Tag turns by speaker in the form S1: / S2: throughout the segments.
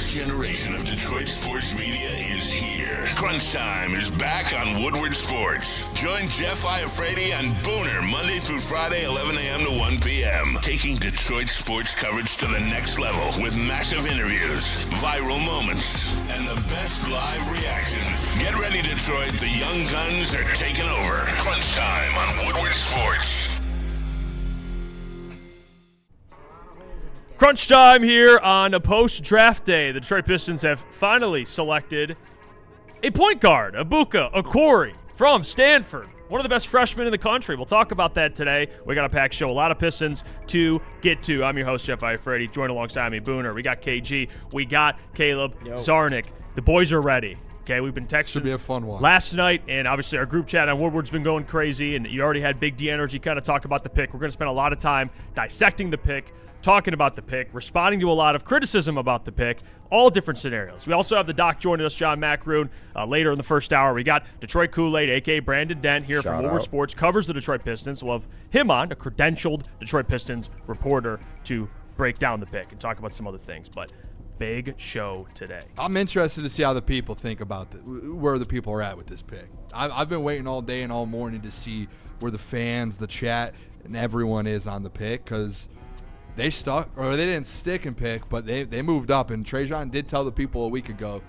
S1: next generation of Detroit sports media is here. Crunch Time is back on Woodward Sports. Join Jeff Iafrate and Booner Monday through Friday, 11 a.m. to 1 p.m. Taking Detroit sports coverage to the next level with massive interviews, viral moments, and the best live reactions. Get ready, Detroit. The young guns are taking over. Crunch Time on Woodward Sports.
S2: Crunch time here on a post-draft day. The Detroit Pistons have finally selected a point guard, Ebuka Okorie from Stanford, one of the best freshmen in the country. We'll talk about that today. We got a packed show, a lot of Pistons to get to. I'm your host, Jeff Iafrate, joined alongside me, Booner. We got KG, we got Caleb Zarnick. The boys are ready. Okay, we've been texting.
S3: Should be a fun one.
S2: Last night, and obviously our group chat on Woodward's been going crazy, and you already had Big D Energy kind of talk about the pick. We're going to spend a lot of time dissecting the pick, talking about the pick, responding to a lot of criticism about the pick, all different scenarios. We also have the doc joining us, John Macroon, later in the first hour. We got Detroit Kool-Aid, a.k.a. Brandon Dent, here from Woodward Sports, covers the Detroit Pistons. We'll have him on, a credentialed Detroit Pistons reporter, to break down the pick and talk about some other things. But big show today.
S3: I'm interested to see how the people think about where the people are at with this pick. I've been waiting all day and all morning to see where the fans, the chat, and everyone is on the pick, because they stuck, or they didn't stick and pick, but they moved up. And Trajan did tell the people a week ago,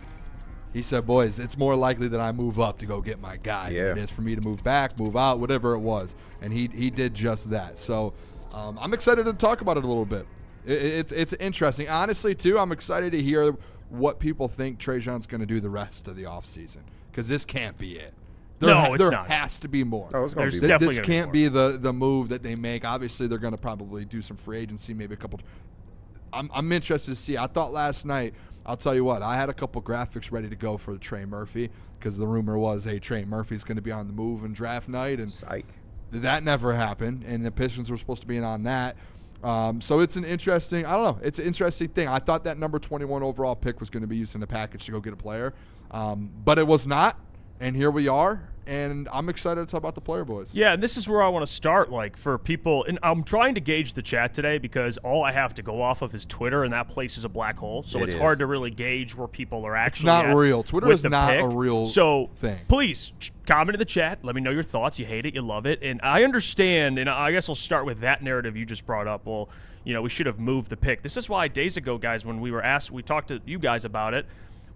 S3: he said, boys, it's more likely that I move up to go get my guy than it is for me to move back, move out, whatever it was. And he did just that. So I'm excited to talk about it a little bit. It's interesting. Honestly, too, I'm excited to hear what people think Trajan's going to do the rest of the offseason, because this can't be it. There has to be more. This can't be the move that they make. Obviously, they're going to probably do some free agency, maybe a couple. I'm interested to see. I thought last night, I'll tell you what, I had a couple graphics ready to go for Trey Murphy, because the rumor was, hey, Trey Murphy's going to be on the move in draft night. And
S4: psych.
S3: That never happened, and the Pistons were supposed to be in on that. So it's an interesting, it's an interesting thing. I thought that number 21 overall pick was going to be used in the package to go get a player, but it was not, and here we are, and I'm excited to talk about the player, boys.
S2: Yeah, and this is where I want to start, for people, and I'm trying to gauge the chat today, because all I have to go off of is Twitter, and that place is a black hole, so it's hard to really gauge where people are actually
S3: at. It's not real. Twitter is not a real thing.
S2: Please, comment in the chat. Let me know your thoughts. You hate it, you love it, and I understand, and I guess I'll start with that narrative you just brought up. Well, we should have moved the pick. This is why days ago, guys, when we were asked, we talked to you guys about it,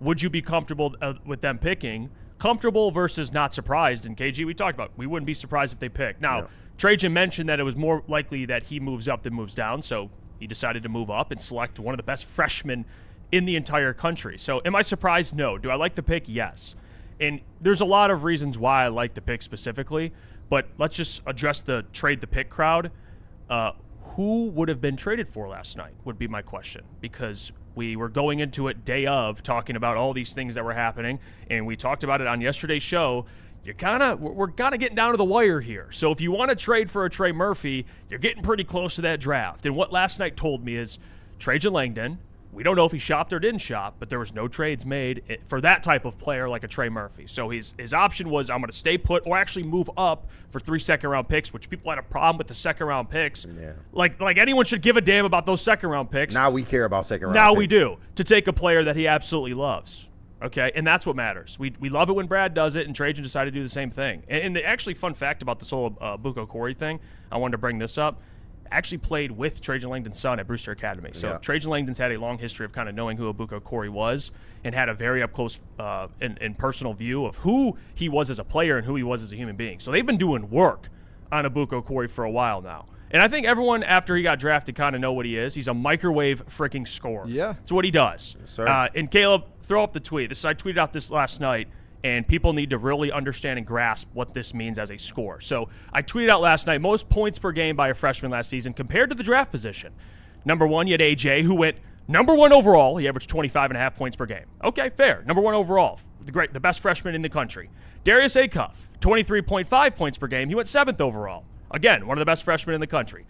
S2: would you be comfortable with them picking? Comfortable versus not surprised. And KG, we talked about, we wouldn't be surprised if they picked. Now, Trajan mentioned that it was more likely that he moves up than moves down, so he decided to move up and select one of the best freshmen in the entire country. So am I surprised? No. Do I like the pick? Yes. And there's a lot of reasons why I like the pick specifically, but let's just address the trade the pick crowd. Who would have been traded for last night would be my question, because we were going into it day of talking about all these things that were happening, and we talked about it on yesterday's show. We're kind of getting down to the wire here. So if you want to trade for a Trey Murphy, you're getting pretty close to that draft. And what last night told me is Trajan Langdon, we don't know if he shopped or didn't shop, but there was no trades made for that type of player like a Trey Murphy. So his option was, I'm going to stay put or actually move up for 3 second-round picks, which people had a problem with the second-round picks. Yeah. Like anyone should give a damn about those second-round picks.
S4: Now we care about second-round picks.
S2: Now we do, to take a player that he absolutely loves. Okay, and that's what matters. We love it when Brad does it, and Trajan decided to do the same thing. And the actually fun fact about this whole Ebuka Okorie thing, I wanted to bring this up, actually played with Trajan Langdon's son at Brewster Academy. So Trajan Langdon's had a long history of kind of knowing who Ebuka Okorie was, and had a very up-close and personal view of who he was as a player and who he was as a human being. So they've been doing work on Ebuka Okorie for a while now. And I think everyone, after he got drafted, kind of know what he is. He's a microwave freaking scorer.
S3: Yeah.
S2: It's what he does.
S4: Yes, sir.
S2: And Caleb, throw up the tweet. I tweeted out this last night, and people need to really understand and grasp what this means as a score. So I tweeted out last night, most points per game by a freshman last season compared to the draft position. Number one, you had AJ, who went number one overall. He averaged 25.5 points per game. Okay, fair. Number one overall. The best freshman in the country. Darius Acuff, 23.5 points per game. He went 7th overall. Again, one of the best freshmen in the country.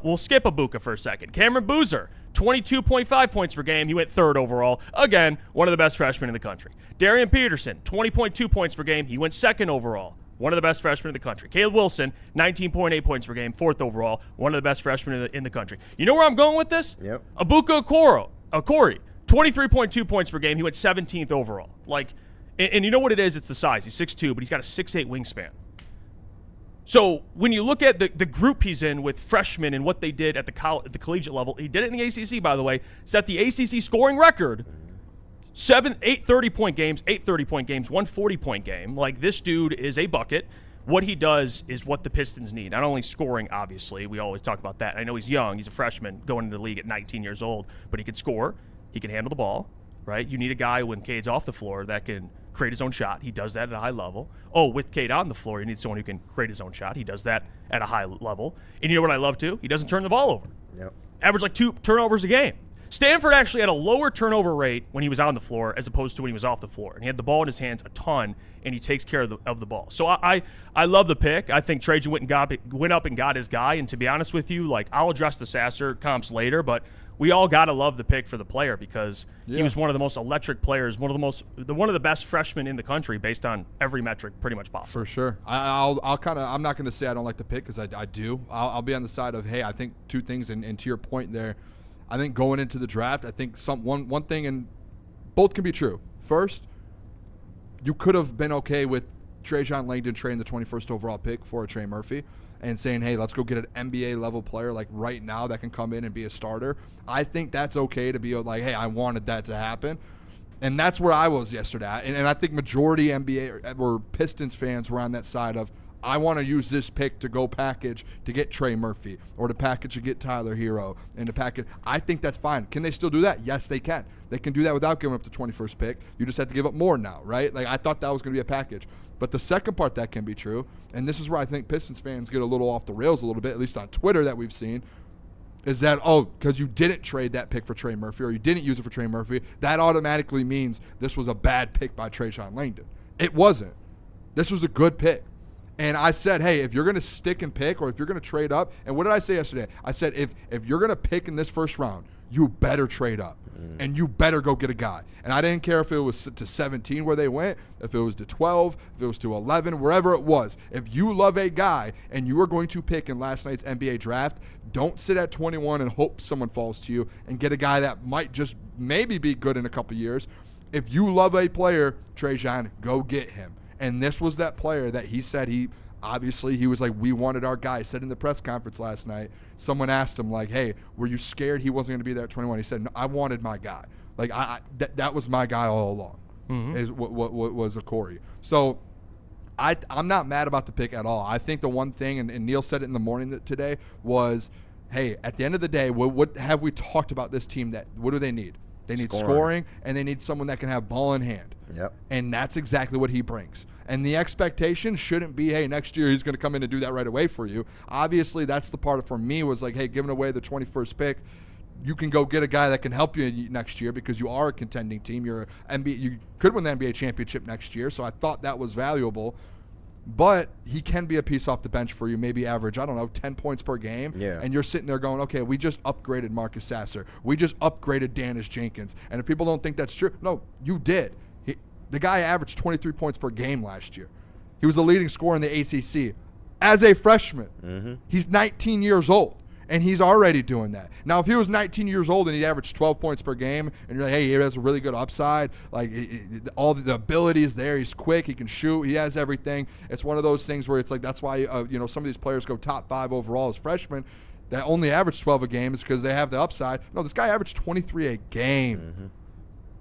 S2: We'll skip Ebuka for a second. Cameron Boozer, 22.5 points per game. He went 3rd overall. Again, one of the best freshmen in the country. Darian Peterson, 20.2 points per game. He went 2nd overall. One of the best freshmen in the country. Caleb Wilson, 19.8 points per game, 4th overall. One of the best freshmen in the country. You know where I'm going with this?
S4: Yep.
S2: Ebuka Okorie, 23.2 points per game. He went 17th overall. Like, and you know what it is? It's the size. He's 6'2", but he's got a 6'8" wingspan. So when you look at the group he's in with freshmen and what they did at the collegiate level, he did it in the ACC, by the way, set the ACC scoring record. 8 30-point games, 8 30-point games, 1 40-point game. Like, this dude is a bucket. What he does is what the Pistons need. Not only scoring, obviously. We always talk about that. I know he's young. He's a freshman going into the league at 19 years old. But he can score. He can handle the ball, right? You need a guy when Cade's off the floor that can create his own shot. He does that at a high level. Oh, with Cade on the floor, you need someone who can create his own shot. He does that at a high level. And you know what I love, too? He doesn't turn the ball over.
S4: Yep.
S2: Average like 2 turnovers a game. Stanford actually had a lower turnover rate when he was on the floor as opposed to when he was off the floor. And he had the ball in his hands a ton, and he takes care of the ball. So I love the pick. I think Trajan went up and got his guy. And to be honest with you, like, I'll address the Sasser comps later, but we all got to love the pick for the player because he was one of the most electric players, one of the best freshmen in the country based on every metric pretty much possible.
S3: For sure. I'm not going to say I don't like the pick because I do. I'll be on the side of, hey, I think two things, and to your point there, I think going into the draft, I think one thing, and both can be true. First, you could have been okay with Trajan Langdon trading the 21st overall pick for a Trey Murphy and saying, hey, let's go get an NBA-level player like right now that can come in and be a starter. I think that's okay to be like, hey, I wanted that to happen. And that's where I was yesterday. And I think majority NBA or Pistons fans were on that side of, I want to use this pick to go package to get Trey Murphy or to package to get Tyler Hero and to package. I think that's fine. Can they still do that? Yes, they can. They can do that without giving up the 21st pick. You just have to give up more now, right? Like, I thought that was going to be a package. But the second part that can be true, and this is where I think Pistons fans get a little off the rails a little bit, at least on Twitter that we've seen, is that, because you didn't trade that pick for Trey Murphy or you didn't use it for Trey Murphy, that automatically means this was a bad pick by Trajan Langdon. It wasn't. This was a good pick. And I said, hey, if you're going to stick and pick or if you're going to trade up, and what did I say yesterday? I said, if you're going to pick in this first round, you better trade up. And you better go get a guy. And I didn't care if it was to 17 where they went, if it was to 12, if it was to 11, wherever it was. If you love a guy and you are going to pick in last night's NBA draft, don't sit at 21 and hope someone falls to you and get a guy that might just maybe be good in a couple years. If you love a player, Trajan, go get him. And this was that player that he said he was like, we wanted our guy. He said in the press conference last night, someone asked him, like, hey, were you scared he wasn't going to be there at 21? He said, no, I wanted my guy. Like, that was my guy all along, is what was Okorie. So I'm not mad about the pick at all. I think the one thing, and Neil said it in the morning today, was, hey, at the end of the day, what have we talked about this team that, what do they need? They need scoring, and they need someone that can have ball in hand.
S4: Yep.
S3: And that's exactly what he brings. And the expectation shouldn't be, hey, next year he's going to come in and do that right away for you. Obviously, that's the part for me was like, hey, giving away the 21st pick, you can go get a guy that can help you next year because you are a contending team. You could win the NBA championship next year, so I thought that was valuable. But he can be a piece off the bench for you, maybe average, 10 points per game.
S4: Yeah.
S3: And you're sitting there going, okay, we just upgraded Marcus Sasser. We just upgraded Danis Jenkins. And if people don't think that's true, no, you did. The guy averaged 23 points per game last year. He was the leading scorer in the ACC as a freshman. Mm-hmm. He's 19 years old, and he's already doing that. Now, if he was 19 years old and he averaged 12 points per game, and you're like, hey, he has a really good upside, like all the ability is there. He's quick. He can shoot. He has everything. It's one of those things where it's like that's why some of these players go top 5 overall as freshmen that only average 12 a game is because they have the upside. No, this guy averaged 23 a game. Mm-hmm.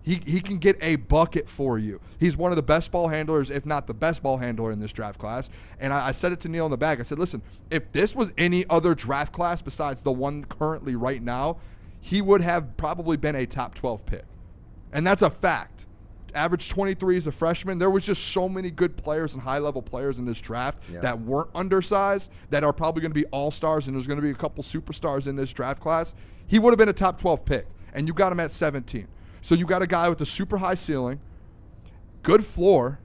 S3: He can get a bucket for you. He's one of the best ball handlers, if not the best ball handler in this draft class. And I said it to Neil in the bag. I said, listen, if this was any other draft class besides the one currently right now, he would have probably been a top 12 pick. And that's a fact. Average 23 as a freshman. There was just so many good players and high-level players in this draft that weren't undersized, that are probably going to be all-stars, and there's going to be a couple superstars in this draft class. He would have been a top 12 pick, and you got him at 17. So you got a guy with a super high ceiling, good floor,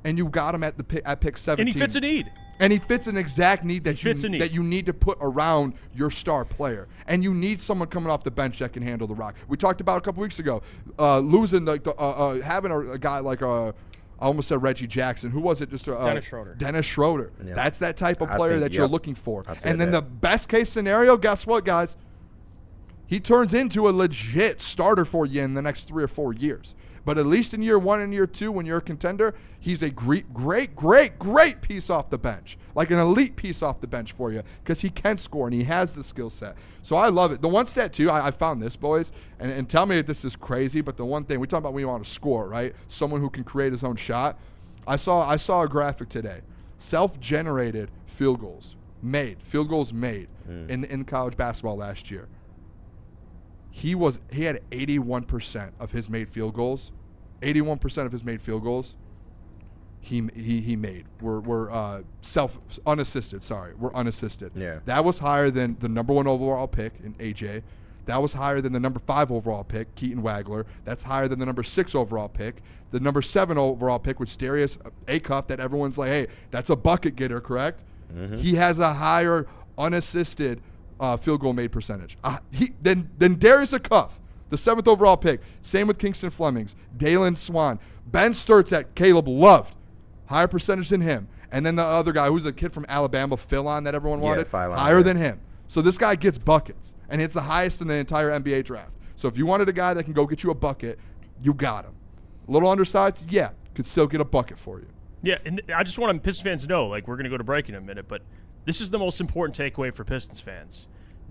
S3: and you got him at pick 17.
S2: And he fits a need.
S3: And he fits an exact need that you need to put around your star player. And you need someone coming off the bench that can handle the rock. We talked about a couple weeks ago, losing having a guy like I almost said Reggie Jackson. Who was it? Just
S2: Dennis Schroeder.
S3: Dennis Schroeder.
S4: Yep.
S3: That's that type of player that you're looking for. And then the best case scenario, guess what, guys? He turns into a legit starter for you in the next 3 or 4 years. But at least in year 1 and year 2, when you're a contender, he's a great piece off the bench. Like an elite piece off the bench for you because he can score and he has the skill set. So I love it. The one stat, too, I found this, boys, and tell me if this is crazy, but the one thing, we talk about when you want to score, right? Someone who can create his own shot. I saw a graphic today. Self-generated field goals made in college basketball last year. He had 81% of his made field goals. 81% of his made field goals he made were unassisted. Sorry, were unassisted.
S4: Yeah.
S3: That was higher than the number 1 overall pick in AJ. That was higher than the number 5 overall pick, Keaton Wagler. That's higher than the number 6 overall pick. The number 7 overall pick, which Darius Acuff, that everyone's like, hey, that's a bucket getter, correct? Mm-hmm. He has a higher unassisted field goal made percentage. Then Darius Acuff, the 7th overall pick. Same with Kingston Flemings, Dalen Swan, Ben Sturtz that Caleb loved. Higher percentage than him. And then the other guy who's a kid from Alabama, Philon, that everyone wanted, higher than him. So this guy gets buckets, and it's the highest in the entire NBA draft. So if you wanted a guy that can go get you a bucket, you got him. A little undersized, yeah, could still get a bucket for you.
S2: Yeah, and I just want Pistons fans to know, like, we're going to go to break in a minute, but this is the most important takeaway for Pistons fans.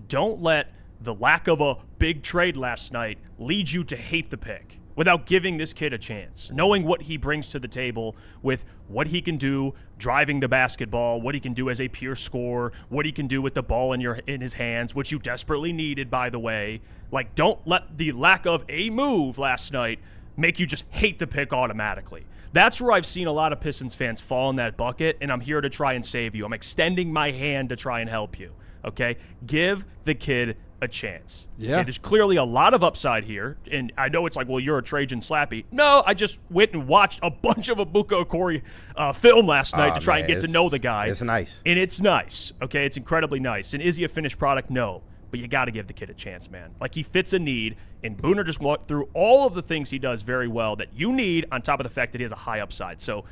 S2: Don't let the lack of a big trade last night lead you to hate the pick without giving this kid a chance, knowing what he brings to the table with what he can do driving the basketball, what he can do as a pure scorer, what he can do with the ball in his hands, which you desperately needed, by the way. Like, don't let the lack of a move last night make you just hate the pick automatically. That's where I've seen a lot of Pistons fans fall in that bucket, and I'm here to try and save you. I'm extending my hand to try and help you, okay? Give the kid a chance.
S3: Yeah.
S2: Okay, there's clearly a lot of upside here, and I know it's like, well, you're a Trajan Slappy. No, I just went and watched a bunch of Ebuka Okorie film last night to try and get to know the guy.
S4: It's nice.
S2: And it's nice, okay? It's incredibly nice. And is he a finished product? No. But you got to give the kid a chance, man. Like, he fits a need, and Booner just walked through all of the things he does very well that you need on top of the fact that he has a high upside. So,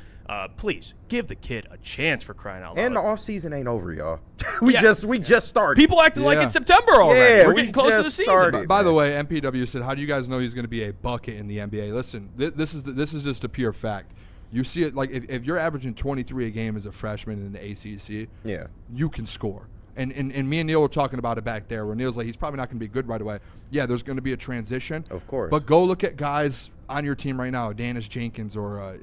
S2: please, give the kid a chance, for crying out loud.
S4: And the offseason ain't over, y'all. we just started.
S2: People acting like it's September already.
S4: Yeah,
S2: we're getting close to the season.
S3: By the way, MPW said, how do you guys know he's going to be a bucket in the NBA? Listen, this is just a pure fact. You see it, like, if you're averaging 23 a game as a freshman in the ACC, you can score. And me and Neil were talking about it back there where Neil's like, he's probably not going to be good right away. Yeah, there's going to be a transition.
S4: Of course.
S3: But go look at guys on your team right now, Danis Jenkins or,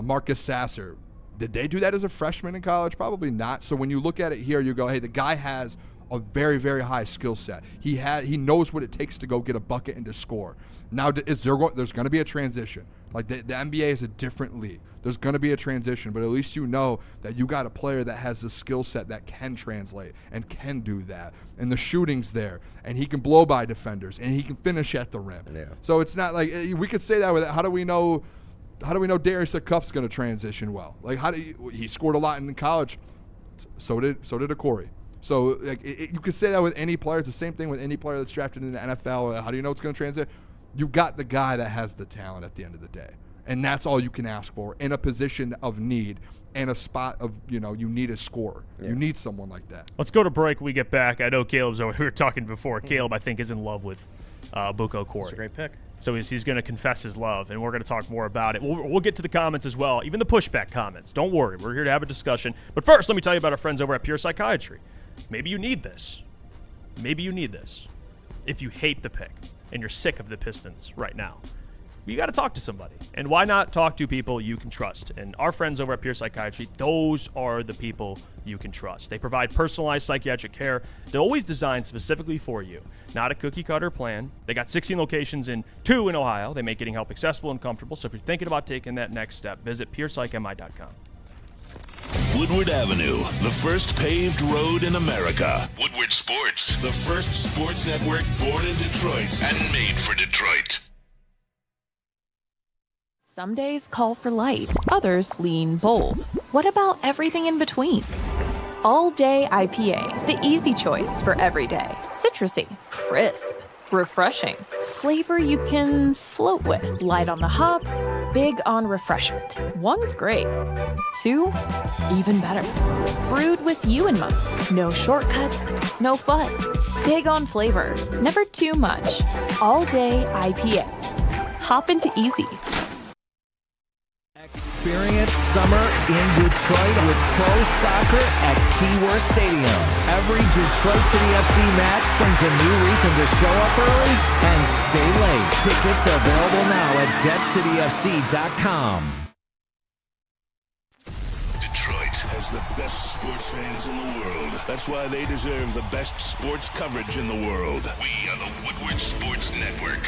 S3: Marcus Sasser. Did they do that as a freshman in college? Probably not. So when you look at it here, you go, hey, the guy has a very, very high skill set. He knows what it takes to go get a bucket and to score. Now, there's going to be a transition. Like, the NBA is a different league. There's going to be a transition, but at least you know that you got a player that has the skill set that can translate and can do that. And the shooting's there, and he can blow by defenders, and he can finish at the rim. Yeah. So it's not like we could say that with how do we know Darius Acuff's going to transition well? Like, he scored a lot in college. So did Okorie. So like, you could say that with any player. It's the same thing with any player that's drafted in the NFL. How do you know it's going to transit? You got the guy that has the talent at the end of the day. And that's all you can ask for in a position of need and a spot of, you need a scorer. Yeah. You need someone like that.
S2: Let's go to break. We get back. I know Caleb's over. We were talking before. Caleb, I think, is in love with Ebuka Okorie.
S5: That's a great pick.
S2: So he's going to confess his love, and we're going to talk more about it. We'll get to the comments as well, even the pushback comments. Don't worry. We're here to have a discussion. But first, let me tell you about our friends over at Pure Psychiatry. Maybe you need this. If you hate the pick and you're sick of the Pistons right now, you got to talk to somebody. And why not talk to people you can trust? And our friends over at Pure Psychiatry, those are the people you can trust. They provide personalized psychiatric care. They're always designed specifically for you. Not a cookie-cutter plan. They got 16 locations in 2 in Ohio. They make getting help accessible and comfortable. So if you're thinking about taking that next step, visit PurePsychMI.com.
S1: Woodward Avenue, the first paved road in America. Woodward Sports, the first sports network born in Detroit and made for Detroit.
S6: Some days call for light, others lean bold. What about everything in between? All Day IPA, the easy choice for every day. Citrusy, crisp, refreshing. Flavor you can float with. Light on the hops, big on refreshment. 1's great. 2, even better. Brewed with you in mind. No shortcuts, no fuss. Big on flavor, never too much. All day IPA. Hop into easy.
S5: Experience summer in Detroit with pro soccer at Keyworth Stadium. Every Detroit City FC match brings a new reason to show up early and stay late. Tickets available now at DeadCityFC.com.
S1: Detroit has the best sports fans in the world. That's why they deserve the best sports coverage in the world. We are the Woodward Sports Network.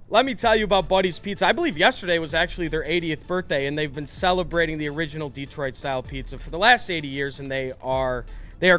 S7: Let me tell you about Buddy's Pizza. I believe yesterday was actually their 80th birthday, and they've been celebrating the original Detroit-style pizza for the last 80 years, and they are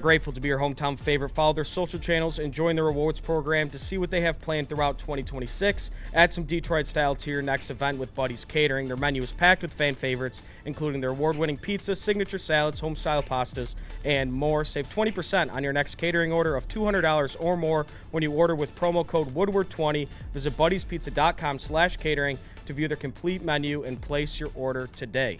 S7: grateful to be your hometown favorite. Follow their social channels and join the rewards program to see what they have planned throughout 2026. Add some Detroit-style to your next event with Buddy's Catering. Their menu is packed with fan favorites, including their award-winning pizza, signature salads, home-style pastas, and more. Save 20% on your next catering order of $200 or more when you order with promo code Woodward20. Visit buddyspizza.com/catering to view their complete menu and place your order today.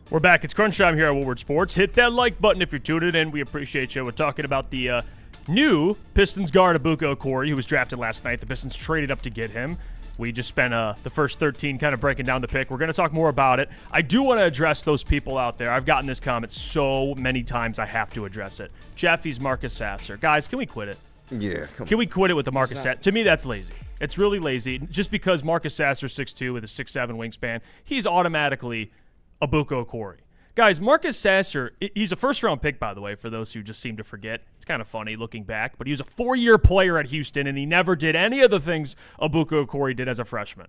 S2: We're back. It's crunch time here at Woodward Sports. Hit that like button if you're tuned in. We appreciate you. We're talking about the new Pistons guard, Ebuka Okorie, who was drafted last night. The Pistons traded up to get him. We just spent the first 13 kind of breaking down the pick. We're going to talk more about it. I do want to address those people out there. I've gotten this comment so many times I have to address it. Jeffy's Marcus Sasser. Guys, can we quit it?
S4: Yeah.
S2: Can we quit it with the Marcus Sasser? To me, that's lazy. It's really lazy. Just because Marcus Sasser's 6'2" with a 6'7" wingspan, he's automatically Ebuka Okorie. Guys, Marcus Sasser, he's a first-round pick, by the way, for those who just seem to forget. It's kind of funny looking back, but he was a 4-year player at Houston, and he never did any of the things Ebuka Okorie did as a freshman.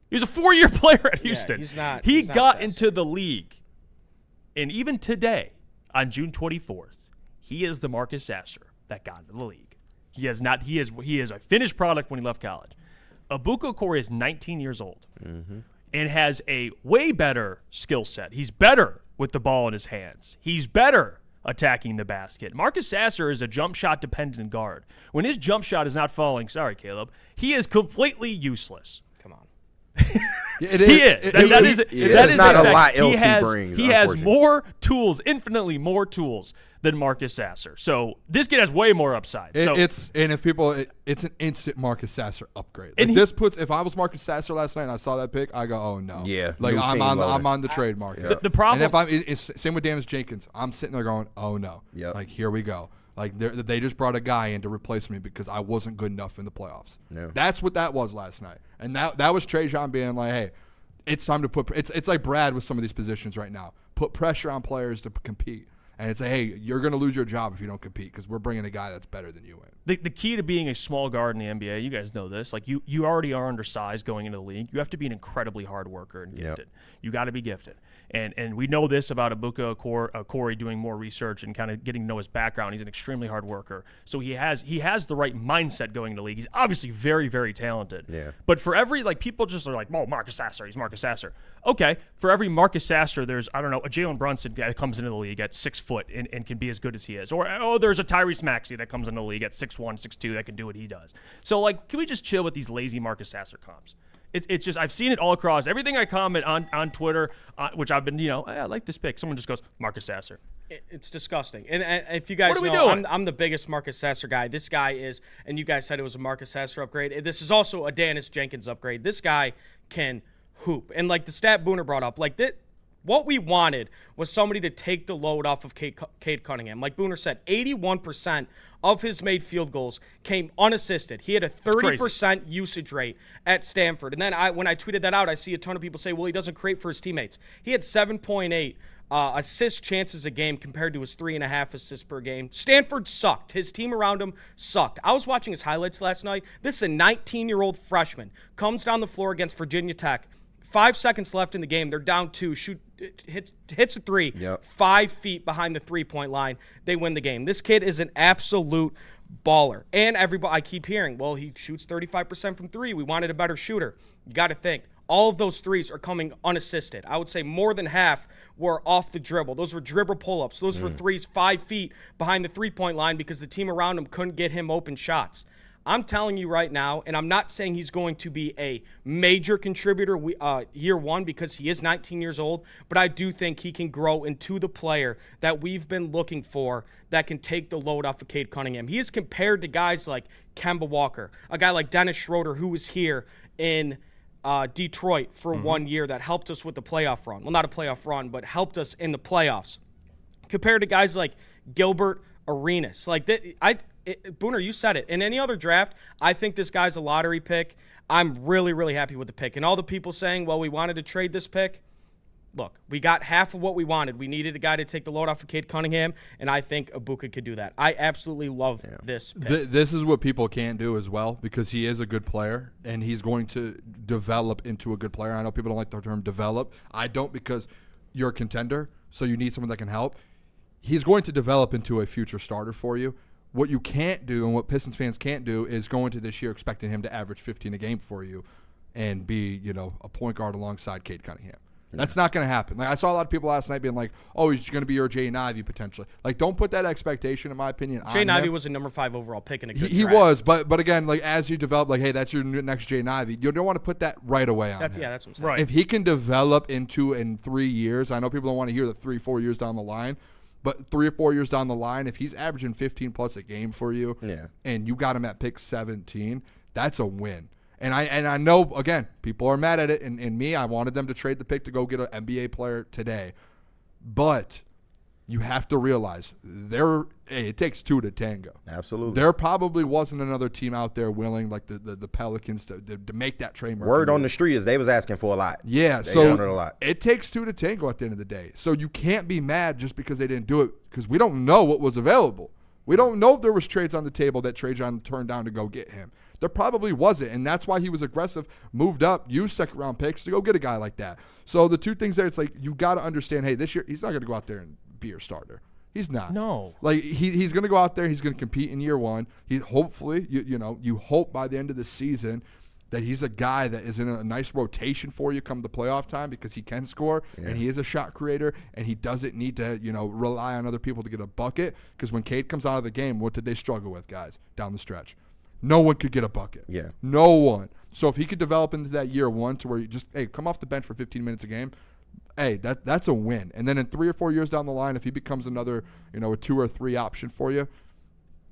S2: He was a 4-year player at Houston. He got into the league, and even today, on June 24th, he is the Marcus Sasser that got into the league. He is a finished product when he left college. Ebuka Okorie is 19 years old. Mm-hmm. And has a way better skill set. He's better with the ball in his hands. He's better attacking the basket. Marcus Sasser is a jump shot dependent guard. When his jump shot is not falling, sorry, Caleb, he is completely useless.
S7: Come on.
S2: It is. That is
S4: not a
S2: fact.
S4: lot LC brings.
S2: He has more tools, infinitely more tools than Marcus Sasser. So this kid has way more upside.
S3: It's an instant Marcus Sasser upgrade. If I was Marcus Sasser last night and I saw that pick, I go, oh no.
S4: Yeah.
S3: Like I'm on the trade market.
S4: Yeah.
S2: The problem.
S3: And if it's same with Damas Jenkins. I'm sitting there going, oh no.
S4: Yep.
S3: Like here we go. Like they just brought a guy in to replace me because I wasn't good enough in the playoffs.
S4: Yeah.
S3: That's what that was last night. And that was Trajan being like, hey, it's time to put. It's like Brad with some of these positions right now. Put pressure on players to compete. And it's like, hey, you're going to lose your job if you don't compete because we're bringing a guy that's better than you in.
S2: The key to being a small guard in the NBA, you guys know this, like you already are undersized going into the league. You have to be an incredibly hard worker and gifted. Yep. You got to be gifted. And we know this about Ebuka Okorie doing more research and kind of getting to know his background. He's an extremely hard worker. So he has the right mindset going into the league. He's obviously very, very talented.
S4: Yeah.
S2: But for every, like, people just are like, oh, Marcus Sasser, he's Marcus Sasser. Okay, for every Marcus Sasser, there's, I don't know, a Jalen Brunson guy that comes into the league at 6 foot and can be as good as he is. Or, there's a Tyrese Maxey that comes into the league at 6'1", 6'2", that can do what he does. So, like, can we just chill with these lazy Marcus Sasser comps? It's just, I've seen it all across. Everything I comment on Twitter, which I've been, I like this pick. Someone just goes, Marcus Sasser.
S7: It's disgusting. And if you guys
S2: what are we
S7: know,
S2: doing?
S7: I'm the biggest Marcus Sasser guy. This guy is, and you guys said it was a Marcus Sasser upgrade. This is also a Dennis Jenkins upgrade. This guy can hoop. And like the stat Booner brought up, like that, what we wanted was somebody to take the load off of Cade Cunningham. Like Booner said, 81% of his made field goals came unassisted. He had a 30% usage rate at Stanford. And then when I tweeted that out, I see a ton of people say, well, he doesn't create for his teammates. He had 7.8 assist chances a game compared to his 3.5 assists per game. Stanford sucked. His team around him sucked. I was watching his highlights last night. This is a 19-year-old freshman. Comes down the floor against Virginia Tech. 5 seconds left in the game. They're down 2. Hits a 3.
S4: Yep.
S7: 5 feet behind the three-point line. They win the game. This kid is an absolute baller. And everybody, I keep hearing, well, he shoots 35% from 3. We wanted a better shooter. You got to think. All of those threes are coming unassisted. I would say more than half were off the dribble. Those were dribble pull-ups. Those were threes 5 feet behind the three-point line because the team around him couldn't get him open shots. I'm telling you right now, and I'm not saying he's going to be a major contributor year one because he is 19 years old, but I do think he can grow into the player that we've been looking for that can take the load off of Cade Cunningham. He is compared to guys like Kemba Walker, a guy like Dennis Schroeder who was here in Detroit for 1 year that helped us with the playoff run. Well, not a playoff run, but helped us in the playoffs. Compared to guys like Gilbert Arenas. Like, Booner, you said it. In any other draft, I think this guy's a lottery pick. I'm really, really happy with the pick. And all the people saying, well, we wanted to trade this pick. Look, we got half of what we wanted. We needed a guy to take the load off of Cade Cunningham, and I think Ebuka could do that. I absolutely love this pick.
S3: This is what people can't do as well, because he is a good player, and he's going to develop into a good player. I know people don't like the term develop. I don't, because you're a contender, so you need someone that can help. He's going to develop into a future starter for you. What you can't do, and what Pistons fans can't do, is go into this year expecting him to average 15 a game for you and be, a point guard alongside Cade Cunningham. That's not going to happen. Like, I saw a lot of people last night being like, oh, he's going to be your Jay Ivey potentially. Like, don't put that expectation, in my opinion, on him.
S7: Jay Ivey was a number 5 overall pick in a good draft.
S3: He was, but again, like, as you develop, like, hey, that's your next Jay Ivey, you don't want to put that right away on him.
S7: Yeah, that's what I'm saying.
S2: Right.
S3: If he can develop into, in 3 years, I know people don't want to hear the 3-4 years down the line, but 3 or 4 years down the line, if he's averaging 15 plus a game for you, and you got him at pick 17, that's a win. And I know, again, people are mad at it, and me, I wanted them to trade the pick to go get an NBA player today. But you have to realize it takes two to tango.
S4: Absolutely.
S3: There probably wasn't another team out there willing, like the Pelicans, to make that trade.
S4: Word on the street is they was asking for a lot.
S3: Yeah,
S4: They
S3: so
S4: wanted a lot.
S3: it takes two to tango at the end of the day. So you can't be mad just because they didn't do it, because we don't know what was available. We don't know if there was trades on the table that Trajan turned down to go get him. There probably wasn't, and that's why he was aggressive, moved up, used second-round picks to go get a guy like that. So the two things there, it's like you got to understand, hey, this year he's not going to go out there and be your starter. He's not.
S2: No.
S3: Like, he's going to go out there, he's going to compete in year one. He hopefully, you hope by the end of the season that he's a guy that is in a nice rotation for you come the playoff time, because he can score, and he is a shot creator, and he doesn't need to, rely on other people to get a bucket, because when Cade comes out of the game, what did they struggle with, guys, down the stretch? No one could get a bucket.
S4: Yeah.
S3: No one. So if he could develop into that year one to where you just, hey, come off the bench for 15 minutes a game, hey, that's a win. And then in 3 or 4 years down the line, if he becomes another, a 2 or 3 option for you,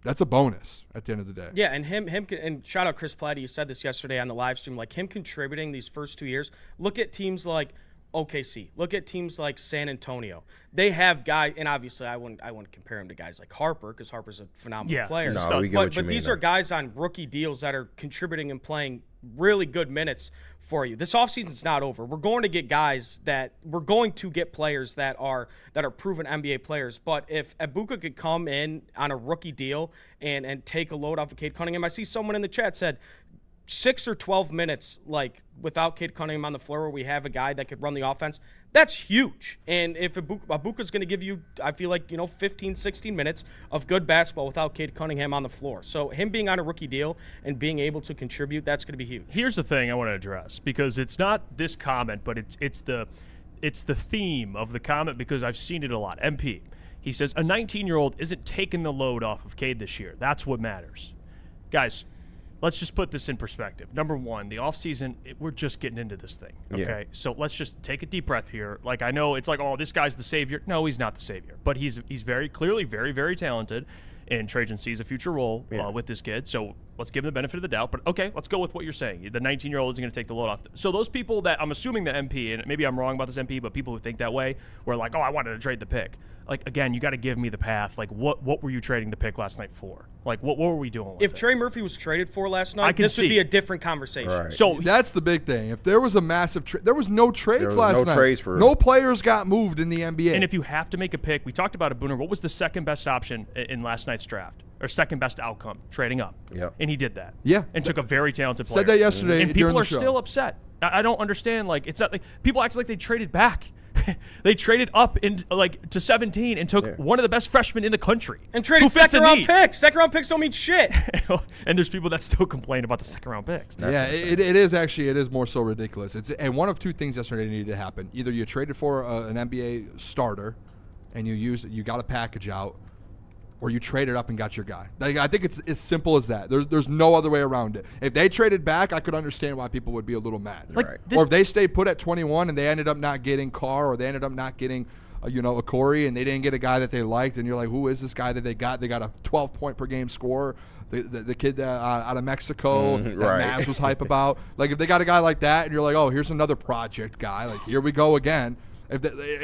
S3: that's a bonus at the end of the day.
S7: Yeah, and him and shout out Chris Platty, you said this yesterday on the live stream, like him contributing these first 2 years. Look at teams like OKC. Look at teams like San Antonio. They have guys, and obviously I wouldn't compare him to guys like Harper, because Harper's a phenomenal player.
S4: No, we get what you mean,
S7: these are guys on rookie deals that are contributing and playing really good minutes for you. This offseason's not over. We're going to get players that are proven NBA players. But if Ebuka could come in on a rookie deal and take a load off of Cade Cunningham, I see someone in the chat said 6 or 12 minutes, like, without Cade Cunningham on the floor, where we have a guy that could run the offense, that's huge. And if Ebuka's going to give you, I feel like, 15, 16 minutes of good basketball without Cade Cunningham on the floor. So him being on a rookie deal and being able to contribute, that's going to be huge.
S2: Here's the thing I want to address, because it's not this comment, but it's the theme of the comment, because I've seen it a lot. MP, he says, a 19-year-old isn't taking the load off of Cade this year. That's what matters. Guys, let's just put this in perspective. Number one, the offseason, we're just getting into this thing, okay? Yeah. So let's just take a deep breath here. Like, I know it's like, oh, this guy's the savior. No, he's not the savior. But he's very clearly very, very talented, and Trajan sees a future role with this kid. So let's give him the benefit of the doubt. But, okay, let's go with what you're saying. The 19-year-old isn't going to take the load off. So those people that, I'm assuming the MP, and maybe I'm wrong about this MP, but people who think that way, were like, oh, I wanted to trade the pick. Like, again, you got to give me the path. Like, what were you trading the pick last night for? Like, what were we doing with
S7: If
S2: it?
S7: Trey Murphy was traded for last night, this would be a different conversation.
S4: Right.
S3: So that's the big thing. If there was a massive trade, there was no trades last night.
S4: Trades
S3: no players got moved in the NBA.
S2: And if you have to make a pick, we talked about it, Booner. What was the second best option in last night's draft? Or second best outcome? Trading up.
S4: Yep.
S2: And he did that.
S3: Yeah.
S2: And took a very talented player.
S3: Said that yesterday.
S2: And people are still upset. I don't understand. Like, it's not like people act like they traded back. They traded up to 17 and took one of the best freshmen in the country.
S7: And traded second-round picks. Second-round picks don't mean shit.
S2: And there's people that still complain about the second-round picks.
S3: It is more so ridiculous. And one of two things yesterday needed to happen. Either you traded for an NBA starter and you got a package out, or you traded up and got your guy. Like, I think it's as simple as that. There's no other way around it. If they traded back, I could understand why people would be a little mad.
S2: Like,
S3: Or if they stayed put at 21 and they ended up not getting Carr, or they ended up not getting Okorie, and they didn't get a guy that they liked, and you're like, who is this guy that they got? They got a 12-point per game scorer. The kid out of Mexico that Mavs was hype about. Like, if they got a guy like that, and you're like, oh, here's another project guy. Like, here we go again. If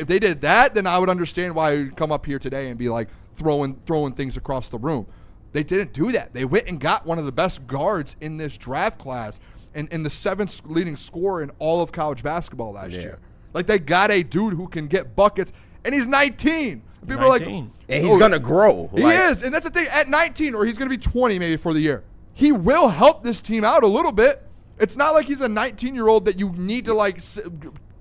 S3: they did that, then I would understand why you'd come up here today and be like throwing things across the room. They didn't do that. They went and got one of the best guards in this draft class and the 7th leading scorer in all of college basketball last year. Like, they got a dude who can get buckets, and he's 19. People are like,
S4: and he's going to grow.
S3: He is, and that's the thing. At 19, or he's going to be 20 maybe for the year, he will help this team out a little bit. It's not like he's a 19-year-old that you need to, like,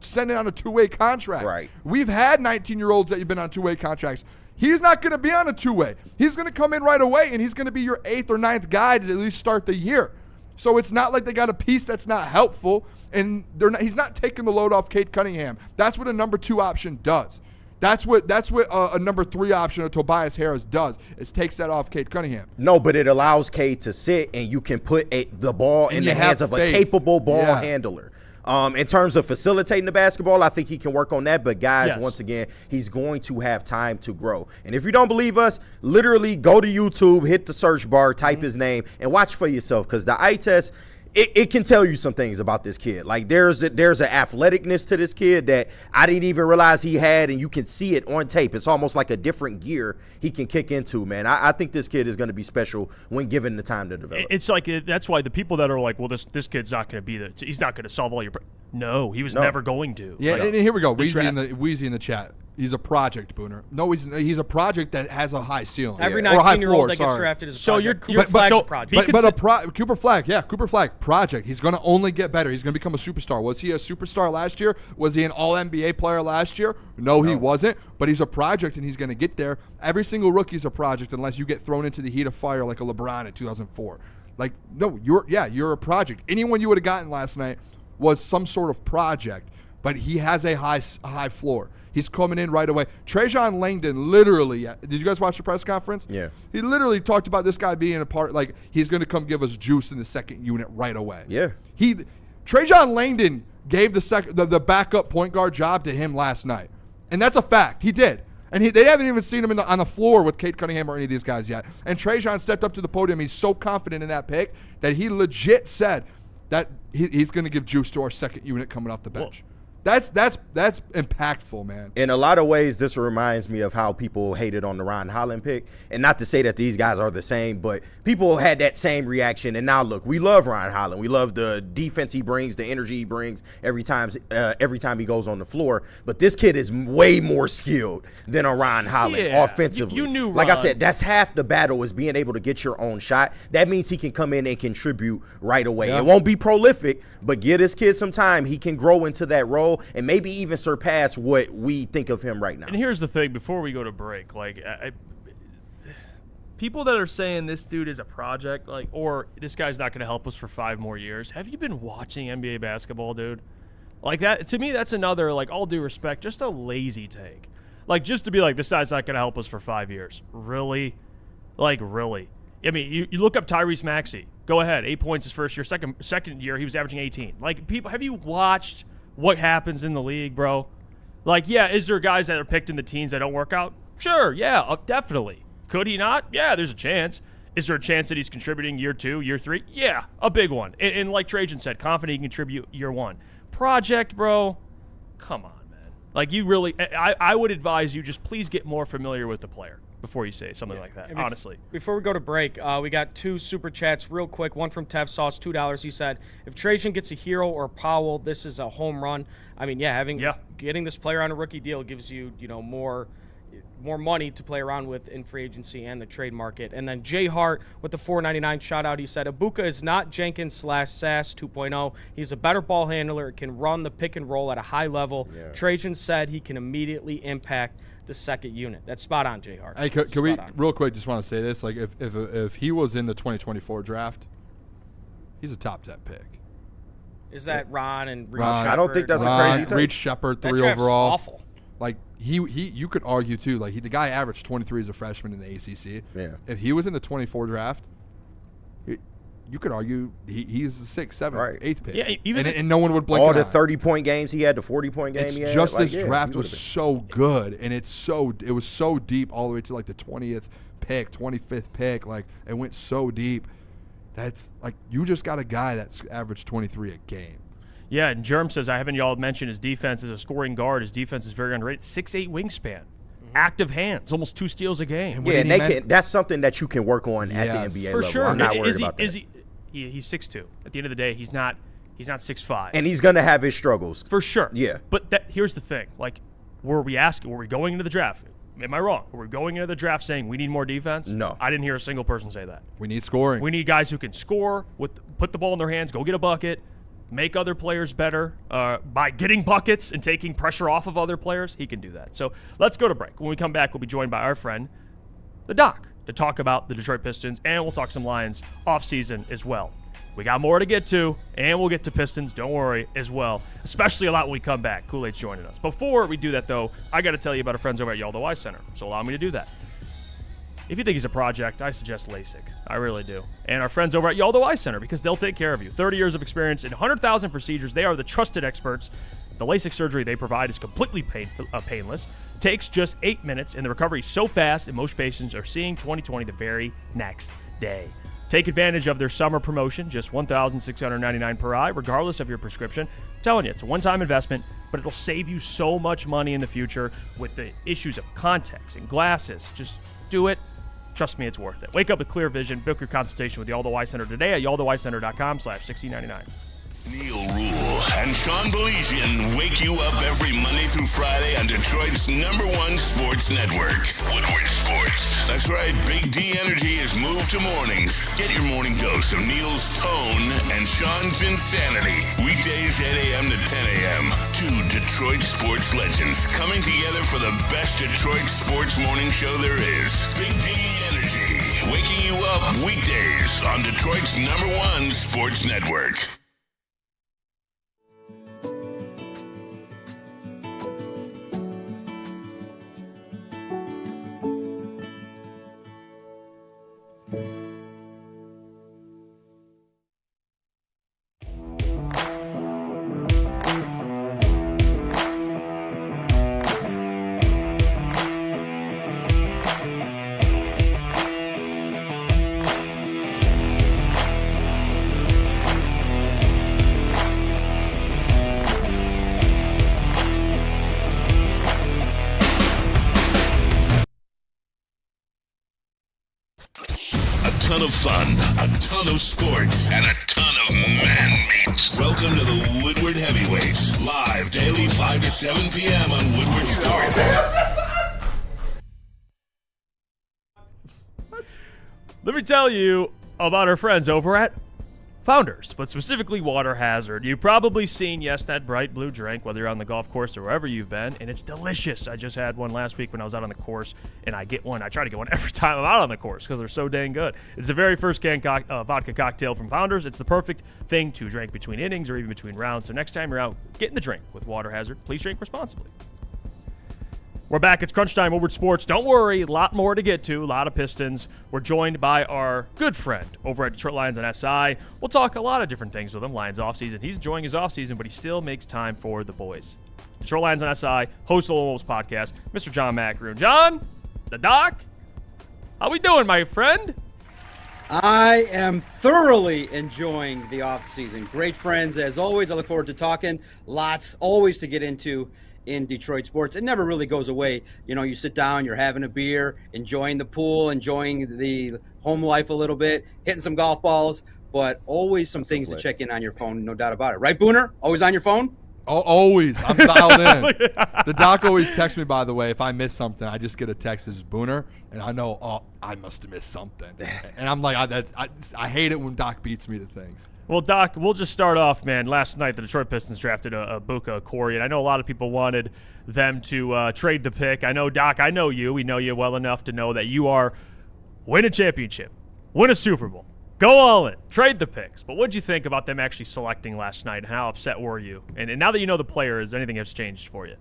S3: send it on a two-way contract.
S4: Right.
S3: We've had 19-year-olds that have been on two-way contracts. He's not going to be on a two-way. He's going to come in right away, and he's going to be your 8th or 9th guy to at least start the year. So it's not like they got a piece that's not helpful, and he's not taking the load off Cade Cunningham. That's what a number 2 option does. That's what a number 3 option of Tobias Harris does, is takes that off Cade Cunningham.
S4: No, but it allows Cade to sit, and you can put the ball in the hands of a capable ball handler. In terms of facilitating the basketball, I think he can work on that. But, guys, once again, he's going to have time to grow. And if you don't believe us, literally go to YouTube, hit the search bar, type his name, and watch for yourself, because the eye test – it can tell you some things about this kid. Like, there's an athleticness to this kid that I didn't even realize he had, and you can see it on tape. It's almost like a different gear he can kick into, man. I think this kid is going to be special when given the time to develop.
S2: It's like, that's why the people that are like, well, this kid's not going to be he's not going to solve all your no, he was never going to.
S3: Yeah, and here we go. Wheezy in the chat. He's a project, Booner. No, he's a project that has a high ceiling.
S7: Every 19-year-old that gets drafted is a project. Cooper Flagg's a project.
S3: Cooper Flagg, project. He's going to only get better. He's going to become a superstar. Was he a superstar last year? Was he an All-NBA player last year? No, he wasn't. But he's a project, and he's going to get there. Every single rookie's a project unless you get thrown into the heat of fire like a LeBron in 2004. Like, no, you're a project. Anyone you would have gotten last night was some sort of project, but he has a high floor. He's coming in right away. Trajan Langdon literally, did you guys watch the press conference?
S4: Yeah.
S3: He literally talked about this guy being a part, like, he's going to come give us juice in the second unit right away.
S4: Yeah.
S3: Trajan Langdon gave the backup point guard job to him last night. And that's a fact. He did. And they haven't even seen him on the floor with Cade Cunningham or any of these guys yet. And Trajan stepped up to the podium. He's so confident in that pick that he legit said that he's going to give juice to our second unit coming off the bench. That's impactful, man.
S4: In a lot of ways, this reminds me of how people hated on the Ron Holland pick. And not to say that these guys are the same, but people had that same reaction. And now, look, we love Ron Holland. We love the defense he brings, the energy he brings every time he goes on the floor. But this kid is way more skilled than a Ron Holland offensively.
S2: You knew Ron.
S4: Like I said, that's half the battle, is being able to get your own shot. That means he can come in and contribute right away. Yeah. It won't be prolific, but give this kid some time. He can grow into that role and maybe even surpass what we think of him right now.
S2: And here's the thing, before we go to break, like, people that are saying this dude is a project, like, or this guy's not going to help us for 5 more years, have you been watching NBA basketball, dude? Like, that, to me, that's another, like, all due respect, just a lazy take. Like, just to be like, this guy's not going to help us for 5 years. Really? Like, really? I mean, you look up Tyrese Maxey. Go ahead, 8 points his first year. Second year, he was averaging 18. Like, people, have you watched what happens in the league, bro? Like, yeah, is there guys that are picked in the teens that don't work out? Sure, yeah, definitely. Could he not? Yeah, there's a chance. Is there a chance that he's contributing year 2, year 3? Yeah, a big one. And like Trajan said, confident he can contribute year 1. Project, bro, come on, man. Like, you really, I would advise you just please get more familiar with the player before you say something like that, honestly.
S7: Before we go to break, we got 2 super chats real quick. One from Tev Sauce, $2. He said, if Trajan gets a Hero or Powell, this is a home run. I mean, getting this player on a rookie deal gives you, more money to play around with in free agency and the trade market. And then Jay Hart with the $4.99 shout out, he said, Ebuka is not Jenkins/Sass 2.0. He's a better ball handler, can run the pick and roll at a high level. Yeah. Trajan said he can immediately impact the second unit. That's spot on, Jay Hart.
S3: Hey, can we real quick just want to say this? Like, if he was in the 2024 draft, he's a top 10 pick.
S7: Is that Ron and Reed
S3: Shepard?
S4: I don't think that's a crazy take.
S3: Reed Shepard, 3
S7: that
S3: overall.
S7: Awful.
S3: Like you could argue too. Like the guy averaged 23 as a freshman in the ACC.
S4: Yeah.
S3: If he was in the 24 draft, you could argue he's the 6th, 7th, 8th pick. Yeah, and no one would blink
S4: all
S3: an
S4: the
S3: eye.
S4: 30-point games he had, the 40-point game he had.
S3: Just this draft was so good, and it was so deep all the way to like the 20th pick, 25th pick. Like it went so deep. That's like you just got a guy that's averaged 23 a game.
S2: Yeah, and Germ says, I haven't y'all mentioned his defense as a scoring guard. His defense is very underrated. 6'8" wingspan. Active hands, almost 2 steals a game.
S4: Yeah, and that's something that you can work on at the NBA level.
S2: For sure.
S4: I'm not worried about that.
S2: He's 6'2". At the end of the day, he's not 6'5".
S4: And he's going to have his struggles.
S2: For sure.
S4: Yeah.
S2: But here's the thing. Like, were we going into the draft? Am I wrong? Were we going into the draft saying we need more defense?
S4: No.
S2: I didn't hear a single person say that.
S3: We need scoring.
S2: We need guys who can score, put the ball in their hands, go get a bucket, make other players better by getting buckets and taking pressure off of other players. He can do that. So let's go to break. When we come back, we'll be joined by our friend, the Doc, to talk about the Detroit Pistons, and we'll talk some Lions offseason as well. We got more to get to, and we'll get to Pistons, don't worry, as well, especially a lot when we come back. Kool-Aid's joining us. Before we do that, though, I got to tell you about our friends over at Yaldo Eye Center, so allow me to do that. If you think he's a project, I suggest LASIK. I really do. And our friends over at Yaldo Eye Center, because they'll take care of you. 30 years of experience in 100,000 procedures. They are the trusted experts. The LASIK surgery they provide is completely painless. Takes just 8 minutes, and the recovery is so fast that most patients are seeing 20/20 the very next day. Take advantage of their summer promotion, just $1,699 per eye, regardless of your prescription. I'm telling you, it's a one-time investment, but it'll save you so much money in the future with the issues of contacts and glasses. Just do it. Trust me, it's worth it. Wake up with clear vision. Book your consultation with the Yaldo Eye Center today at yaldoeyecenter.com/$60.99.
S1: Neil Rule and Sean Belizean wake you up every Monday through Friday on Detroit's #1 sports network, Woodward Sports. That's right, Big D Energy has moved to mornings. Get your morning dose of Neil's tone and Sean's insanity. Weekdays 8 a.m. to 10 a.m. Two Detroit sports legends coming together for the best Detroit sports morning show there is. Big D Energy, waking you up weekdays on Detroit's #1 sports network. A ton of fun, a ton of sports, and a ton of man-meat. Welcome to the Woodward Heavyweights, live daily 5 to 7 p.m. on Woodward Sports.
S2: Let me tell you about our friends over at Founders, but specifically Water Hazard. You've probably seen, yes, that bright blue drink, whether you're on the golf course or wherever you've been, and it's delicious. I just had one last week when I was out on the course, and I try to get one every time I'm out on the course because they're so dang good. It's the very first can vodka cocktail from Founders. It's the perfect thing to drink between innings or even between rounds. So next time you're out getting the drink with Water Hazard, please drink responsibly. We're back. It's Crunch Time, Woodward Sports. Don't worry, a lot more to get to, a lot of Pistons. We're joined by our good friend over at Detroit Lions and SI. We'll talk a lot of different things with him. Lions offseason. He's enjoying his offseason, but he still makes time for the boys. Detroit Lions and SI, host of the Wolves podcast, Mr. John McAroon. John, the Doc, how we doing, my friend?
S8: I am thoroughly enjoying the offseason. Great friends, as always. I look forward to talking. Lots always to get into in Detroit sports. It never really goes away. You know, you sit down, you're having a beer, enjoying the pool, enjoying the home life a little bit, hitting some golf balls, but always some things to check in on your phone, no doubt about it. Right, Booner? Always on your phone?
S3: Oh, always. I'm dialed in. The Doc always texts me, by the way, if I miss something, I just get a text as Booner, and I know, oh, I must have missed something. And I'm like, I hate it when Doc beats me to things.
S2: Well, Doc, we'll just start off, man. Last night, the Detroit Pistons drafted Ebuka Okorie, and I know a lot of people wanted them to trade the pick. I know, Doc, I know you. We know you well enough to know that you are win a championship, win a Super Bowl, go all in, trade the picks. But what did you think about them actually selecting last night, and how upset were you? And now that you know the player, is anything has changed for you?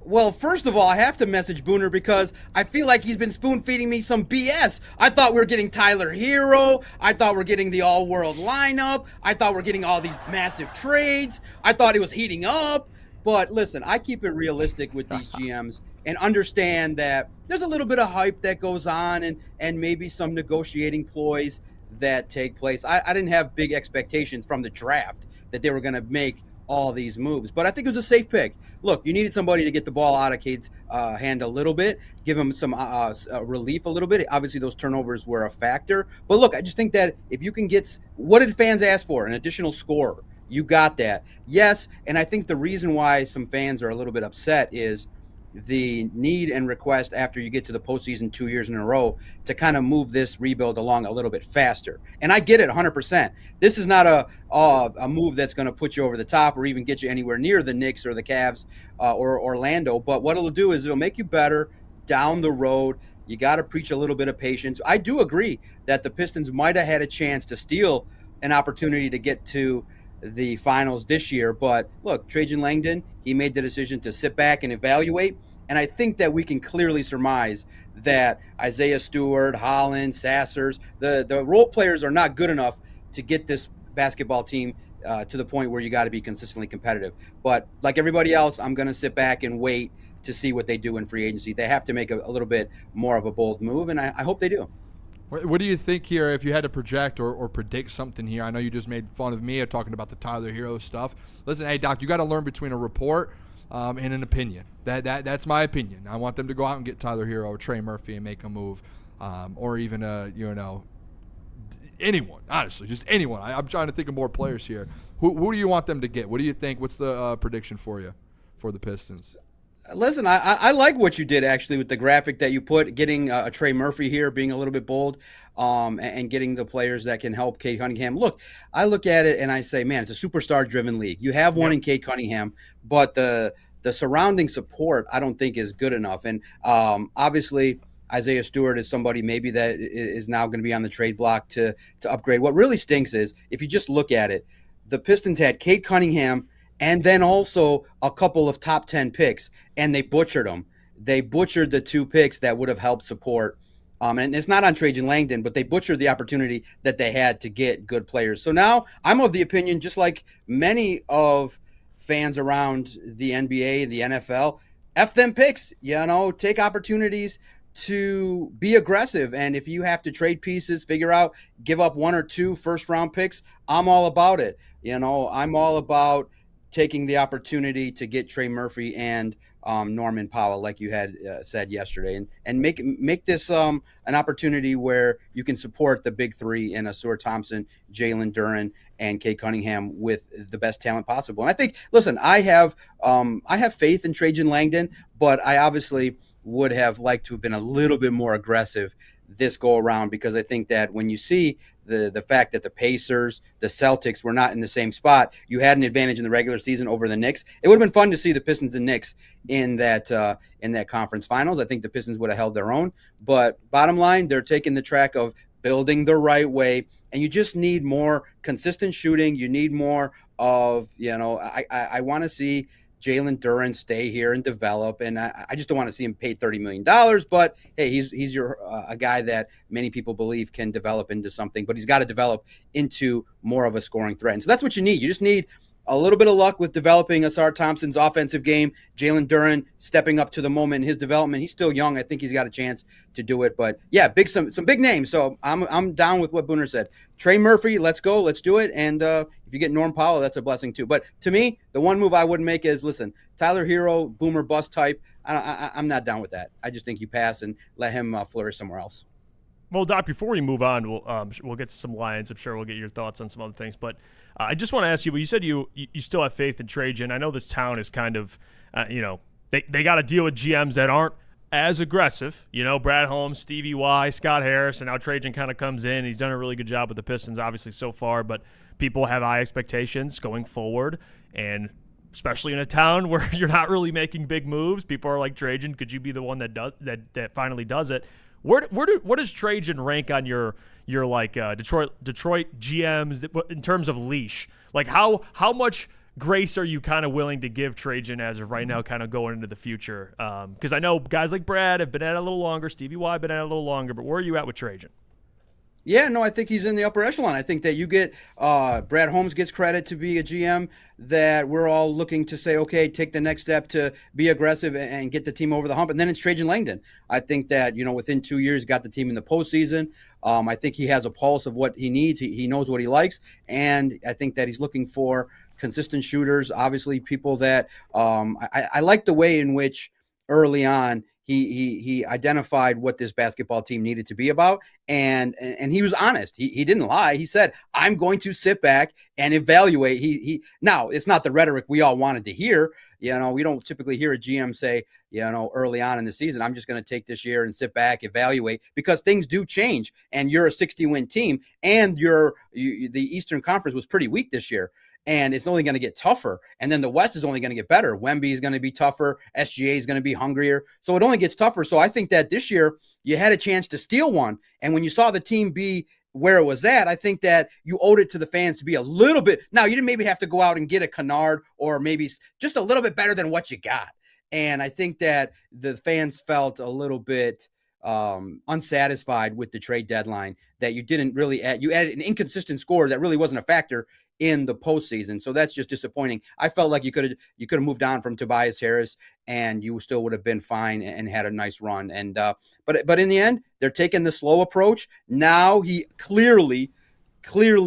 S8: Well, first of all, I have to message Booner because I feel like he's been spoon-feeding me some BS. I thought we were getting Tyler Hero. I thought we were getting the all-world lineup. I thought we were getting all these massive trades. I thought it was heating up. But listen, I keep it realistic with these GMs and understand that there's a little bit of hype that goes on and maybe some negotiating ploys that take place. I didn't have big expectations from the draft that they were going to make all these moves, but I think it was a safe pick. Look, you needed somebody to get the ball out of Cade's hand a little bit, give him some relief a little bit. Obviously, those turnovers were a factor. But look, I just think that if you can get – what did fans ask for? An additional scorer. You got that. Yes, and I think the reason why some fans are a little bit upset is the need and request after you get to the postseason 2 years in a row to kind of move this rebuild along a little bit faster. And I get it 100%. This is not a move that's going to put you over the top or even get you anywhere near the Knicks or the Cavs or Orlando. But what it'll do is it'll make you better down the road. You got to preach a little bit of patience. I do agree that the Pistons might have had a chance to steal an opportunity to get to the finals this year. But look, Trajan Langdon, he made the decision to sit back and evaluate. And I think that we can clearly surmise that Isaiah Stewart, Holland, Sassers, the role players are not good enough to get this basketball team to the point where you got to be consistently competitive. But like everybody else, I'm going to sit back and wait to see what they do in free agency. They have to make a little bit more of a bold move, and I hope they do.
S3: What do you think here, if you had to project or predict something here? I know you just made fun of me talking about the Tyler Hero stuff. Listen, hey, Doc, you got to learn between a report and an opinion. That's my opinion. I want them to go out and get Tyler Hero or Trey Murphy and make a move, or even anyone. Honestly, just anyone. I'm trying to think of more players here. Who do you want them to get? What do you think? What's the prediction for you for the Pistons?
S8: Listen, I like what you did actually with the graphic that you put, getting a Trey Murphy here, being a little bit bold, and getting the players that can help Cade Cunningham. Look, I look at it and I say, man, it's a superstar-driven league. You have one in Cade Cunningham, but the surrounding support I don't think is good enough. And obviously Isaiah Stewart is somebody maybe that is now going to be on the trade block to upgrade. What really stinks is if you just look at it, the Pistons had Cade Cunningham and then also a couple of top 10 picks, and they butchered them. They butchered the 2 picks that would have helped support. And it's not on Trajan Langdon, but they butchered the opportunity that they had to get good players. So now I'm of the opinion, just like many of fans around the NBA, the NFL, F them picks, take opportunities to be aggressive. And if you have to trade pieces, figure out, give up 1 or 2 first-round picks, I'm all about it. I'm all about taking the opportunity to get Trey Murphy and Norman Powell, like you had said yesterday, and make this an opportunity where you can support the big 3 in Ausar Thompson, Jalen Duren, and Cade Cunningham with the best talent possible. And I think, listen, I have faith in Trajan Langdon, but I obviously would have liked to have been a little bit more aggressive this go around, because I think that when you see the fact that the Pacers, the Celtics were not in the same spot, you had an advantage in the regular season over the Knicks. It would have been fun to see the Pistons and Knicks in that conference finals. I think the Pistons would have held their own. But bottom line, they're taking the track of building the right way, and you just need more consistent shooting. You need more of, I want to see Jalen Duren stay here and develop, and I just don't want to see him pay $30 million. But hey, he's a guy that many people believe can develop into something, but he's got to develop into more of a scoring threat. And so that's what you need. You just need a little bit of luck with developing Ausar Thompson's offensive game. Jalen Duren stepping up to the moment in his development. He's still young. I think he's got a chance to do it. But yeah, some big names. So I'm down with what Booner said. Trey Murphy, let's go, let's do it. And if you get Norm Powell, that's a blessing too. But to me, the one move I wouldn't make is, listen, Tyler Hero, boomer bust type. I'm not down with that. I just think you pass and let him flourish somewhere else.
S2: Well, Doc, before we move on, we'll get to some Lions. I'm sure we'll get your thoughts on some other things. But I just want to ask you, you said you still have faith in Trajan. I know this town is kind of, they got to deal with GMs that aren't as aggressive. Brad Holmes, Stevie Y, Scott Harris, and now Trajan kind of comes in. He's done a really good job with the Pistons, obviously, so far. But people have high expectations going forward. And especially in a town where you're not really making big moves, people are like, Trajan, could you be the one that finally does it? What does Trajan rank on your like Detroit GMs in terms of leash? Like how much grace are you kind of willing to give Trajan as of right now, kind of going into the future? Because I know guys like Brad have been at it a little longer, Stevie Y been at it a little longer, but where are you at with Trajan?
S8: Yeah, no, I think he's in the upper echelon. I think that you get Brad Holmes gets credit to be a GM that we're all looking to say, okay, take the next step to be aggressive and get the team over the hump. And then it's Trajan Langdon. I think that, within 2 years, got the team in the postseason. I think he has a pulse of what he needs. He knows what he likes. And I think that he's looking for consistent shooters, obviously people that I like the way in which early on he identified what this basketball team needed to be about, and he was honest. He didn't lie. He said, "I'm going to sit back and evaluate." Now it's not the rhetoric we all wanted to hear. We don't typically hear a GM say, early on in the season, "I'm just going to take this year and sit back, evaluate," because things do change, and you're a 60-win team, and the Eastern Conference was pretty weak this year. And it's only going to get tougher. And then the West is only going to get better. Wemby is going to be tougher. SGA is going to be hungrier. So it only gets tougher. So I think that this year you had a chance to steal one. And when you saw the team be where it was at, I think that you owed it to the fans to be a little bit. Now, you didn't maybe have to go out and get a Kennard or maybe just a little bit better than what you got. And I think that the fans felt a little bit unsatisfied with the trade deadline, that you didn't really add. You added an inconsistent score that really wasn't a factor in the postseason. So that's just disappointing. I felt like you could have moved on from Tobias Harris and you still would have been fine and had a nice run. And but in the end, they're taking the slow approach. Now he clearly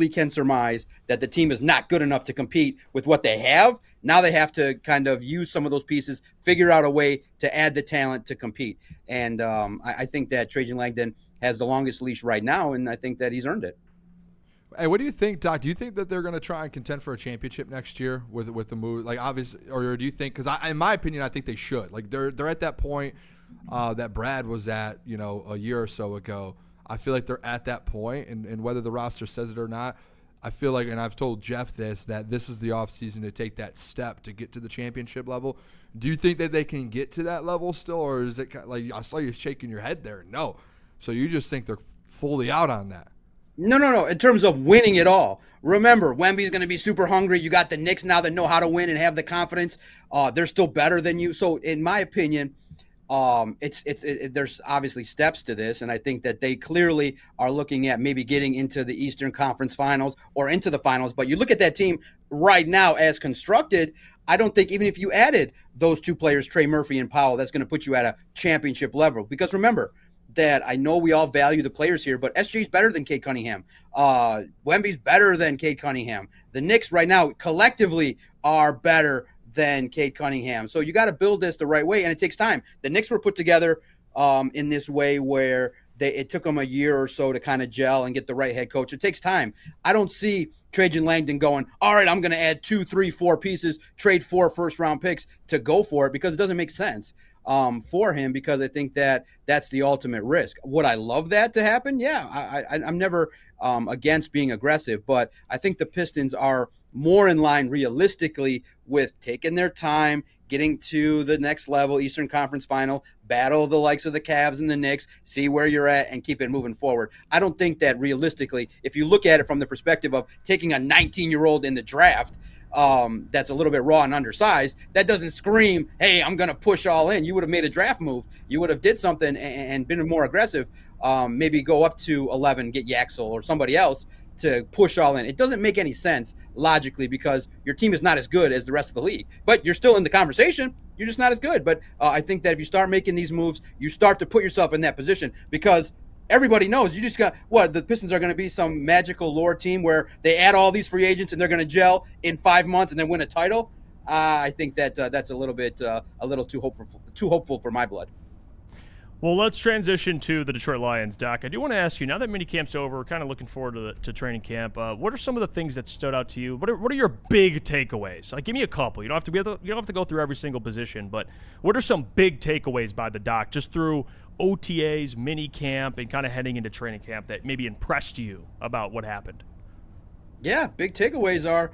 S8: can surmise that the team is not good enough to compete with what they have. Now they have to kind of use some of those pieces, figure out a way to add the talent to compete. And I think that Trajan Langdon has the longest leash right now, and I think that he's earned it.
S3: Hey, what do you think, Doc? Do you think that they're going to try and contend for a championship next year with the move? Like, obviously, or do you think? Because in my opinion, I think they should. Like, they're at that point that Brad was at, a year or so ago. I feel like they're at that point, and whether the roster says it or not, I feel like, and I've told Jeff that this is the offseason to take that step to get to the championship level. Do you think that they can get to that level still, or is it like I saw you shaking your head there? No. So you just think they're fully out on that?
S8: No. In terms of winning it all, remember, Wemby's going to be super hungry. You got the Knicks now that know how to win and have the confidence. They're still better than you. So, in my opinion, there's obviously steps to this, and I think that they clearly are looking at maybe getting into the Eastern Conference Finals or into the finals. But you look at that team right now as constructed, I don't think even if you added those two players, Trey Murphy and Powell, that's going to put you at a championship level. Because remember that I know we all value the players here, but SG's better than Cade Cunningham. Wemby's better than Cade Cunningham. The Knicks right now collectively are better than Cade Cunningham. So you got to build this the right way, and it takes time. The Knicks were put together in this way where it took them a year or so to kind of gel and get the right head coach. It takes time. I don't see Trajan Langdon going, all right, I'm going to add 2, 3, 4 pieces, trade 4 first-round picks to go for it, because it doesn't make sense for him, because I think that that's the ultimate risk. Would I love that to happen? Yeah, I'm never against being aggressive, but I think the Pistons are more in line realistically with taking their time, getting to the next level, Eastern Conference Final, battle the likes of the Cavs and the Knicks, see where you're at, and keep it moving forward. I don't think that realistically, if you look at it from the perspective of taking a 19-year-old in the draft, that's a little bit raw and undersized, that doesn't scream, hey, I'm going to push all in. You would have made a draft move. You would have did something and been more aggressive, maybe go up to 11, get Yaxel or somebody else to push all in. It doesn't make any sense logically, because your team is not as good as the rest of the league, but you're still in the conversation. You're just not as good. But I think that if you start making these moves, you start to put yourself in that position, because everybody knows you just got the Pistons are going to be some magical lore team where they add all these free agents and they're going to gel in 5 months and then win a title. I think that that's a little too hopeful for my blood.
S2: Well, let's transition to the Detroit Lions, Doc. I do want to ask you, now that minicamp's over, we're kind of looking forward to training camp. What are some of the things that stood out to you? What are your big takeaways? Like, give me a couple. You don't have to go through every single position, but what are some big takeaways by the Doc just through OTAs, minicamp, and kind of heading into training camp that maybe impressed you about what happened?
S8: Yeah, big takeaways are,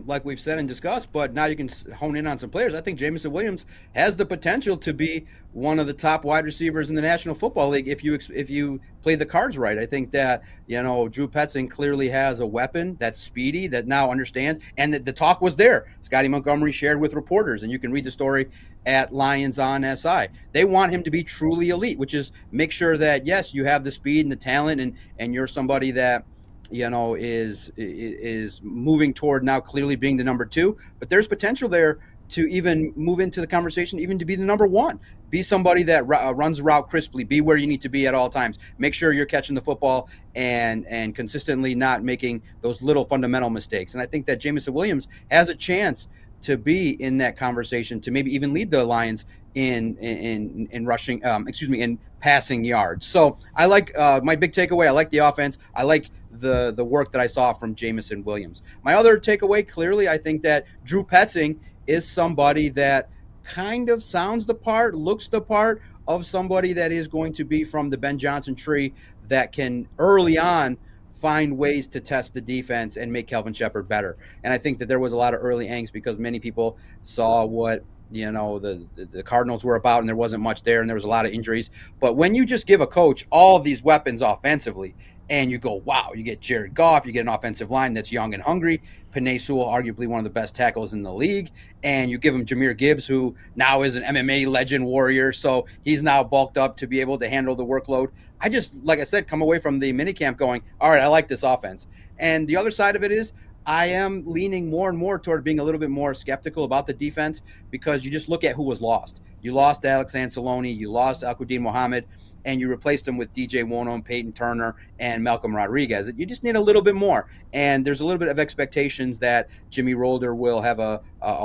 S8: like we've said and discussed, but now you can hone in on some players. I think Jameson Williams has the potential to be one of the top wide receivers in the National Football League if you play the cards right. I think that, Drew Petzing clearly has a weapon that's speedy, that now understands, and the talk was there. Scotty Montgomery shared with reporters, and you can read the story at Lions on SI. They want him to be truly elite, which is make sure that, yes, you have the speed and the talent, and you're somebody that is moving toward now clearly being the number 2, but there's potential there to even move into the conversation, even to be the number 1. Be somebody that runs the route crisply, be where you need to be at all times. Make sure you're catching the football and consistently not making those little fundamental mistakes. And I think that Jameson Williams has a chance to be in that conversation, to maybe even lead the Lions in rushing, in passing yards. So I like my big takeaway. I like the offense. I like the work that I saw from Jameson Williams. My other takeaway, clearly, I think that Drew Petzing is somebody that kind of sounds the part, looks the part of somebody that is going to be from the Ben Johnson tree that can early on find ways to test the defense and make Kelvin Shepherd better. And I think that there was a lot of early angst because many people saw what the Cardinals were about, and there wasn't much there, and there was a lot of injuries. But when you just give a coach all these weapons offensively, and you go, wow, you get Jared Goff, you get an offensive line that's young and hungry, Penei Sewell, arguably one of the best tackles in the league, and you give him Jahmyr Gibbs, who now is an MMA legend warrior, so he's now bulked up to be able to handle the workload. I just, like I said, come away from the minicamp going, all right, I like this offense. And the other side of it is, I am leaning more and more toward being a little bit more skeptical about the defense because you just look at who was lost. You lost Alex Anzalone, you lost Al-Quadin Muhammad, and you replaced them with DJ Wonnum, Peyton Turner, and Malcolm Rodriguez. You just need a little bit more. And there's a little bit of expectations that Jimmy Rolder will have a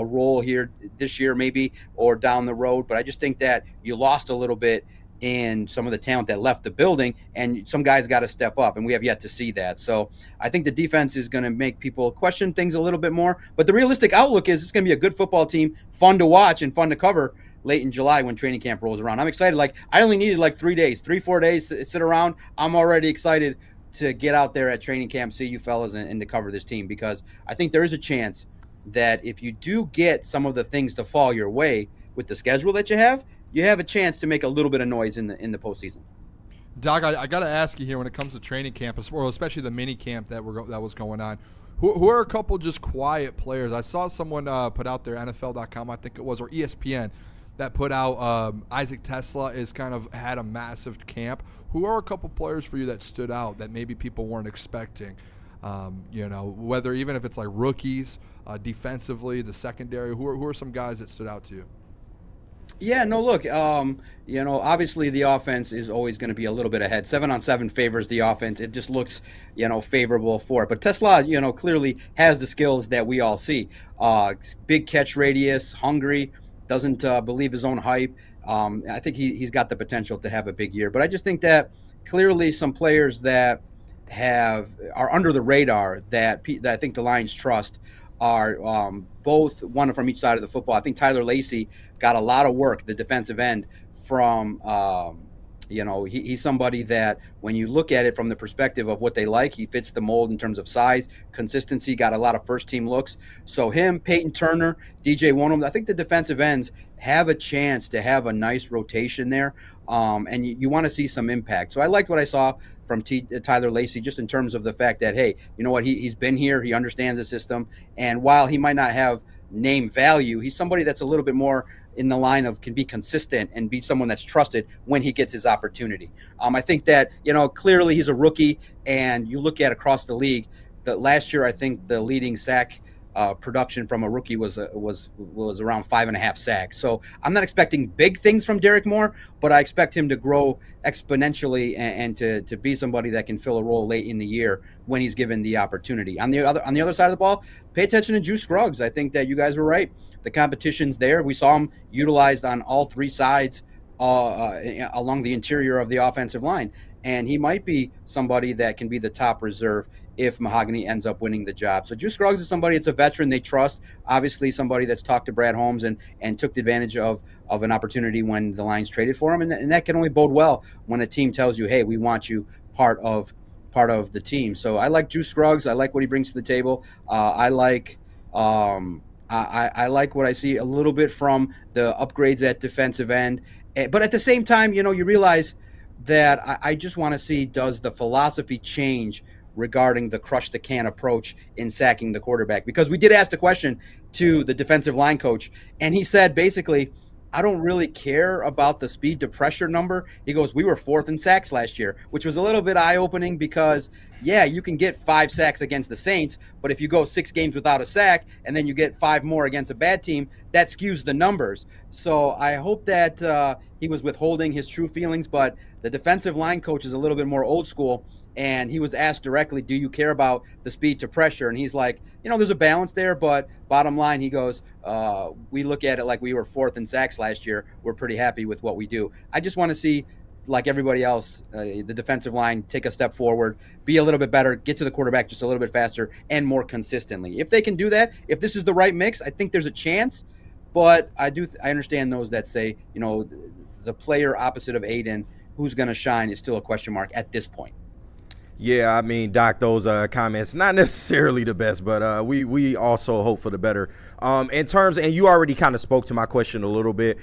S8: role here this year maybe or down the road. But I just think that you lost a little bit in some of the talent that left the building, and some guys got to step up, and we have yet to see that. So I think the defense is going to make people question things a little bit more. But the realistic outlook is it's going to be a good football team, fun to watch and fun to cover late in July when training camp rolls around. I'm excited. Like, I only needed like 4 days to sit around. I'm already excited to get out there at training camp, see you fellas, and to cover this team, because I think there is a chance that if you do get some of the things to fall your way with the schedule that you have a chance to make a little bit of noise in the postseason.
S3: Doc, I got to ask you here when it comes to training camp, especially the mini camp that was going on. Who are a couple just quiet players? I saw someone put out there, NFL.com, I think it was, or ESPN, that put out Isaac Tesla is kind of had a massive camp. Who are a couple players for you that stood out that maybe people weren't expecting? Whether even if it's like rookies, defensively, the secondary, who are some guys that stood out to you?
S8: Yeah, no, look, obviously the offense is always going to be a little bit ahead. 7-on-7 favors the offense. It just looks, favorable for it. But Tesla, clearly has the skills that we all see. Big catch radius, hungry, doesn't believe his own hype. I think he's got the potential to have a big year. But I just think that clearly some players that are under the radar that I think the Lions trust are both one from each side of the football. I think Tyler Lacey got a lot of work, the defensive end, from, he's somebody that when you look at it from the perspective of what they like, he fits the mold in terms of size, consistency, got a lot of first-team looks. So him, Peyton Turner, DJ Wonnum, I think the defensive ends have a chance to have a nice rotation there, and you want to see some impact. So I liked what I saw from Tyler Lacey, just in terms of the fact that, hey, you know what, he's been here, he understands the system, and while he might not have name value, he's somebody that's a little bit more in the line of can be consistent and be someone that's trusted when he gets his opportunity. I think that, clearly he's a rookie, and you look at across the league, that last year I think the leading sack production from a rookie was around 5.5 sacks. So I'm not expecting big things from Derek Moore, but I expect him to grow exponentially and to be somebody that can fill a role late in the year when he's given the opportunity. On the other side of the ball, pay attention to Juice Scruggs. I think that you guys were right. The competition's there. We saw him utilized on all three sides along the interior of the offensive line, and he might be somebody that can be the top reserve if Mahogany ends up winning the job. So Juice Scruggs is somebody, it's a veteran they trust, obviously somebody that's talked to Brad Holmes and took advantage of an opportunity when the Lions traded for him, and that can only bode well when a team tells you, hey, we want you part of part of the team. So I like Juice Scruggs. I like what he brings to the table. I like what I see a little bit from the upgrades at defensive end. But at the same time, you realize that I just want to see, does the philosophy change regarding the crush the can approach in sacking the quarterback? Because we did ask the question to the defensive line coach, and he said basically, I don't really care about the speed to pressure number. He goes, we were 4th in sacks last year, which was a little bit eye-opening because, yeah, you can get 5 sacks against the Saints, but if you go 6 games without a sack and then you get 5 more against a bad team, that skews the numbers. So I hope that he was withholding his true feelings, but the defensive line coach is a little bit more old school, and he was asked directly, do you care about the speed to pressure? And he's like, there's a balance there, but bottom line, he goes, we look at it like we were 4th in sacks last year. We're pretty happy with what we do. I just want to see, like everybody else, the defensive line take a step forward, be a little bit better, get to the quarterback just a little bit faster and more consistently. If they can do that, if this is the right mix, I think there's a chance. But I understand those that say, the player opposite of Aiden, who's going to shine, is still a question mark at this point.
S4: Yeah, I mean, Doc, those comments, not necessarily the best, but we also hope for the better. In terms, and you already kind of spoke to my question a little bit,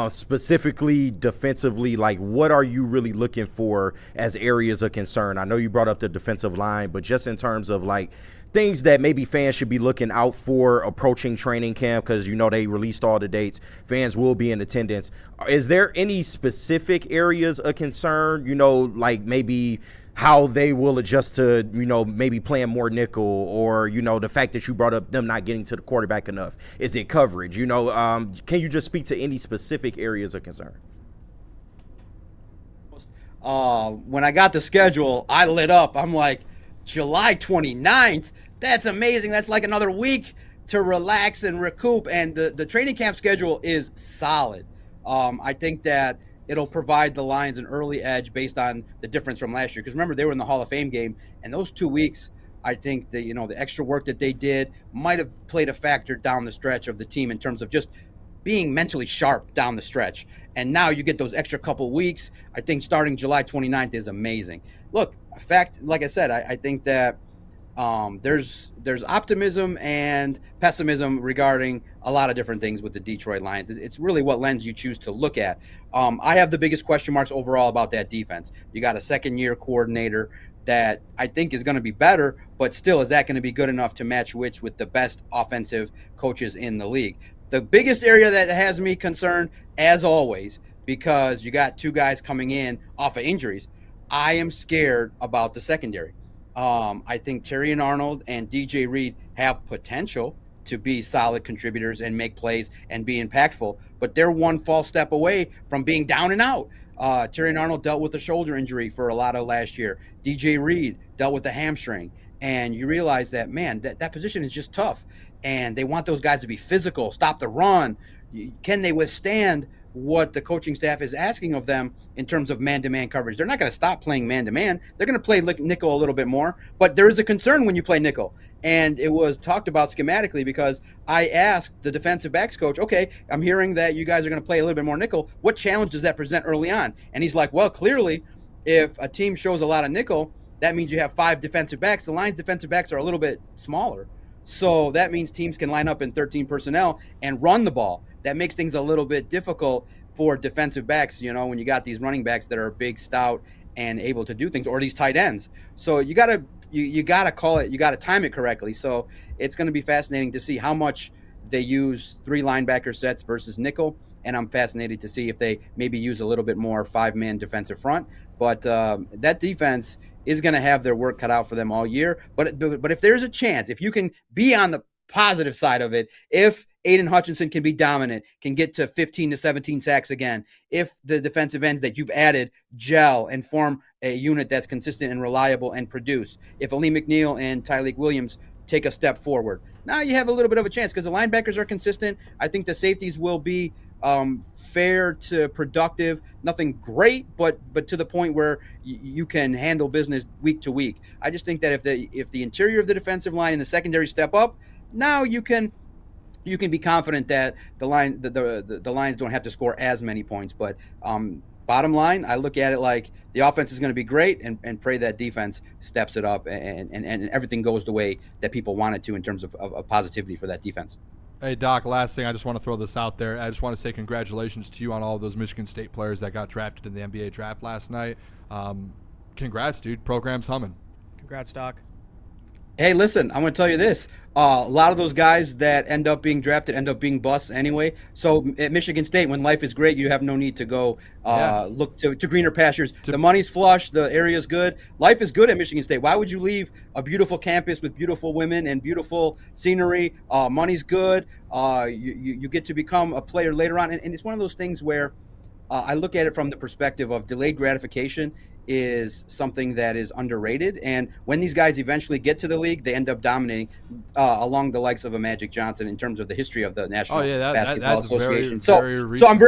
S4: specifically defensively, like what are you really looking for as areas of concern? I know you brought up the defensive line, but just in terms of like things that maybe fans should be looking out for approaching training camp, because they released all the dates, fans will be in attendance. Is there any specific areas of concern, like maybe how they will adjust to, maybe playing more nickel, or, the fact that you brought up them not getting to the quarterback enough? Is it coverage? Can you just speak to any specific areas of concern?
S8: When I got the schedule, I lit up. I'm like, July 29th? That's amazing. That's like another week to relax and recoup. And the training camp schedule is solid. I think that it'll provide the Lions an early edge based on the difference from last year. Because remember, they were in the Hall of Fame game, and those 2 weeks, I think that, the extra work that they did might have played a factor down the stretch of the team in terms of just being mentally sharp down the stretch. And now you get those extra couple weeks. I think starting July 29th is amazing. Look, in fact, like I said, I think that there's optimism and pessimism regarding a lot of different things with the Detroit Lions. It's really what lens you choose to look at. I have the biggest question marks overall about that defense. You got a second-year coordinator that I think is going to be better, but still, is that going to be good enough to match wits with the best offensive coaches in the league? The biggest area that has me concerned, as always, because you got 2 guys coming in off of injuries, I am scared about the secondary. I think Terry and Arnold and DJ Reed have potential to be solid contributors and make plays and be impactful, but they're one false step away from being down and out. Terry and Arnold dealt with a shoulder injury for a lot of last year. DJ Reed dealt with the hamstring. And you realize that, man, that position is just tough. And they want those guys to be physical, stop the run. Can they withstand what the coaching staff is asking of them in terms of man-to-man coverage? They're not going to stop playing man-to-man. They're going to play nickel a little bit more. But there is a concern when you play nickel. And it was talked about schematically because I asked the defensive backs coach, okay, I'm hearing that you guys are going to play a little bit more nickel. What challenge does that present early on? And he's like, well, clearly, if a team shows a lot of nickel, that means you have 5 defensive backs. The Lions' defensive backs are a little bit smaller. So that means teams can line up in 13 personnel and run the ball. That makes things a little bit difficult for defensive backs, when you got these running backs that are big, stout, and able to do things, or these tight ends. So you gotta call it, you gotta time it correctly. So it's going to be fascinating to see how much they use 3 linebacker sets versus nickel, and I'm fascinated to see if they maybe use a little bit more 5-man defensive front. But that defense is going to have their work cut out for them all year. But if there's a chance, if you can be on the positive side of it, if Aiden Hutchinson can be dominant, can get to 15 to 17 sacks again, if the defensive ends that you've added gel and form a unit that's consistent and reliable and produce, if Ali McNeil and Tyleik Williams take a step forward, now you have a little bit of a chance because the linebackers are consistent. I think the safeties will be fair to productive, nothing great, but to the point where you can handle business week to week. I just think that if the interior of the defensive line and the secondary step up, now you can be confident that the Lions don't have to score as many points. But bottom line, I look at it like the offense is going to be great, and pray that defense steps it up and everything goes the way that people want it to in terms of positivity for that defense.
S3: Hey, Doc, last thing, I just want to throw this out there. I just want to say congratulations to you on all of those Michigan State players that got drafted in the NBA draft last night. Congrats, dude. Program's humming.
S7: Congrats, Doc.
S8: Hey, listen, I'm going to tell you this. A lot of those guys that end up being drafted end up being busts anyway. So at Michigan State, when life is great, you have no need to go look to greener pastures. The money's flush. The area's good. Life is good at Michigan State. Why would you leave a beautiful campus with beautiful women and beautiful scenery? Money's good. You get to become a player later on. And it's one of those things where I look at it from the perspective of delayed gratification is something that is underrated. And when these guys eventually get to the league, they end up dominating along the likes of a Magic Johnson in terms of the history of the National Basketball Association. So I'm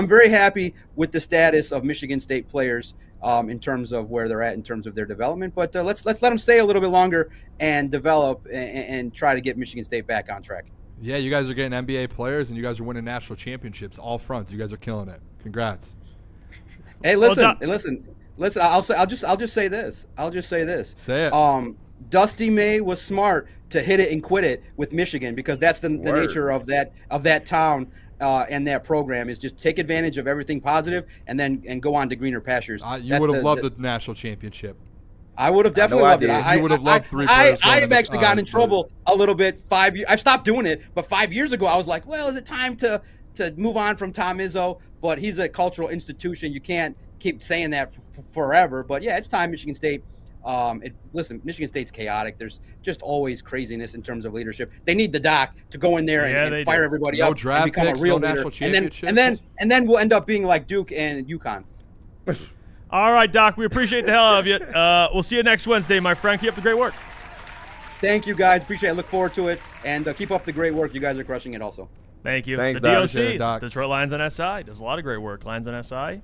S8: very happy with the status of Michigan State players in terms of where they're at in terms of their development. But let's let them stay a little bit longer and develop and try to get Michigan State back on track.
S3: Yeah, you guys are getting NBA players, and you guys are winning national championships, all fronts. You guys are killing it. Congrats.
S8: Hey, listen. I'll just say this.
S3: Say it.
S8: Dusty May was smart to hit it and quit it with Michigan, because that's the nature of that town and that program, is just take advantage of everything positive and go on to greener pastures.
S3: You would have loved the national championship.
S8: I would have definitely loved it.
S3: You would have loved 3 players.
S8: I have actually gotten in trouble a little bit 5 years. I've stopped doing it, but 5 years ago I was like, well, is it time to move on from Tom Izzo? But he's a cultural institution. You can't keep saying that forever. But yeah, it's time Michigan State. Listen, Michigan State's chaotic. There's just always craziness in terms of leadership. They need the Doc to go in there and fire everybody up and become a real leader. And then we'll end up being like Duke and UConn.
S2: All right, Doc, we appreciate the hell out of you. We'll see you next Wednesday, my friend. Keep up the great work.
S8: Thank you, guys. Appreciate it. I look forward to it. And keep up the great work. You guys are crushing it also.
S2: Thank you.
S4: Thanks,
S2: the
S4: Doc.
S2: DOC, Detroit Lions on SI, does a lot of great work. Lions on SI,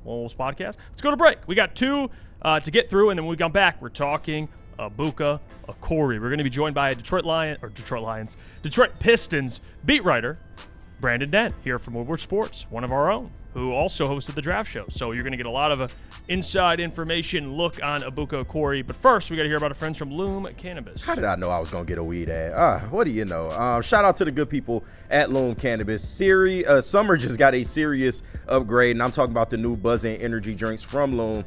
S2: Wolves podcast. Let's go to break. We got 2 to get through, and then when we come back, we're talking Ebuka Okorie. We're going to be joined by a Detroit Pistons beat writer, Brandon Dent, here from Woodward Sports, one of our own, who also hosted the draft show. So you're going to get a lot of inside information look on Ebuka Okorie. But first, we got to hear about our friends from Loom Cannabis.
S4: How did I know I was going to get a weed ad? What do you know? Shout out to the good people at Loom Cannabis. Summer just got a serious upgrade, and I'm talking about the new buzzing energy drinks from Loom.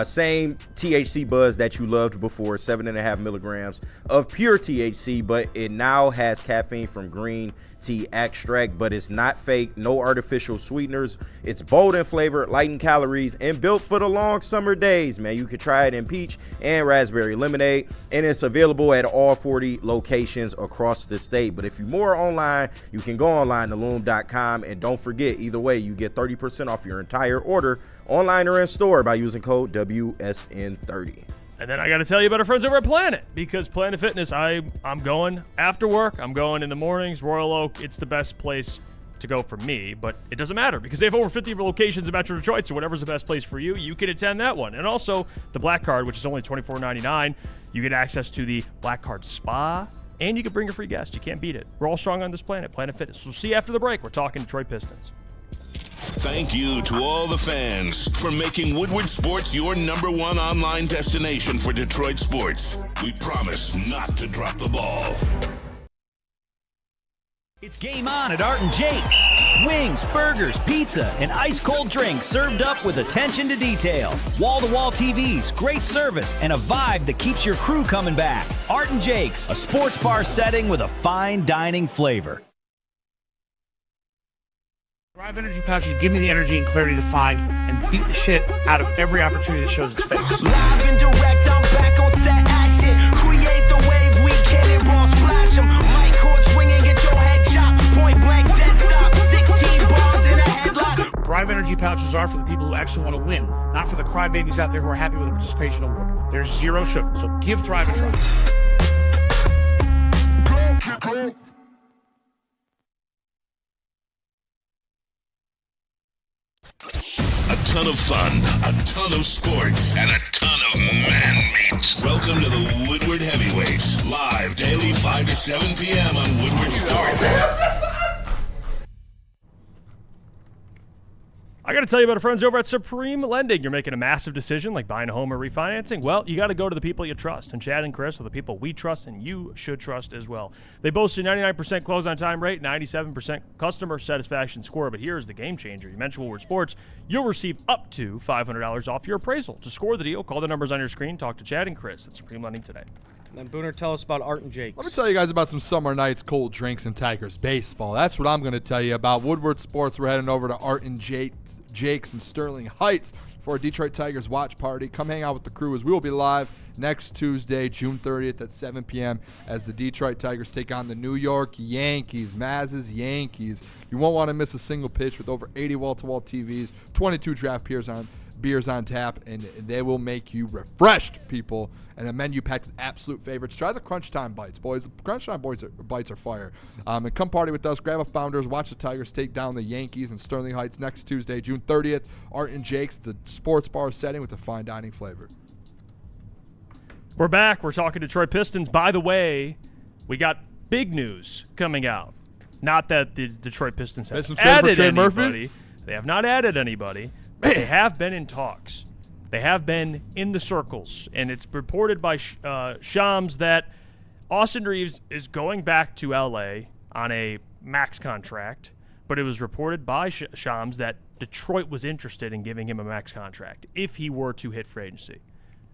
S4: Same THC buzz that you loved before, 7.5 milligrams of pure THC, but it now has caffeine from green tea extract, but it's not fake, no artificial sweeteners. It's bold in flavor, light in calories, and built for the long summer days, man. You can try it in peach and raspberry lemonade, and it's available at all 40 locations across the state. But if you're more online, you can go online to loom.com, and don't forget, either way, you get 30% off your entire order, online or in store, by using code WSN30.
S2: And then I got to tell you about our friends over at Planet, because Planet Fitness, I'm going after work. I'm going in the mornings. Royal Oak, it's the best place to go for me, but it doesn't matter because they have over 50 locations in Metro Detroit, so whatever's the best place for you, you can attend that one. And also the Black Card, which is only $24.99. You get access to the Black Card Spa, and you can bring a free guest. You can't beat it. We're all strong on this planet, Planet Fitness. We'll see you after the break. We're talking Detroit Pistons.
S1: Thank you to all the fans for making Woodward Sports your #1 online destination for Detroit sports. We promise not to drop the ball.
S9: It's game on at Art & Jake's. Wings, burgers, pizza, and ice-cold drinks served up with attention to detail. Wall-to-wall TVs, great service, and a vibe that keeps your crew coming back. Art & Jake's, a sports bar setting with a fine dining flavor.
S10: Thrive Energy Pouches give me the energy and clarity to find and beat the shit out of every opportunity that shows its face.
S11: Live and direct, I'm back on set action. Create the wave, we cannonball splash 'em. Mic cord swinging, get your head shot. Point blank, dead stop. 16 balls in a headlock.
S10: Thrive Energy Pouches are for the people who actually want to win, not for the crybabies out there who are happy with a participation award. There's zero sugar, so give Thrive a try. Go.
S1: A ton of fun, a ton of sports, and a ton of man meat. Welcome to the Woodward Heavyweights, live daily 5 to 7 p.m. on Woodward Sports.
S2: I got to tell you about our friends over at Supreme Lending. You're making a massive decision like buying a home or refinancing. Well, you got to go to the people you trust. And Chad and Chris are the people we trust and you should trust as well. They boast a 99% close on time rate, 97% customer satisfaction score. But here's the game changer. You mentioned Woodward Sports. You'll receive up to $500 off your appraisal. To score the deal, call the numbers on your screen. Talk to Chad and Chris at Supreme Lending today.
S7: And Booner, tell us about Art and Jake.
S3: Let me tell you guys about some summer nights, cold drinks, and Tigers baseball. That's what I'm going to tell you about. Woodward Sports, we're heading over to Art and Jake's in Sterling Heights for a Detroit Tigers watch party. Come hang out with the crew as we will be live next Tuesday, June 30th at 7 p.m. as the Detroit Tigers take on the New York Yankees. Maz's Yankees. You won't want to miss a single pitch with over 80 wall-to-wall TVs, 22 draft beers on tap, and they will make you refreshed, people. And a menu packed with absolute favorites. Try the Crunch Time Bites, boys. The Crunch Time Bites are fire. And come party with us. Grab a Founders. Watch the Tigers take down the Yankees in Sterling Heights next Tuesday, June 30th. Art and Jake's, the sports bar setting with a fine dining flavor.
S2: We're back. We're talking Detroit Pistons. By the way, we got big news coming out. Not that the Detroit Pistons have added anybody. Murphy? They have not added anybody. But they have been in talks. They have been in the circles. And it's reported by Shams that Austin Reeves is going back to L.A. on a max contract. But it was reported by Shams that Detroit was interested in giving him a max contract if he were to hit free agency.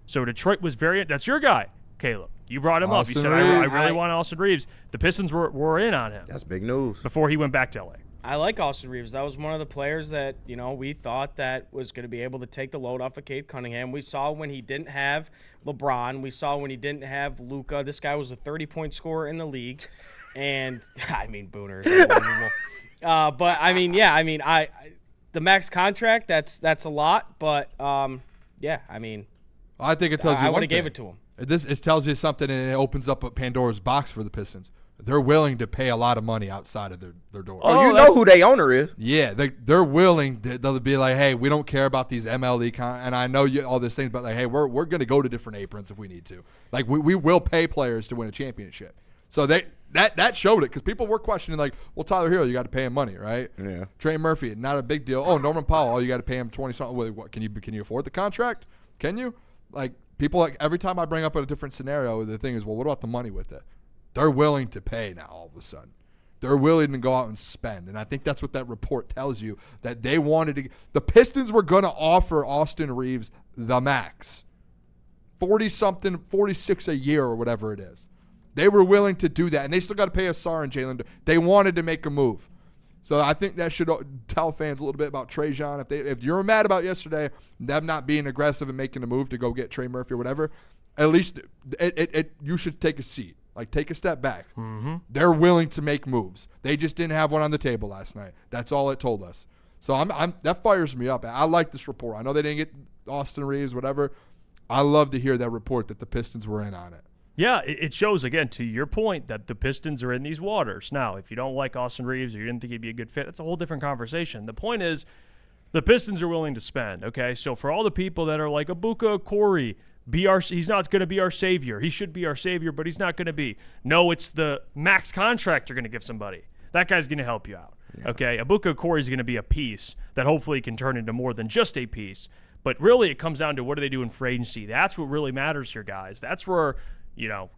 S2: So Detroit was that's your guy, Caleb. You brought him up. You said, I really want Austin Reeves. The Pistons were in on him.
S4: That's big news.
S2: Before he went back to L.A.
S7: I like Austin Reeves. That was one of the players that, we thought that was going to be able to take the load off of Cade Cunningham. We saw when he didn't have LeBron. We saw when he didn't have Luka. This guy was a 30-point scorer in the league. And, Booner is unbelievable. The max contract, that's a lot. But,
S3: I think it tells you
S7: I would have gave it to him.
S3: It tells you something, and it opens up a Pandora's box for the Pistons. They're willing to pay a lot of money outside of their door.
S4: Oh, you know who their owner is.
S3: Yeah, they're willing. They'll be like, hey, we don't care about these MLE and I know all these things, but like, hey, we're going to go to different aprons if we need to. Like, we will pay players to win a championship. So that showed it because people were questioning like, well, Tyler Hero, you got to pay him money, right? Yeah. Trey Murphy, not a big deal. Oh, Norman Powell, you got to pay him 20-something. What can you afford the contract? Can you? Like, people, like, every time I bring up a different scenario, the thing is, well, what about the money with it? They're willing to pay now all of a sudden. They're willing to go out and spend. And I think that's what that report tells you, that they wanted to – the Pistons were going to offer Austin Reeves the max, 40-something, 46 a year or whatever it is. They were willing to do that, and they still got to pay Asar and Jalen. They wanted to make a move. So I think that should tell fans a little bit about Trajan. If you're mad about yesterday, them not being aggressive and making a move to go get Trey Murphy or whatever, at least you should take a seat. Like, take a step back. Mm-hmm. They're willing to make moves. They just didn't have one on the table last night. That's all it told us. So that fires me up. I like this report. I know they didn't get Austin Reeves, whatever. I love to hear that report that the Pistons were in on it.
S2: Yeah, it shows, again, to your point, that the Pistons are in these waters. Now, if you don't like Austin Reeves or you didn't think he'd be a good fit, that's a whole different conversation. The point is the Pistons are willing to spend, okay? So for all the people that are like, Ebuka Okorie, he's not going to be our savior. He should be our savior, but he's not going to be. No, it's the max contract you're going to give somebody. That guy's going to help you out. Yeah. Okay, Ebuka Okorie is going to be a piece that hopefully can turn into more than just a piece. But really, it comes down to what do they do in free agency. That's what really matters here, guys. That's where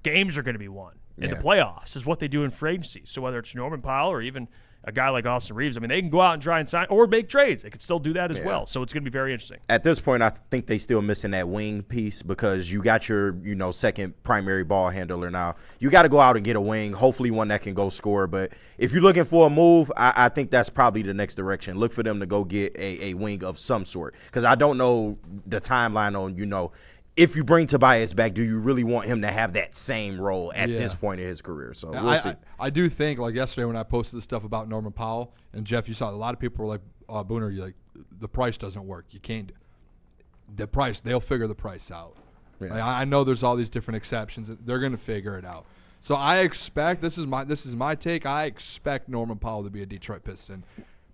S2: games are going to be won in the playoffs is what they do in free agency. So whether it's Norman Powell or even a guy like Austin Reeves, they can go out and try and sign or make trades. They could still do that as well. So it's going to be very interesting.
S4: At this point, I think they still missing that wing piece because you got your, second primary ball handler now. You got to go out and get a wing, hopefully one that can go score. But if you're looking for a move, I think that's probably the next direction. Look for them to go get a wing of some sort because I don't know the timeline on, if you bring Tobias back, do you really want him to have that same role at this point in his career? So we'll see.
S3: I do think, like yesterday when I posted the stuff about Norman Powell, and Jeff, you saw a lot of people were like, Booner, you're like, the price doesn't work. You can't. The price, they'll figure the price out. Yeah. Like, I know there's all these different exceptions. They're going to figure it out. So I expect, this is my take, I expect Norman Powell to be a Detroit Piston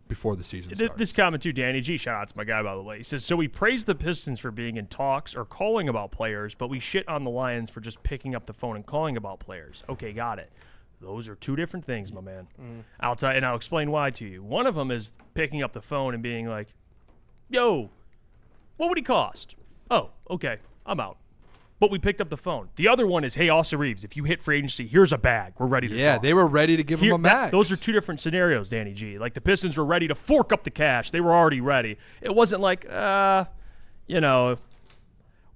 S3: before the season starts.
S2: This comment too, Danny G, shout out to my guy, by the way. He says, so we praise the Pistons for being in talks or calling about players, but we shit on the Lions for just picking up the phone and calling about players. Okay, got it. Those are two different things, my man. I'll tell you, and I'll explain why to you. One of them is picking up the phone and being like, yo, what would he cost? Oh, okay, I'm out. But we picked up the phone. The other one is, hey, Austin Reeves, if you hit free agency, here's a bag. We're ready to talk.
S3: Yeah, they were ready to give him a max.
S2: Those are two different scenarios, Danny G. Like, the Pistons were ready to fork up the cash. They were already ready. It wasn't like,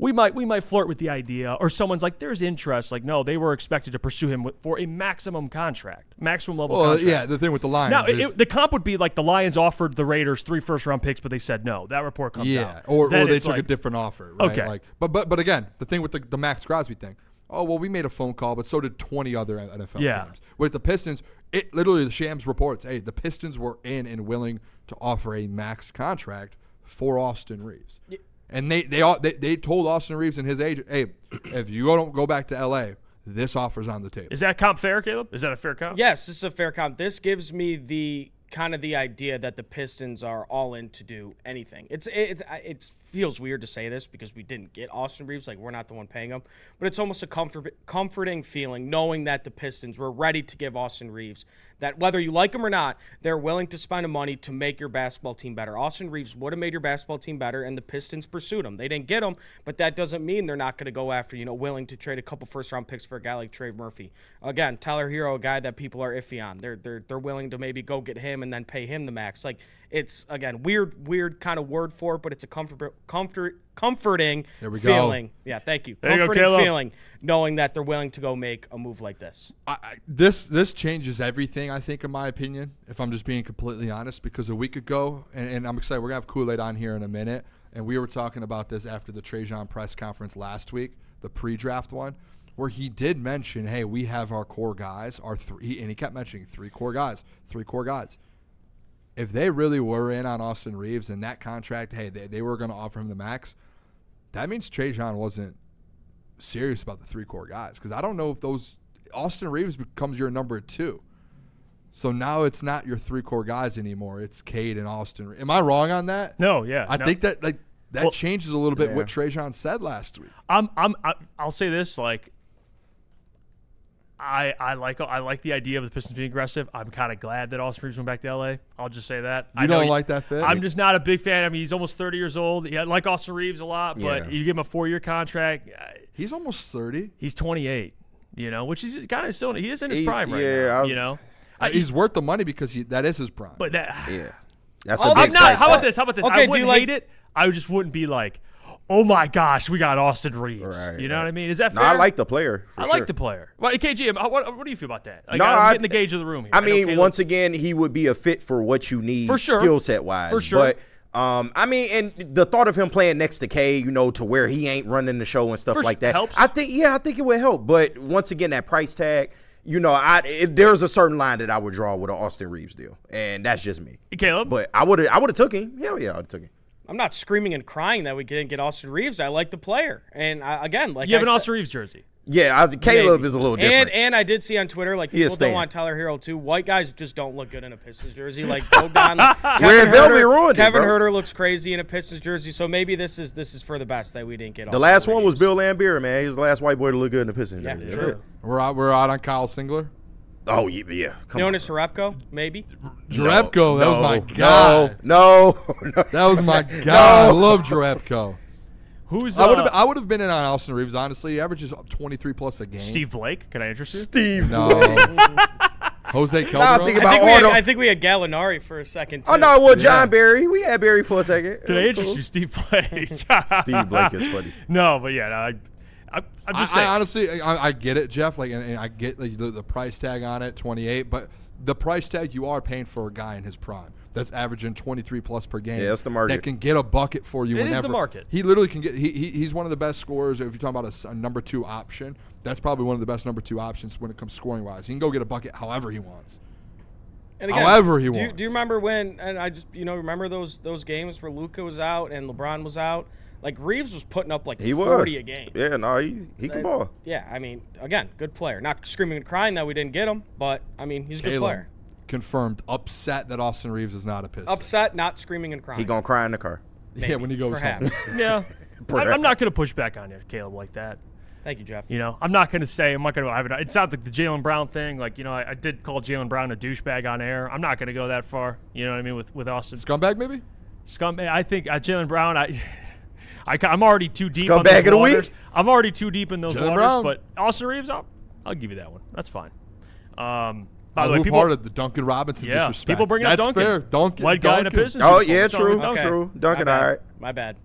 S2: we might flirt with the idea, or someone's like, there's interest. Like, no, they were expected to pursue him for a maximum contract, maximum level contract.
S3: Yeah, the thing with the Lions.
S2: Now, the comp would be like the Lions offered the Raiders 3 first-round picks, but they said no. That report comes out.
S3: Yeah, or they took a different offer. Right?
S2: Okay.
S3: Like, but again, the thing with the Max Crosby thing. Oh, well, we made a phone call, but so did 20 other NFL teams. With the Pistons, it literally, the Shams reports, hey, the Pistons were in and willing to offer a max contract for Austin Reeves. Yeah. And they told Austin Reeves and his agent, hey, if you don't go back to L.A., this offer's on the table.
S2: Is that comp fair, Caleb? Is that a fair comp?
S7: Yes, this is a fair comp. This gives me the kind of the idea that the Pistons are all in to do anything. It feels weird to say this because we didn't get Austin Reeves. Like, we're not the one paying him. But it's almost a comforting feeling knowing that the Pistons were ready to give Austin Reeves that whether you like him or not, they're willing to spend the money to make your basketball team better. Austin Reeves would have made your basketball team better, and the Pistons pursued him. They didn't get him, but that doesn't mean they're not going to go after, willing to trade a couple first-round picks for a guy like Trey Murphy. Again, Tyler Hero, a guy that people are iffy on. They're willing to maybe go get him and then pay him the max. Like, it's, again, weird kind of word for it, but it's a comforting feeling. Yeah, thank you. Comforting feeling knowing that they're willing to go make a move like this.
S3: This changes everything, I think, in my opinion, if I'm just being completely honest, because a week ago, and I'm excited, we're going to have Kool-Aid on here in a minute, and we were talking about this after the Trajan press conference last week, the pre-draft one, where he did mention, hey, we have our core guys, our three, and he kept mentioning three core guys. If they really were in on Austin Reeves and that contract, hey, they were going to offer him the max, that means Trajan wasn't serious about the three core guys. Because I don't know if Austin Reeves becomes your number 2. So now it's not your three core guys anymore. It's Cade and Austin. Am I wrong on that?
S2: No, yeah.
S3: I think that changes a little bit what Trajan said last week.
S2: I'll say this, like, I like the idea of the Pistons being aggressive. I'm kind of glad that Austin Reeves went back to LA. I'll just say that.
S3: You don't like that fit?
S2: I'm just not a big fan. I mean, he's almost 30 years old. I like Austin Reeves a lot, but you give him a 4-year contract.
S3: He's almost 30.
S2: He's 28. Which is kind of still. He is in his prime right now.
S3: He's worth the money because that is his prime.
S2: But
S4: that's
S2: a big
S4: not.
S2: How about this?
S7: Okay,
S2: I wouldn't hate it. I just wouldn't be like, oh my gosh, we got Austin Reeves.
S3: Right,
S2: you know what I mean? Is that fair?
S4: No, I like the player.
S2: I like the player. Well, KG, what do you feel about that? Like,
S4: no,
S2: I'm getting the gauge of the room here.
S4: I mean, once again, he would be a fit for what you need, skill set wise.
S2: For sure.
S4: But I mean, and the thought of him playing next to K, to where he ain't running the show and stuff like that,
S2: helps.
S4: I think it would help. But once again, that price tag, there's a certain line that I would draw with an Austin Reeves deal, and that's just me.
S2: Caleb,
S4: but I would have took him. Hell yeah, I would have took him.
S7: I'm not screaming and crying that we didn't get Austin Reeves. I like the player, and again, like
S2: you have an Austin Reeves jersey.
S4: Yeah, Caleb is a little different.
S7: And I did see on Twitter, like, people don't want Tyler Hero too. White guys just don't look good in a Pistons jersey. Like, Kevin Herter looks crazy in a Pistons jersey. So maybe this is for the best that we didn't get.
S4: The last one was Bill Laimbeer, man. He was the last white boy to look good in a Pistons jersey.
S7: True.
S3: We're out on Kyle Singler.
S4: Oh yeah.
S7: Jonas Jerebko, maybe.
S3: Jerebko, that was my guy.
S4: No.
S3: That was my guy. I love Jerebko.
S2: I
S3: would have been in on Austin Reeves, honestly. He averages 23 plus a game.
S2: Steve Blake, can I interest you?
S4: Steve
S3: No. Jose Calderon.
S7: I think we had Gallinari for a second, too.
S4: Oh, no, well, John Barry. We had Barry for a second.
S2: Can I interest you, Steve Blake?
S4: Steve Blake is funny.
S2: No, but yeah, I'm just saying.
S3: I honestly, I get it, Jeff. Like, and I get the price tag on it, 28. But the price tag you are paying for a guy in his prime that's averaging 23 plus per game.
S4: Yeah, that's the market.
S3: That can get a bucket for you.
S2: It is the market.
S3: He literally can get. He's one of the best scorers. If you're talking about a number 2 option, that's probably one of the best number 2 options when it comes scoring wise. He can go get a bucket however he wants.
S7: And again,
S3: however he wants.
S7: Do you remember when? And I just remember those games where Luka was out and LeBron was out. Like, Reeves was putting up like 40 a game.
S4: Yeah, no, he can ball.
S7: Yeah, I mean, again, good player. Not screaming and crying that we didn't get him, but I mean, he's a good player.
S3: Confirmed. Upset that Austin Reeves is not a Piston.
S7: Upset, not screaming and crying.
S4: He gonna cry in the car.
S7: Maybe,
S3: yeah, when he goes home.
S2: Yeah, I'm not gonna push back on you, Caleb, like that.
S7: Thank you, Jeff.
S2: I'm not going to say, it sounds like the Jaylen Brown thing. Like, I did call Jaylen Brown a douchebag on air. I'm not going to go that far. You know what I mean? With Austin.
S3: Scumbag, maybe?
S2: Scumbag. I think Jaylen Brown. I'm already too deep.
S4: Scumbag
S2: on those
S4: of the
S2: waters.
S4: week?
S2: I'm already too deep in those
S3: Jaylen
S2: waters.
S3: Brown.
S2: But Austin Reeves, I'll give you that one. That's fine. By
S3: I
S2: the way,
S3: move
S2: people
S3: hard at the Duncan Robinson disrespect.
S2: people bring up
S3: That's
S2: Duncan.
S3: fair. Duncan.
S2: White guy in a
S3: Duncan.
S2: Pistons.
S4: Oh,
S2: uniform.
S4: yeah,
S2: What's wrong with
S4: true.
S2: Duncan?
S4: True. Duncan, all right.
S7: My bad.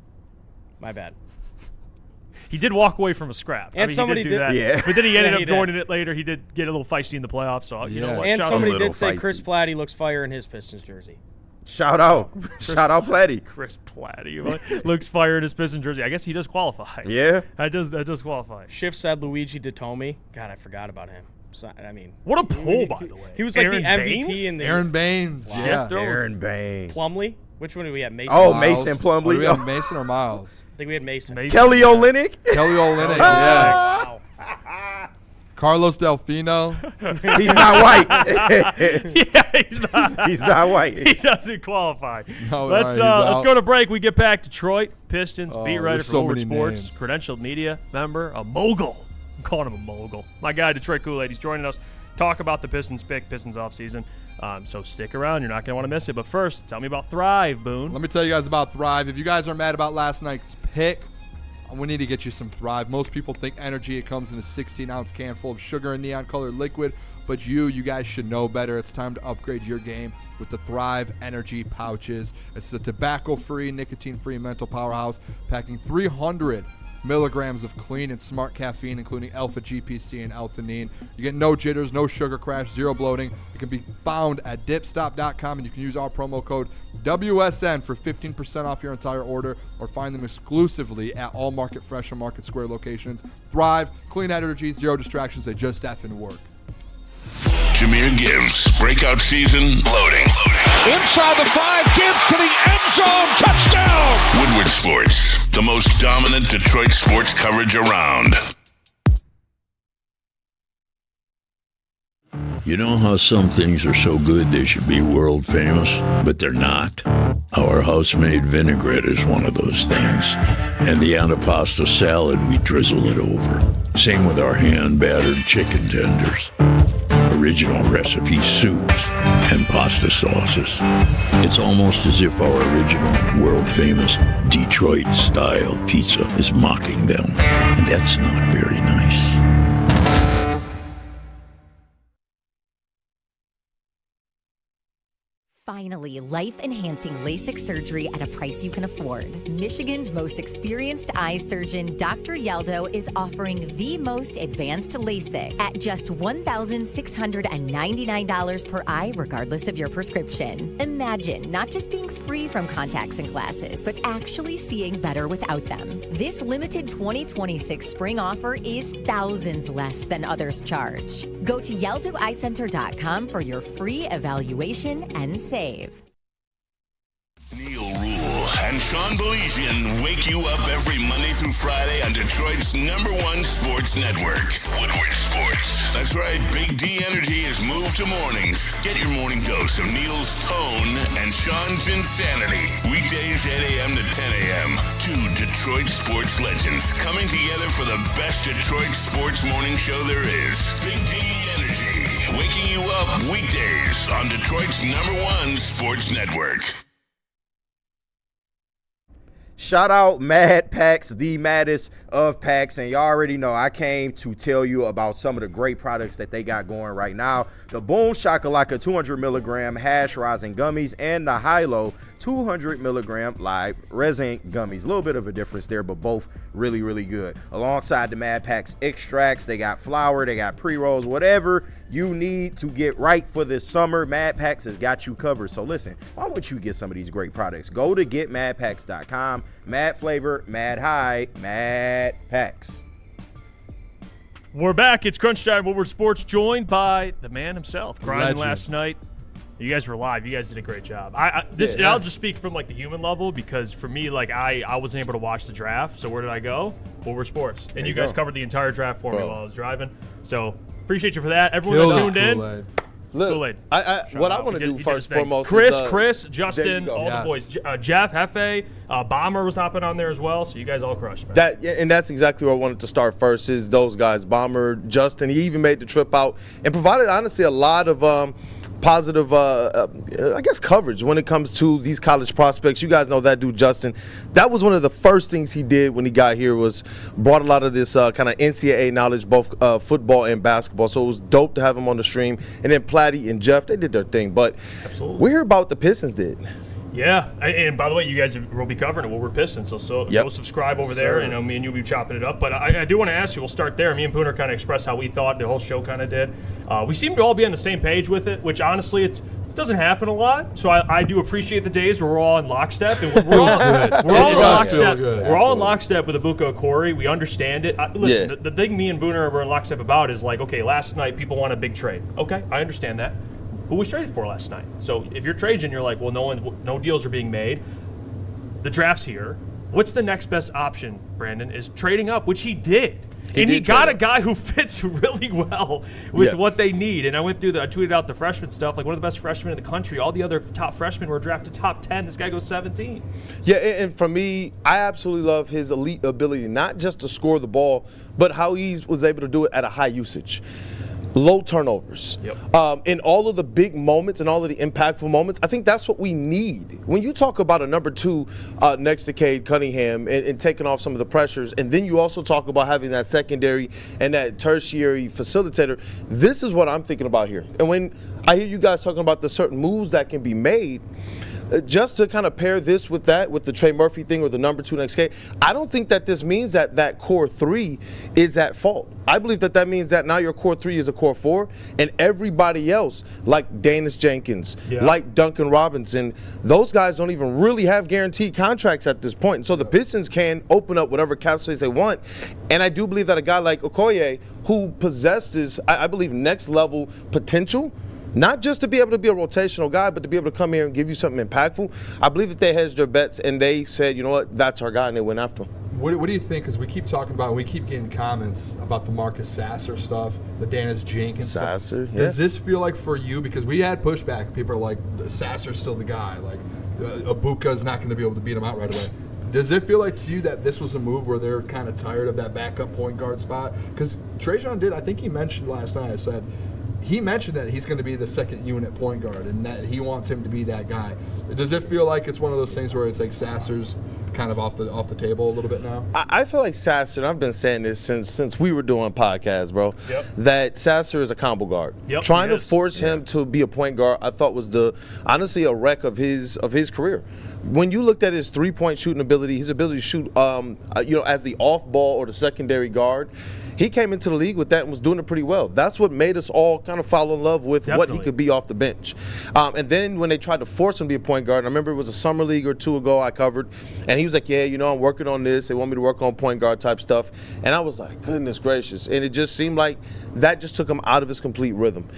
S2: He did walk away from a scrap.
S7: And somebody
S2: he did do that.
S4: Yeah.
S2: But then he ended
S7: Yeah,
S2: up
S7: he did.
S2: joining it later. He did get a little feisty in the playoffs. So you know
S3: Yeah.
S2: what?
S7: And
S2: Shout out
S7: somebody
S2: to
S4: little
S7: did say Chris
S4: feisty.
S7: Platty looks fire in his Pistons jersey.
S4: Shout out Platty.
S2: Chris Platty looks fire in his Pistons jersey. I guess he does qualify.
S4: Yeah.
S2: That does qualify.
S7: Schiff said Luigi Datomi. God, I forgot about him. So, I mean,
S2: What a pull, by the way.
S7: he was like
S2: Aaron
S7: the MVP
S2: Baines?
S7: in the
S3: Aaron Baines.
S2: Wow.
S3: Yeah.
S2: Throw-
S4: Aaron Baines.
S7: Plumlee. Which one do we have? Mason.
S4: Oh,
S7: I
S4: Mason Plumlee.
S3: Oh, do we have Mason or Miles?
S7: think we had Mason.
S4: Kelly Olynyk.
S3: Kelly Olynyk. Yeah.
S7: Wow.
S3: Carlos Delfino.
S4: He's not white.
S2: Yeah, he's not.
S4: He's not white.
S2: He doesn't qualify.
S3: No,
S2: let's
S3: he's
S2: let's
S3: out.
S2: go to break. We get back. Detroit Pistons beat writer
S3: there's
S2: for
S3: so
S2: Woodward
S3: many
S2: Sports,
S3: names.
S2: credentialed media member, a mogul. I'm calling him a mogul. My guy, Detroit Kool-Aid. He's joining us. Talk about the Pistons pick, Pistons offseason. So stick around. You're not going to want to miss it. But first, tell me about Thrive, Boone.
S3: Let me tell you guys about Thrive. If you guys are mad about last night's pick, we need to get you some Thrive. Most people think energy. It comes in a 16-ounce can full of sugar and neon-colored liquid. But you guys should know better. It's time to upgrade your game with the Thrive Energy pouches. It's the tobacco-free, nicotine-free mental powerhouse, packing 300 milligrams of clean and smart caffeine, including alpha GPC and L-theanine. You get no jitters, no sugar crash, zero bloating. It can be found at dipstop.com, and you can use our promo code WSN for 15% off your entire order, or find them exclusively at all Market Fresh and Market Square locations. Thrive, clean energy, zero distractions. They just effing work.
S1: Jameer Gibbs, breakout season, loading.
S10: Inside the 5, Gibbs to the end zone. Touchdown.
S1: Woodward Sports, the most dominant Detroit sports coverage around.
S12: You know how some things are so good they should be world famous, but they're not? Our house-made vinaigrette is one of those things. And the antipasta salad, we drizzle it over. Same with our hand-battered chicken tenders. Original recipe soups and pasta sauces. It's almost as if our original, world-famous Detroit-style pizza is mocking them. And that's not very nice.
S13: Finally, life-enhancing LASIK surgery at a price you can afford. Michigan's most experienced eye surgeon, Dr. Yaldo, is offering the most advanced LASIK at just $1,699 per eye, regardless of your prescription. Imagine not just being free from contacts and glasses, but actually seeing better without them. This limited 2026 spring offer is thousands less than others charge. Go to YaldoEyeCenter.com for your free evaluation and save.
S1: Neil Rule and Sean Belizian wake you up every Monday through Friday on Detroit's #1 sports network, Woodward Sports. That's right, Big D Energy has moved to mornings. Get your morning dose of Neil's tone and Sean's insanity. Weekdays 8 a.m. to 10 a.m. Two Detroit sports legends coming together for the best Detroit sports morning show there is. Big D Energy, waking you up weekdays on Detroit's #1 sports network.
S4: Shout out Mad Packs, the maddest of packs. And y'all already know I came to tell you about some of the great products that they got going right now. The Boom Shakalaka 200 milligram hash rosin gummies and the Hilo 200 milligram live resin gummies. A little bit of a difference there, but both really, really good. Alongside the Mad Packs extracts, they got flour, they got pre-rolls, whatever you need to get right for this summer, Mad Packs has got you covered. So listen, why don't you get some of these great products? Go to getmadpacks.com. Mad flavor, mad high, Mad Packs.
S2: We're back. It's Crunch Time Woodward Sports, joined by the man himself, grinding
S3: Legend.
S2: last night. You guys were live. You guys did a great job. I'll just speak from like the human level, because for me, like I wasn't able to watch the draft. So where did I go? Woodward Sports, and you guys covered the entire draft for me while I was driving. So appreciate you for that. Everyone that tuned in.
S14: Look, what I want to do first and foremost
S2: Chris, Justin, all
S14: Yes.
S2: the boys. Jeff, Hefe, Bomber was hopping on there as well. So you guys all crushed, man.
S14: That's exactly where I wanted to start first, is those guys, Bomber, Justin. He even made the trip out and provided, honestly, a lot of positive, I guess, coverage when it comes to these college prospects. You guys know that dude, Justin. That was one of the first things he did when he got here, was brought a lot of this kind of NCAA knowledge, both football and basketball. So it was dope to have him on the stream. And then Platty and Jeff, they did their thing. But we hear about what the Pistons did.
S2: Yeah, and by the way, you guys will be covering it. Well, we're Pistons, so go subscribe over there. You know, me and you'll be chopping it up. But I do want to ask you, we'll start there. Me and Booner kind of expressed how we thought the whole show kind of did. We seem to all be on the same page with it, which honestly, it doesn't happen a lot. So I do appreciate the days where we're all in lockstep. And we're all in lockstep. We're all in lockstep with Ebuka Okorie. We understand it. Listen, the thing me and Booner were in lockstep about is like, okay, last night people want a big trade. Okay, I understand that. Who was traded for last night? So if you're Trajan, you're like, well, no deals are being made. The draft's here. What's the next best option, Brandon? Is trading up, which he did. And he got a guy who fits really well with what they need. And I went through I tweeted out the freshman stuff, like one of the best freshmen in the country. All the other top freshmen were drafted top 10. This guy goes 17.
S14: Yeah, and for me, I absolutely love his elite ability, not just to score the ball, but how he was able to do it at a high usage. Low turnovers. In all of the big moments and all of the impactful moments, I think that's what we need. When you talk about a number 2 next to Cade Cunningham and taking off some of the pressures, and then you also talk about having that secondary and that tertiary facilitator, this is what I'm thinking about here. And when I hear you guys talking about the certain moves that can be made, just to kind of pair this with that, with the Trey Murphy thing or the number 2 next K, I don't think that this means that core 3 is at fault. I believe that means that now your core 3 is a core 4, and everybody else, like Danis Jenkins, like Duncan Robinson, those guys don't even really have guaranteed contracts at this point. And so the Pistons can open up whatever cap space they want. And I do believe that a guy like Okorie, who possesses, I believe, next level potential, not just to be able to be a rotational guy, but to be able to come here and give you something impactful. I believe that they hedged their bets and they said, you know what, that's our guy, and they went after him.
S3: What do you think? Because we keep talking about, we keep getting comments about the Marcus Sasser stuff, the Danis Jenkins stuff. Does this feel like for you, because we had pushback, people are like, Sasser's still the guy, like Ebuka's not going to be able to beat him out right away. Does it feel like to you that this was a move where they're kind of tired of that backup point guard spot? Because Trajan did, I think he mentioned last night, he mentioned that he's going to be the second unit point guard and that he wants him to be that guy. Does it feel like it's one of those things where it's like Sasser's kind of off the table a little bit now?
S14: I feel like Sasser, and I've been saying this since we were doing podcasts, bro, that Sasser is a combo guard. Trying to force him to be a point guard, I thought was honestly a wreck of his career. When you looked at his three-point shooting ability, his ability to shoot, as the off-ball or the secondary guard, he came into the league with that and was doing it pretty well. That's what made us all kind of fall in love with what he could be off the bench. And then when they tried to force him to be a point guard, I remember it was a summer league or 2 ago I covered, and he was like, yeah, I'm working on this. They want me to work on point guard type stuff. And I was like, goodness gracious. And it just seemed like that just took him out of his complete rhythm.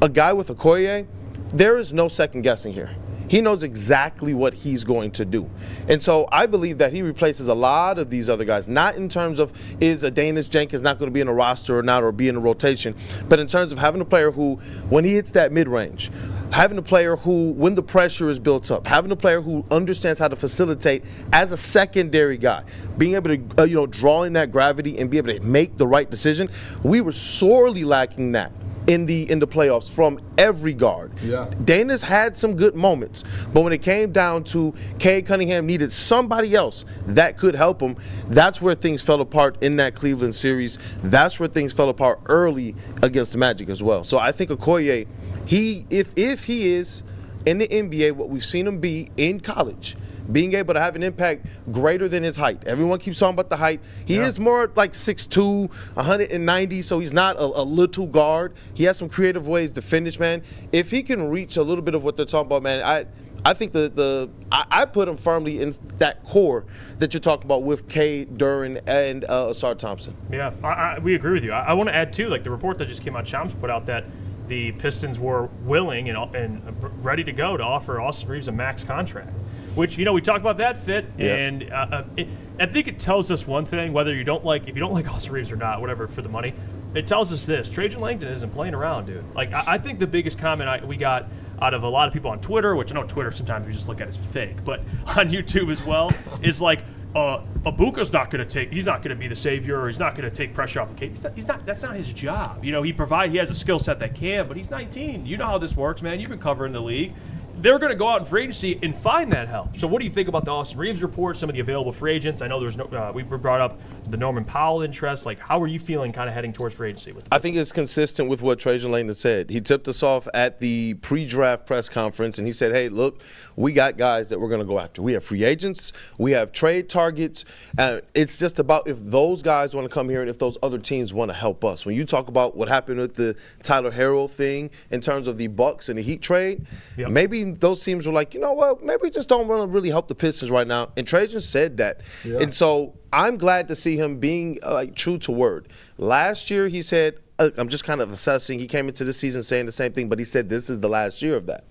S14: A guy with Okorie, there is no second guessing here. He knows exactly what he's going to do. And so I believe that he replaces a lot of these other guys, not in terms of is a Danis Jenkins not going to be in a roster or not or be in a rotation, but in terms of having a player who, when he hits that mid-range, having a player who, when the pressure is built up, having a player who understands how to facilitate as a secondary guy, being able to, draw in that gravity and be able to make the right decision. We were sorely lacking that in the playoffs from every guard. Danis had some good moments, but when it came down to Cade Cunningham needed somebody else that could help him, that's where things fell apart in that Cleveland series. That's where things fell apart early against the Magic as well. So I think Okorie, if he is in the NBA what we've seen him be in college, being able to have an impact greater than his height. Everyone keeps talking about the height. He is more like 6'2", 190, so he's not a little guard. He has some creative ways to finish, man. If he can reach a little bit of what they're talking about, man, I think I put him firmly in that core that you're talking about with Cade, Duren, and Asar Thompson.
S2: Yeah, we agree with you. I want to add, too, like the report that just came out, Shams put out that the Pistons were willing and ready to go to offer Austin Reeves a max contract. Which, we talk about that fit, and I think it tells us one thing, whether if you don't like Austin Reeves or not, whatever, for the money, it tells us this: Trajan Langdon isn't playing around, dude. Like, I think the biggest comment we got out of a lot of people on Twitter, which I know Twitter sometimes we just look at as fake, but on YouTube as well, is like, Ebuka's not going to take. He's not going to be the savior, or he's not going to take pressure off of Kate. He's not. That's not his job. He has a skill set that can, but he's 19. You know how this works, man. You've been covering the league. They're going to go out in free agency and find that help. So what do you think about the Austin Reeves report, some of the available free agents? I know there's no we brought up the Norman Powell interest. Like, how are you feeling kind of heading towards free agency?
S14: I think it's consistent with what Trajan Langdon said. He tipped us off at the pre-draft press conference, and he said, hey, look, we got guys that we're going to go after. We have free agents. We have trade targets. It's just about if those guys want to come here and if those other teams want to help us. When you talk about what happened with the Tyler Herro thing in terms of the Bucks and the Heat trade, maybe those teams were like, you know what, maybe we just don't want to really help the Pistons right now. And Trajan said that. Yeah. And so I'm glad to see him being true to word. Last year he said, I'm just kind of assessing. He came into this season saying the same thing, but he said this is the last year of that.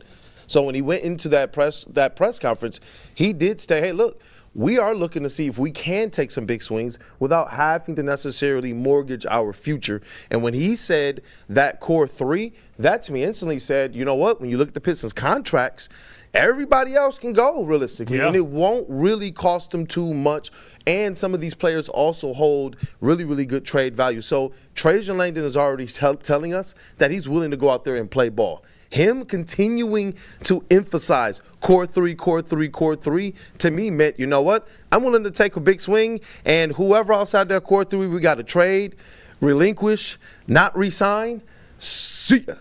S14: So when he went into that press conference, he did say, hey, look, we are looking to see if we can take some big swings without having to necessarily mortgage our future. And when he said that core three, that to me instantly said, you know what, when you look at the Pistons contracts, everybody else can go realistically, and it won't really cost them too much. And some of these players also hold really, really good trade value. So Trajan Langdon is already telling us that he's willing to go out there and play ball. Him continuing to emphasize core three, to me meant, you know what, I'm willing to take a big swing, and whoever outside that core three we got to trade, relinquish, not re-sign, see ya.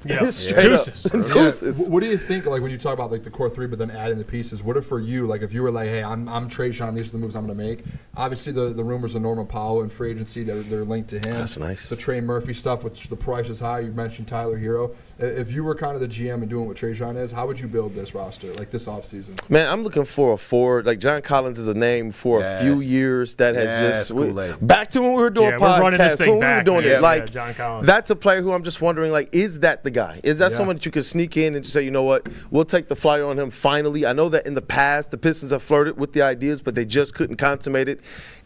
S3: Yeah.
S14: Deuces.
S3: What do you think, like, when you talk about like the core three, but then adding the pieces? What if for you, like, if you were like, hey, I'm Trajan, these are the moves I'm going to make. Obviously, the rumors of Norman Powell and free agency, they're linked to him.
S14: That's nice.
S3: The Trey Murphy stuff, which the price is high. You mentioned Tyler Herro. If you were kind of the GM and doing what Trajan is, how would you build this roster, like this offseason?
S14: Man, I'm looking for a forward. Like, John Collins is a name for a few years that has just back to when we were doing podcasts, when we were doing it. Like,
S2: John Collins.
S14: That's a player who I'm just wondering, like, is that the guy? Is that someone that you could sneak in and just say, you know what, we'll take the flyer on him finally? I know that in the past the Pistons have flirted with the ideas, but they just couldn't consummate it.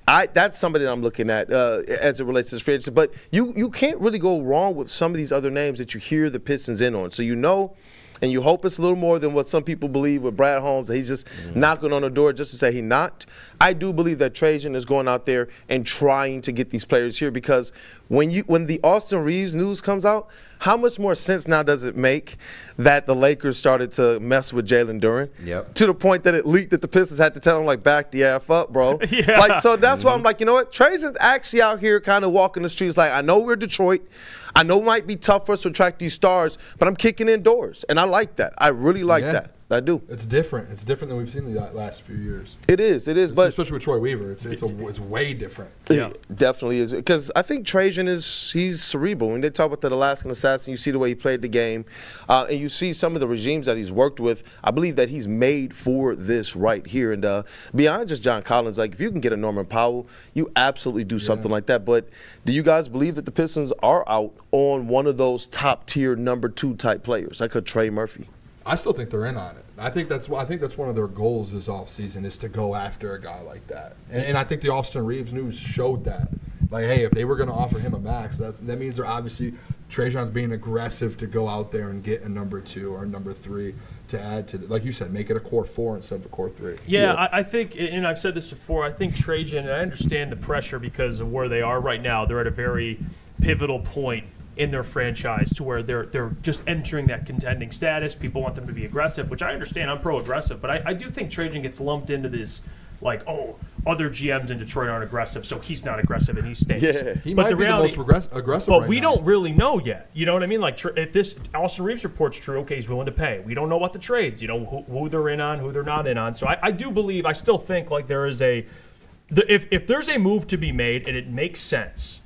S14: That's somebody that I'm looking at as it relates to this free agency. But you can't really go wrong with some of these other names that you hear the Pistons in on. So you know, and you hope it's a little more than what some people believe with Brad Holmes, that he's just knocking on the door just to say he knocked. I do believe that Trajan is going out there and trying to get these players here, because when the Austin Reeves news comes out, how much more sense now does it make that the Lakers started to mess with Jalen Duren to the point that it leaked that the Pistons had to tell him, like, back the F up, bro. Like, so that's why I'm like, you know what, Trajan's actually out here kind of walking the streets like, I know we're Detroit. I know it might be tough for us to attract these stars, but I'm kicking indoors, and I like that. I really like that. I do.
S3: It's different. It's different than we've seen the last few years.
S14: It is, but
S3: especially with Troy Weaver, it's way different.
S14: It definitely is, because I think Trajan he's cerebral. When they talk about that Alaskan assassin, you see the way he played the game, and you see some of the regimes that he's worked with. I believe that he's made for this right here. And beyond just John Collins, like, if you can get a Norman Powell, you absolutely do something like that. But do you guys believe that the Pistons are out on one of those top tier number 2 type players, like a Trey Murphy?
S3: I still think they're in on it. I think that's one of their goals this offseason, is to go after a guy like that. And I think the Austin Reeves news showed that. Like, hey, if they were going to offer him a max, that means they're obviously Trajan's being aggressive to go out there and get a number 2 or a number 3 to add to, like you said, make it a core 4 instead of a core 3.
S2: Yeah, I think, and I've said this before, I think Trajan, and I understand the pressure because of where they are right now. They're at a very pivotal point in their franchise to where they're just entering that contending status. People want them to be aggressive, which I understand. I'm pro-aggressive, but I do think Trajan gets lumped into this, like, oh, other GMs in Detroit aren't aggressive, so he's not aggressive and he stays.
S3: Yeah, he might be the most aggressive
S2: but
S3: right
S2: we
S3: now.
S2: don't really know yet. You know what I mean? Like, if this Austin Reeves report's true, okay, he's willing to pay. We don't know what the trades, who they're in on, who they're not in on. So I do believe, I still think, like, there is if there's a move to be made and it makes sense,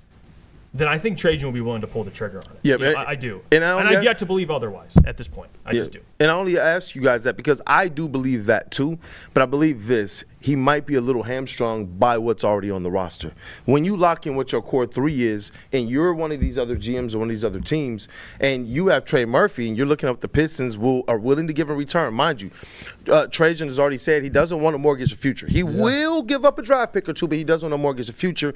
S2: then I think Trajan will be willing to pull the trigger on it.
S14: Yeah,
S2: I do.
S14: And
S2: I've yet to believe otherwise at this point. I just do.
S14: And I only ask you guys that because I do believe that too, but I believe this. He might be a little hamstrung by what's already on the roster. When you lock in what your core 3 is, and you're one of these other GMs or one of these other teams, and you have Trey Murphy, and you're looking up the Pistons are willing to give a return. Mind you, Trajan has already said he doesn't want to mortgage the future. He will give up a draft pick or 2, but he doesn't want to mortgage the future.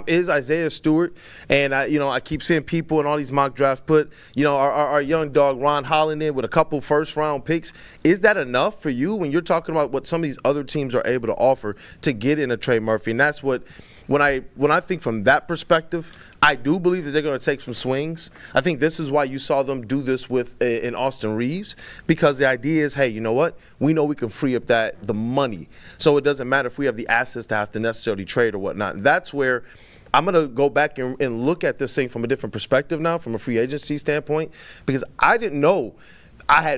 S14: Is Isaiah Stewart, and I keep seeing people in all these mock drafts put, our young dog Ron Holland in with a couple first first-round picks, is that enough for you when you're talking about what some of these other teams are able to offer to get in a Trey Murphy? And that's what, when I think from that perspective, I do believe that they're going to take some swings. I think this is why you saw them do this with in Austin Reeves, because the idea is, hey, you know what? We know we can free up the money. So it doesn't matter if we have the assets to have to necessarily trade or whatnot. And that's where I'm going to go back and look at this thing from a different perspective now, from a free agency standpoint, because I had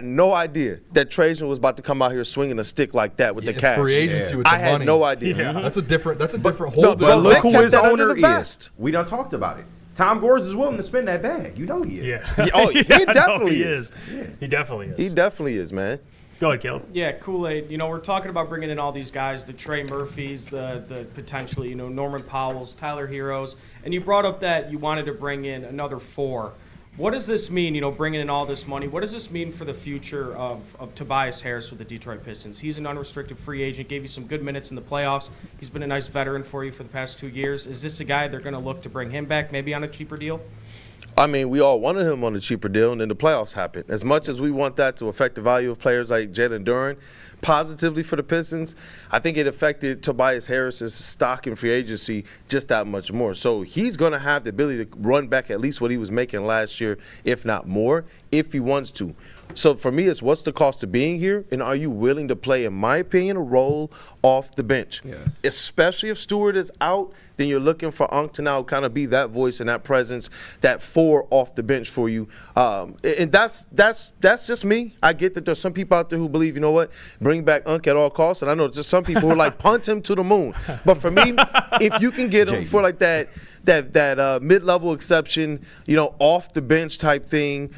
S14: no idea that Trajan was about to come out here swinging a stick like that with the cash.
S3: Free agency with the money.
S14: I had no idea.
S3: Yeah. That's a different hold.
S4: No, but look who his owner
S14: is.
S4: We done talked about it. Tom Gores is willing to spend that bag. You know he is.
S2: Yeah.
S14: Oh, he definitely is.
S2: Yeah. He definitely is.
S14: He definitely is, man.
S2: Go ahead, Caleb.
S7: Yeah, Kool-Aid. We're talking about bringing in all these guys, the Trey Murphys, the potentially, Norman Powells, Tyler Heroes, and you brought up that you wanted to bring in another 4. What does this mean, bringing in all this money? What does this mean for the future of Tobias Harris with the Detroit Pistons? He's an unrestricted free agent, gave you some good minutes in the playoffs. He's been a nice veteran for you for the past 2 years. Is this a guy they're going to look to bring him back, maybe on a cheaper deal?
S14: I mean, we all wanted him on a cheaper deal, and then the playoffs happened. As much as we want that to affect the value of players like Jalen Duren positively for the Pistons, I think it affected Tobias Harris's stock in free agency just that much more. So he's going to have the ability to run back at least what he was making last year, if not more, if he wants to. So for me, it's what's the cost of being here, and are you willing to play, in my opinion, a role off the bench?
S4: Yes.
S14: Especially if Stewart is out, then you're looking for Unk to now kind of be that voice and that presence, that 4 off the bench for you. And that's just me. I get that there's some people out there who believe, you know what, bring back Unk at all costs, and I know just some people who are like, punt him to the moon. But for me, if you can get him for like that mid-level exception, off the bench type thing,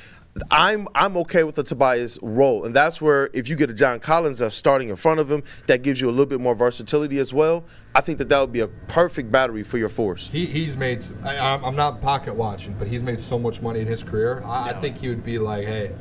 S14: I'm okay with the Tobias role, and that's where if you get a John Collins that's starting in front of him, that gives you a little bit more versatility as well. I think that would be a perfect battery for your force.
S3: He's made. I'm not pocket watching, but he's made so much money in his career. I think he would be like, hey,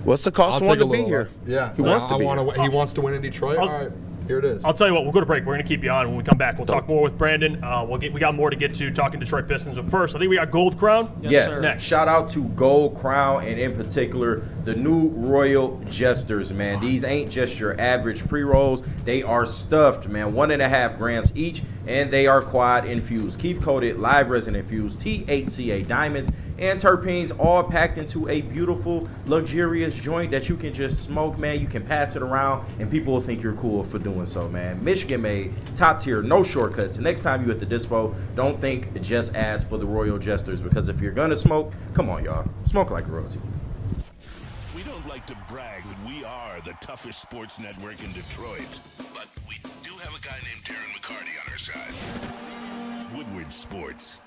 S14: what's the cost of wanting to be here?
S3: Yeah,
S14: he wants to be.
S3: He wants to win in Detroit. All right. Here it is.
S2: I'll tell you what, we'll go to break. We're going to keep you on. When we come back, we'll talk more with Brandon. We got more to get to talking Detroit Pistons. But first, I think we got Gold Crown.
S4: Yes.
S2: Next.
S4: Shout out to Gold Crown, and in particular, the new Royal Jesters, man. These ain't just your average pre-rolls. They are stuffed, man. 1.5 grams each, and they are quad infused. Keef-coated, live resin infused, THCA diamonds, and terpenes, all packed into a beautiful, luxurious joint that you can just smoke, man. You can pass it around, and people will think you're cool for doing so, man. Michigan made, top tier, no shortcuts. Next time you at the dispo, don't think, just ask for the Royal Jesters, because if you're gonna smoke, come on, y'all. Smoke like royalty.
S1: We don't like to brag that we are the toughest sports network in Detroit, but we do have a guy named Darren McCarty on our side. Woodward Sports.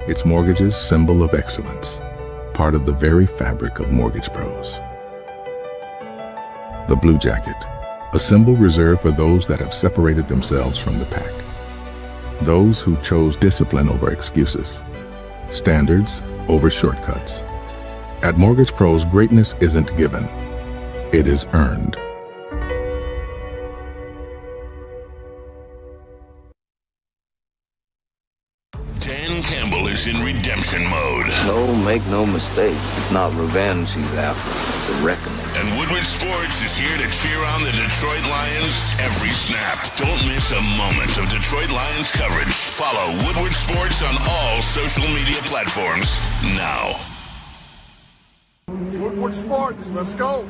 S15: It's Mortgage's symbol of excellence, part of the very fabric of mortgage pros. The Blue Jacket, a symbol reserved for those that have separated themselves from the pack. Those who chose discipline over excuses, standards over shortcuts. At Mortgage Pros, greatness isn't given, it is earned.
S1: Is in redemption mode.
S16: No, make no mistake. It's not revenge he's after. It's a reckoning.
S1: And Woodward Sports is here to cheer on the Detroit Lions every snap. Don't miss a moment of Detroit Lions coverage. Follow Woodward Sports on all social media platforms now.
S3: Woodward Sports, let's go.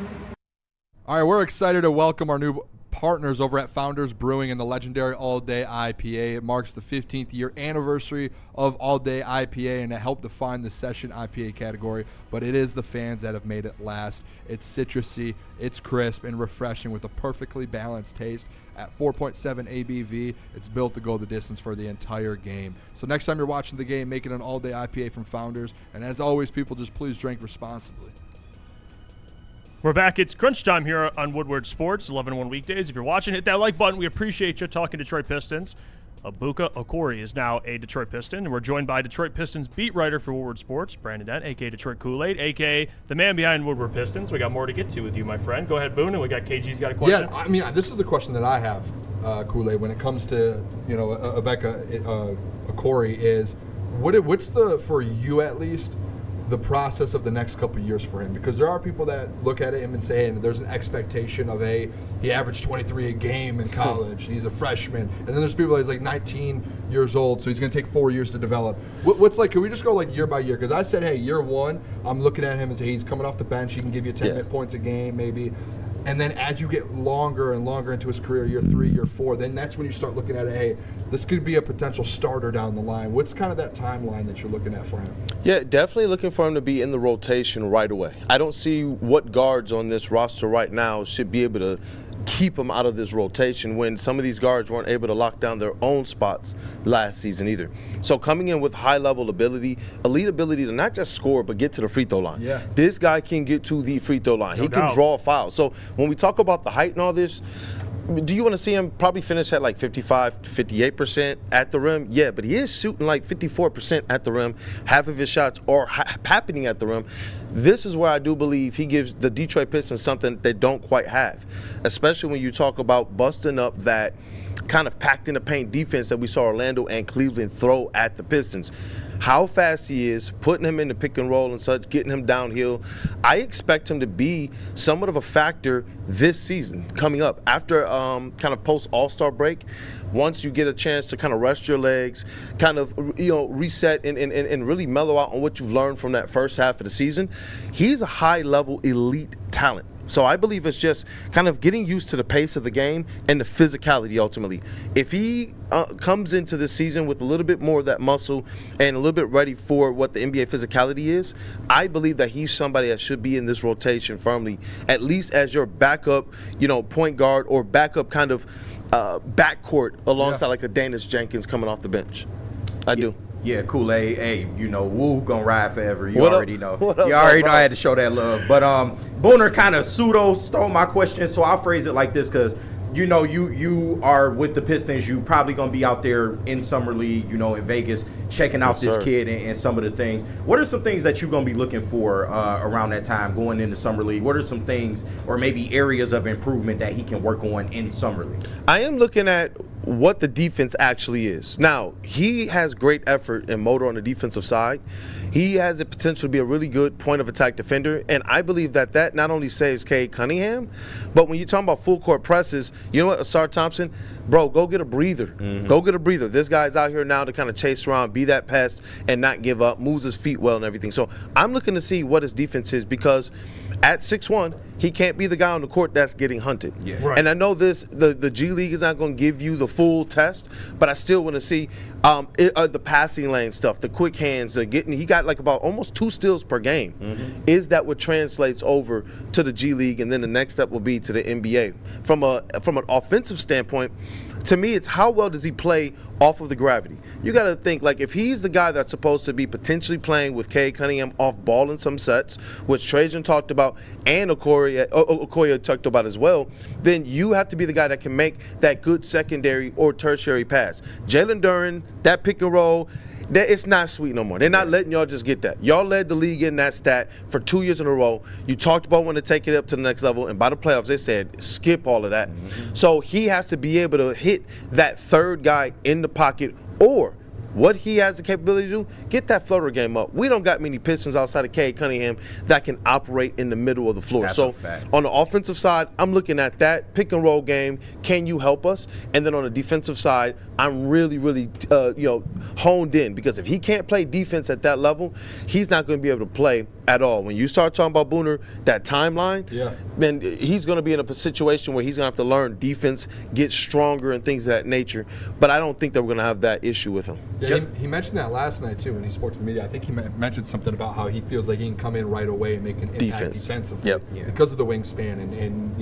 S3: All right, we're excited to welcome our new partners over at Founders Brewing and the legendary All Day IPA. It marks the 15th year anniversary of All Day IPA, and it helped define the session IPA category, but it is the fans that have made it last. It's citrusy, it's crisp, and refreshing with a perfectly balanced taste. At 4.7 ABV, it's built to go the distance for the entire game. So next time you're watching the game, make it an All Day IPA from Founders. And as always, people, just please drink responsibly.
S2: We're back. It's crunch time here on Woodward Sports, 11-1 weekdays. If you're watching, hit that like button. We appreciate you talking Detroit Pistons. Ebuka Okorie is now a Detroit Piston, and we're joined by Detroit Pistons beat writer for Woodward Sports, Brandon Dent, a.k.a. Detroit Kool-Aid, a.k.a. the man behind Woodward Pistons. We got more to get to with you, my friend. Go ahead, Booner. We got KG's got a question.
S3: Yeah, I mean, this is the question that I have, Kool-Aid, when it comes to, Ebuka Okorie is, what's the, for you at least, the process of the next couple of years for him? Because there are people that look at him and say, and there's an expectation of he averaged 23 a game in college, he's a freshman, and then there's people that he's like 19 years old, so he's going to take 4 years to develop. What's like, can we just go like year by year? Because I said, hey, year one, I'm looking at him as he's coming off the bench, he can give you 10 points a game maybe. And then as you get longer and longer into his career, year 3, year 4, then that's when you start looking at it, hey, this could be a potential starter down the line. What's kind of that timeline that you're looking at for him?
S14: Yeah, definitely looking for him to be in the rotation right away. I don't see what guards on this roster right now should be able to keep him out of this rotation when some of these guards weren't able to lock down their own spots last season either. So coming in with high-level ability, elite ability to not just score but get to the free throw line.
S3: Yeah.
S14: This guy can get to the free throw line.
S2: No
S14: he
S2: doubt.
S14: can draw fouls. So when we talk about the height and all this, do you want to see him probably finish at like 55 to 58% at the rim? Yeah, but he is shooting like 54% at the rim. Half of his shots are happening at the rim. This is where I do believe he gives the Detroit Pistons something they don't quite have, especially when you talk about busting up that kind of packed in the paint defense that we saw Orlando and Cleveland throw at the Pistons. How fast he is, putting him in the pick and roll and such, getting him downhill. I expect him to be somewhat of a factor this season coming up after kind of post All-Star break. Once you get a chance to kind of rest your legs, kind of reset and really mellow out on what you've learned from that first half of the season, he's a high-level elite talent. So I believe it's just kind of getting used to the pace of the game and the physicality ultimately. If he comes into this season with a little bit more of that muscle and a little bit ready for what the NBA physicality is, I believe that he's somebody that should be in this rotation firmly, at least as your backup, point guard or backup kind of backcourt alongside like a Dennis Jenkins coming off the bench. I do.
S4: Yeah, Kool-Aid. Hey, Woo gonna ride forever. You
S14: What up?
S4: already know.
S14: What up,
S4: You already
S14: bro?
S4: know I had to show that love. But Booner kind of pseudo stole my question, so I'll phrase it like this because you are with the Pistons. You probably gonna be out there in summer league, in Vegas, checking out this kid and some of the things. What are some things that you're gonna be looking for around that time going into summer league? What are some things or maybe areas of improvement that he can work on in summer league?
S14: I am looking at what the defense actually is. Now, he has great effort and motor on the defensive side. He has the potential to be a really good point of attack defender, and I believe that not only saves Cade Cunningham, but when you're talking about full court presses, you know what, Asar Thompson, bro, go get a breather.
S4: Mm-hmm.
S14: Go get a breather. This guy's out here now to kind of chase around, be that pest, and not give up, moves his feet well and everything. So I'm looking to see what his defense is because at 6'1", he can't be the guy on the court that's getting hunted.
S4: Yeah.
S2: Right.
S14: And I know the G League is not going to give you the full test, but I still want to see the passing lane stuff, the quick hands, he got like about almost 2 steals per game.
S4: Mm-hmm.
S14: Is that what translates over to the G League, and then the next step will be to the NBA? From an offensive standpoint, to me, it's how well does he play off of the gravity. You got to think, like, if he's the guy that's supposed to be potentially playing with Cade Cunningham off ball in some sets, which Trajan talked about and Okorie talked about as well, then you have to be the guy that can make that good secondary or tertiary pass. Jalen Duren, that pick and roll, it's not sweet no more. They're not letting y'all just get that. Y'all led the league in that stat for 2 years in a row. You talked about wanting to take it up to the next level, and by the playoffs, they said, skip all of that. Mm-hmm. So he has to be able to hit that third guy in the pocket, or what he has the capability to do, get that floater game up. We don't got many Pistons outside of Cade Cunningham that can operate in the middle of the floor.
S4: That's
S14: so
S4: a fact.
S14: On the offensive side, I'm looking at that pick and roll game. Can you help us? And then on the defensive side, I'm really, really, honed in, because if he can't play defense at that level, he's not going to be able to play at all. When you start talking about Booner, that timeline, then he's going to be in a situation where he's going to have to learn defense, get stronger, and things of that nature. But I don't think that we're going to have that issue with him.
S3: Yeah, he mentioned that last night too when he spoke to the media. I think he mentioned something about how he feels like he can come in right away and make an impact defensively because of the wingspan and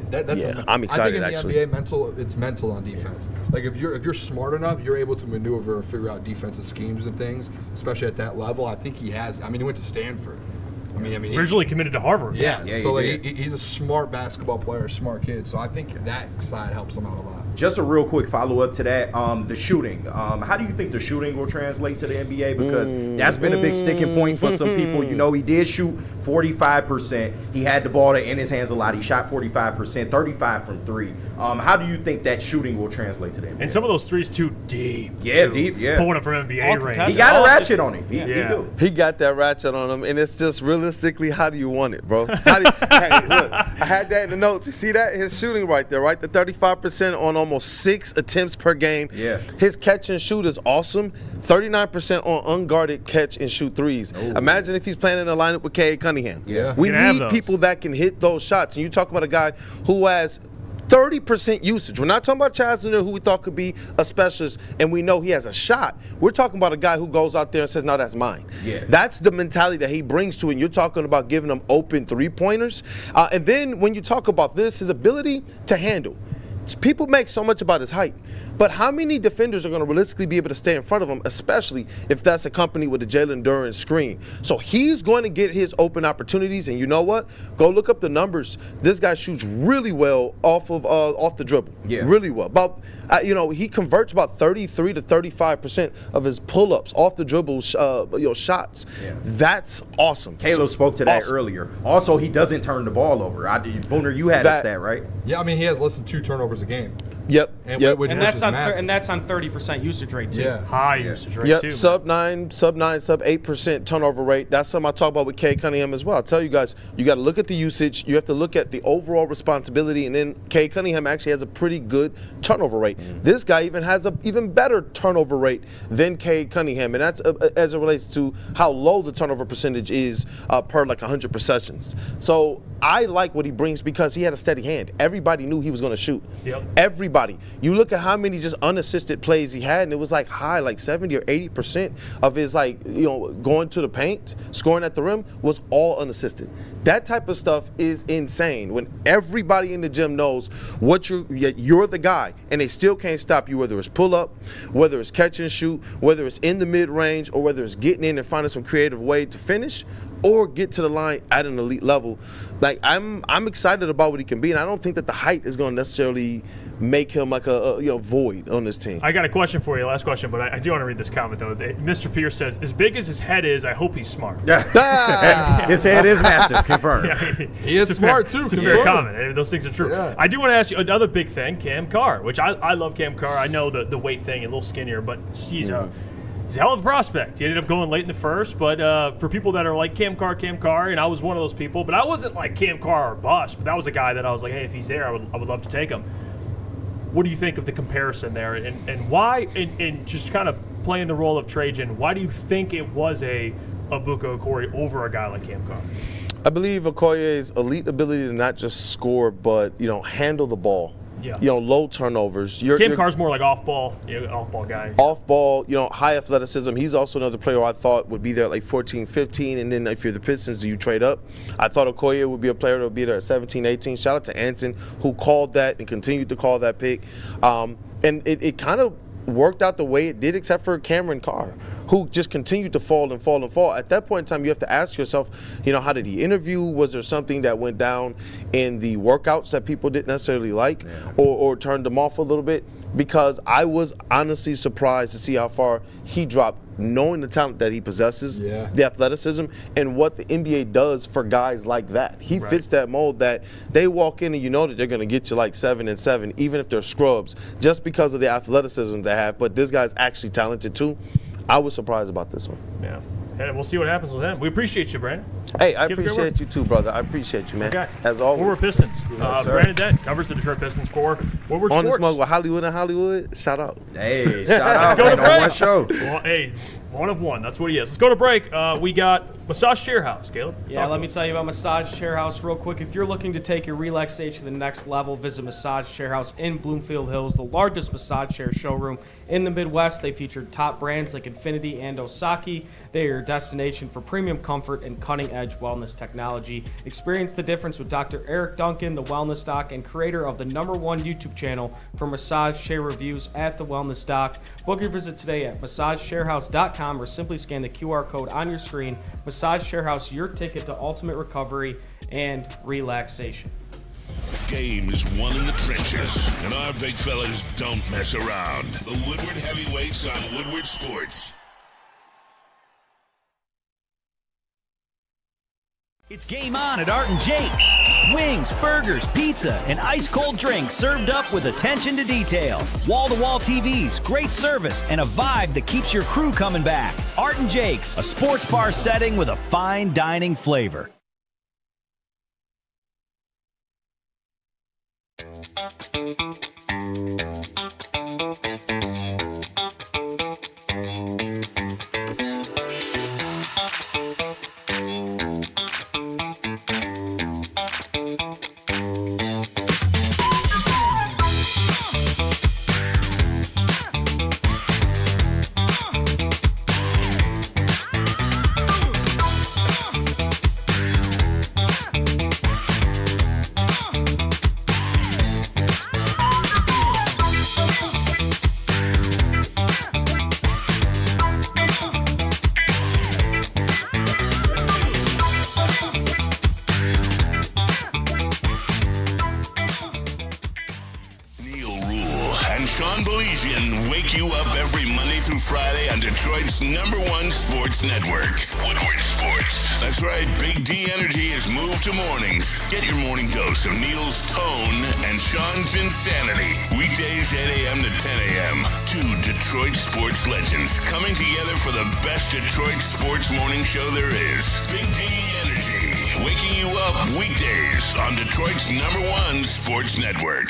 S3: that's.
S14: I'm excited.
S3: I think in the NBA, it's mental on defense. Like if you're smart enough, you're able to maneuver and figure out defensive schemes and things, especially at that level. I think he has. I mean, he went to Stanford. I mean,
S2: originally committed to Harvard.
S3: Yeah, so he's a smart basketball player, smart kid. So I think that side helps him out a lot.
S4: Just a real quick follow-up to that, the shooting. How do you think the shooting will translate to the NBA? Because that's been a big sticking point for some people. You know, he did shoot 45%. He had the ball in his hands a lot. He shot 45%, 35 from 3. How do you think that shooting will translate to the NBA?
S2: And some of those threes, too, deep.
S4: Yeah, deep, yeah.
S2: Pulling up from NBA range.
S4: He got a ratchet on him. He do.
S14: He got that ratchet on him, and it's just realistically, how do you want it, bro? Hey, look, I had that in the notes. You see that? His shooting right there, right? The 35% on almost 6 attempts per game.
S4: Yeah.
S14: His catch and shoot is awesome. 39% on unguarded catch and shoot threes.
S4: Ooh.
S14: Imagine if he's playing in a lineup with Cade Cunningham.
S4: Yeah.
S14: We need people that can hit those shots. And you talk about a guy who has 30% usage. We're not talking about Chazner, who we thought could be a specialist, and we know he has a shot. We're talking about a guy who goes out there and says, no, that's mine.
S4: Yeah.
S14: That's the mentality that he brings to it. And you're talking about giving him open three-pointers. And then when you talk about this, his ability to handle. People make so much about his height, but how many defenders are going to realistically be able to stay in front of him, especially if that's accompanied with a Jalen Duren screen? So he's going to get his open opportunities, and you know what? Go look up the numbers. This guy shoots really well off the dribble.
S4: Yeah,
S14: really well. About he converts about 33 to 35% of his pull-ups off the dribble, shots. Yeah. That's awesome.
S4: Caleb spoke to that earlier. Also, he doesn't turn the ball over. Booner, you had a stat, right?
S3: Yeah, I mean, he has less than 2 turnovers a game.
S14: Yep.
S7: And that's on 30% usage rate too.
S3: Yeah.
S2: High usage rate too.
S14: Sub 9, sub 8% turnover rate. That's something I talk about with Cade Cunningham as well. I'll tell you guys, you got to look at the usage. You have to look at the overall responsibility, and then Cade Cunningham actually has a pretty good turnover rate. This guy even has a even better turnover rate than Cade Cunningham, and that's as it relates to how low the turnover percentage is per 100 possessions. So I like what he brings because he had a steady hand. Everybody knew he was going to shoot.
S2: Yep.
S14: Everybody. You look at how many just unassisted plays he had, and it was high, 70 or 80% of his going to the paint, scoring at the rim was all unassisted. That type of stuff is insane. When everybody in the gym knows what you're the guy, and they still can't stop you, whether it's pull up, whether it's catch and shoot, whether it's in the mid range, or whether it's getting in and finding some creative way to finish or get to the line at an elite level. I'm excited about what he can be, and I don't think that the height is going to necessarily make him a void on this team.
S2: I got a question for you, last question, but I do want to read this comment though. Mr. Pierce says, as big as his head is, I hope he's smart.
S4: Yeah. His head is massive, confirmed.
S3: Yeah, he is smart too.
S2: It's a fair comment. Those things are true.
S3: Yeah.
S2: I do want to ask you another big thing, Cam Carr, which I love Cam Carr. I know the weight thing, a little skinnier, but he's a hell of a prospect. He ended up going late in the first, but for people that are like Cam Carr, and I was one of those people, but I wasn't like Cam Carr or bust, but that was a guy that I was like, hey, if he's there, I would love to take him. What do you think of the comparison there, and why, and just kind of playing the role of Trajan, why do you think it was a Ebuka Okorie over a guy like Cam Carr?
S14: I believe Okorie's elite ability to not just score, but handle the ball.
S2: Yeah.
S14: Low turnovers.
S2: Cam Carr's more like off-ball guy.
S14: Off-ball, high athleticism. He's also another player I thought would be there at 14, 15, and then if you're the Pistons, do you trade up? I thought Okorie would be a player that would be there at 17, 18. Shout out to Anson, who called that and continued to call that pick. And it kind of worked out the way it did, except for Cameron Carr, who just continued to fall and fall and fall. At that point in time, you have to ask yourself, how did he interview? Was there something that went down in the workouts that people didn't necessarily like, or turned them off a little bit? Because I was honestly surprised to see how far he dropped, knowing the talent that he possesses, the athleticism, and what the NBA does for guys like that. He fits that mold that they walk in and you know that they're going to get you 7 and 7, even if they're scrubs, just because of the athleticism they have. But this guy's actually talented too. I was surprised about this one.
S2: Yeah. And we'll see what happens with him. We appreciate you, Brandon.
S14: Hey, I appreciate you too, brother. I appreciate you, man.
S2: Okay.
S14: As always.
S2: Woodward Pistons.
S14: Yes,
S2: Brandon Dent covers the Detroit Pistons for Woodward Sports.
S14: On the smoke with Hollywood and Hollywood. Shout out.
S4: Hey, shout out.
S2: Let's go to break.
S4: On one show.
S2: Well, hey, one of one. That's what he is. Let's go to break. We got Massage Chair House, Caleb.
S7: Yeah, let me tell you about Massage Chair House real quick. If you're looking to take your relaxation to the next level, visit Massage Chair House in Bloomfield Hills, the largest massage chair showroom in the Midwest. They feature top brands like Infinity and Osaki. They are your destination for premium comfort and cutting-edge wellness technology. Experience the difference with Dr. Eric Duncan, the Wellness Doc, and creator of the #1 YouTube channel for massage chair reviews at the Wellness Doc. Book your visit today at massagechairhouse.com or simply scan the QR code on your screen. Massage Chair House, your ticket to ultimate recovery and relaxation.
S1: game is won in the trenches, and our big fellas don't mess around. The Woodward Heavyweights on Woodward Sports.
S9: It's game on at Art and Jake's. Wings, burgers, pizza, and ice-cold drinks served up with attention to detail. Wall-to-wall TVs, great service, and a vibe that keeps your crew coming back. Art and Jake's, a sports bar setting with a fine dining flavor.
S1: Friday on Detroit's #1 sports network, Woodward Sports. That's right, Big D Energy has moved to mornings. Get your morning dose of Neil's tone and Sean's insanity. Weekdays 8 a.m. to 10 a.m. Two Detroit sports legends coming together for the best Detroit sports morning show there is. Big D Energy, waking you up weekdays on Detroit's #1 sports network.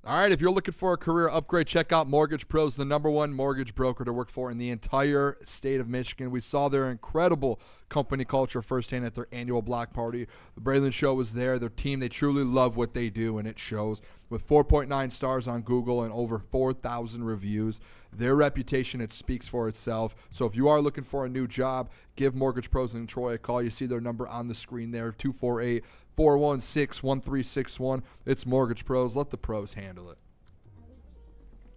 S3: All right, if you're looking for a career upgrade, check out Mortgage Pros, the #1 mortgage broker to work for in the entire state of Michigan. We saw their incredible company culture firsthand at their annual block party. The Braylon show was there. Their team, they truly love what they do, and it shows. With 4.9 stars on Google and over 4,000 reviews, their reputation, it speaks for itself. So if you are looking for a new job, give Mortgage Pros in Troy a call. You see their number on the screen there, 248-416-1361. It's Mortgage Pros. Let the pros handle it.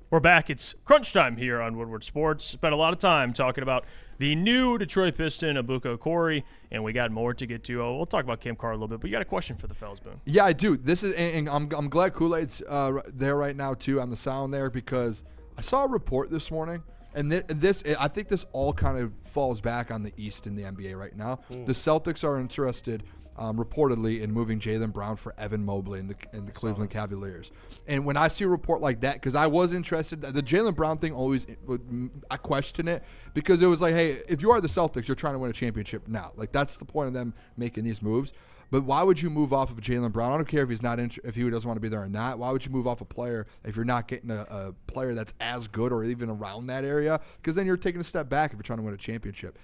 S2: We're back. It's crunch time here on Woodward Sports. Spent a lot of time talking about the new Detroit Piston, Ebuka Okorie, and we got more to get to. We'll talk about Cam Carr a little bit, but you got a question for the fellas, Boone.
S3: Yeah, I do. This is, and I'm glad Kool-Aid's there right now too on the sound there, because I saw a report this morning, and this I think this all kind of falls back on the East in the NBA right now. The Celtics are interested, reportedly, in moving Jaylen Brown for Evan Mobley in the Cleveland Cavaliers. And when I see a report like that, because I was interested, the Jaylen Brown thing I question it, because it was like, hey, if you are the Celtics, you're trying to win a championship now. Like, that's the point of them making these moves. But why would you move off of Jaylen Brown? I don't care if he's not if he doesn't want to be there or not. Why would you move off a player if you're not getting a player that's as good or even around that area? Because then you're taking a step back if you're trying to win a championship.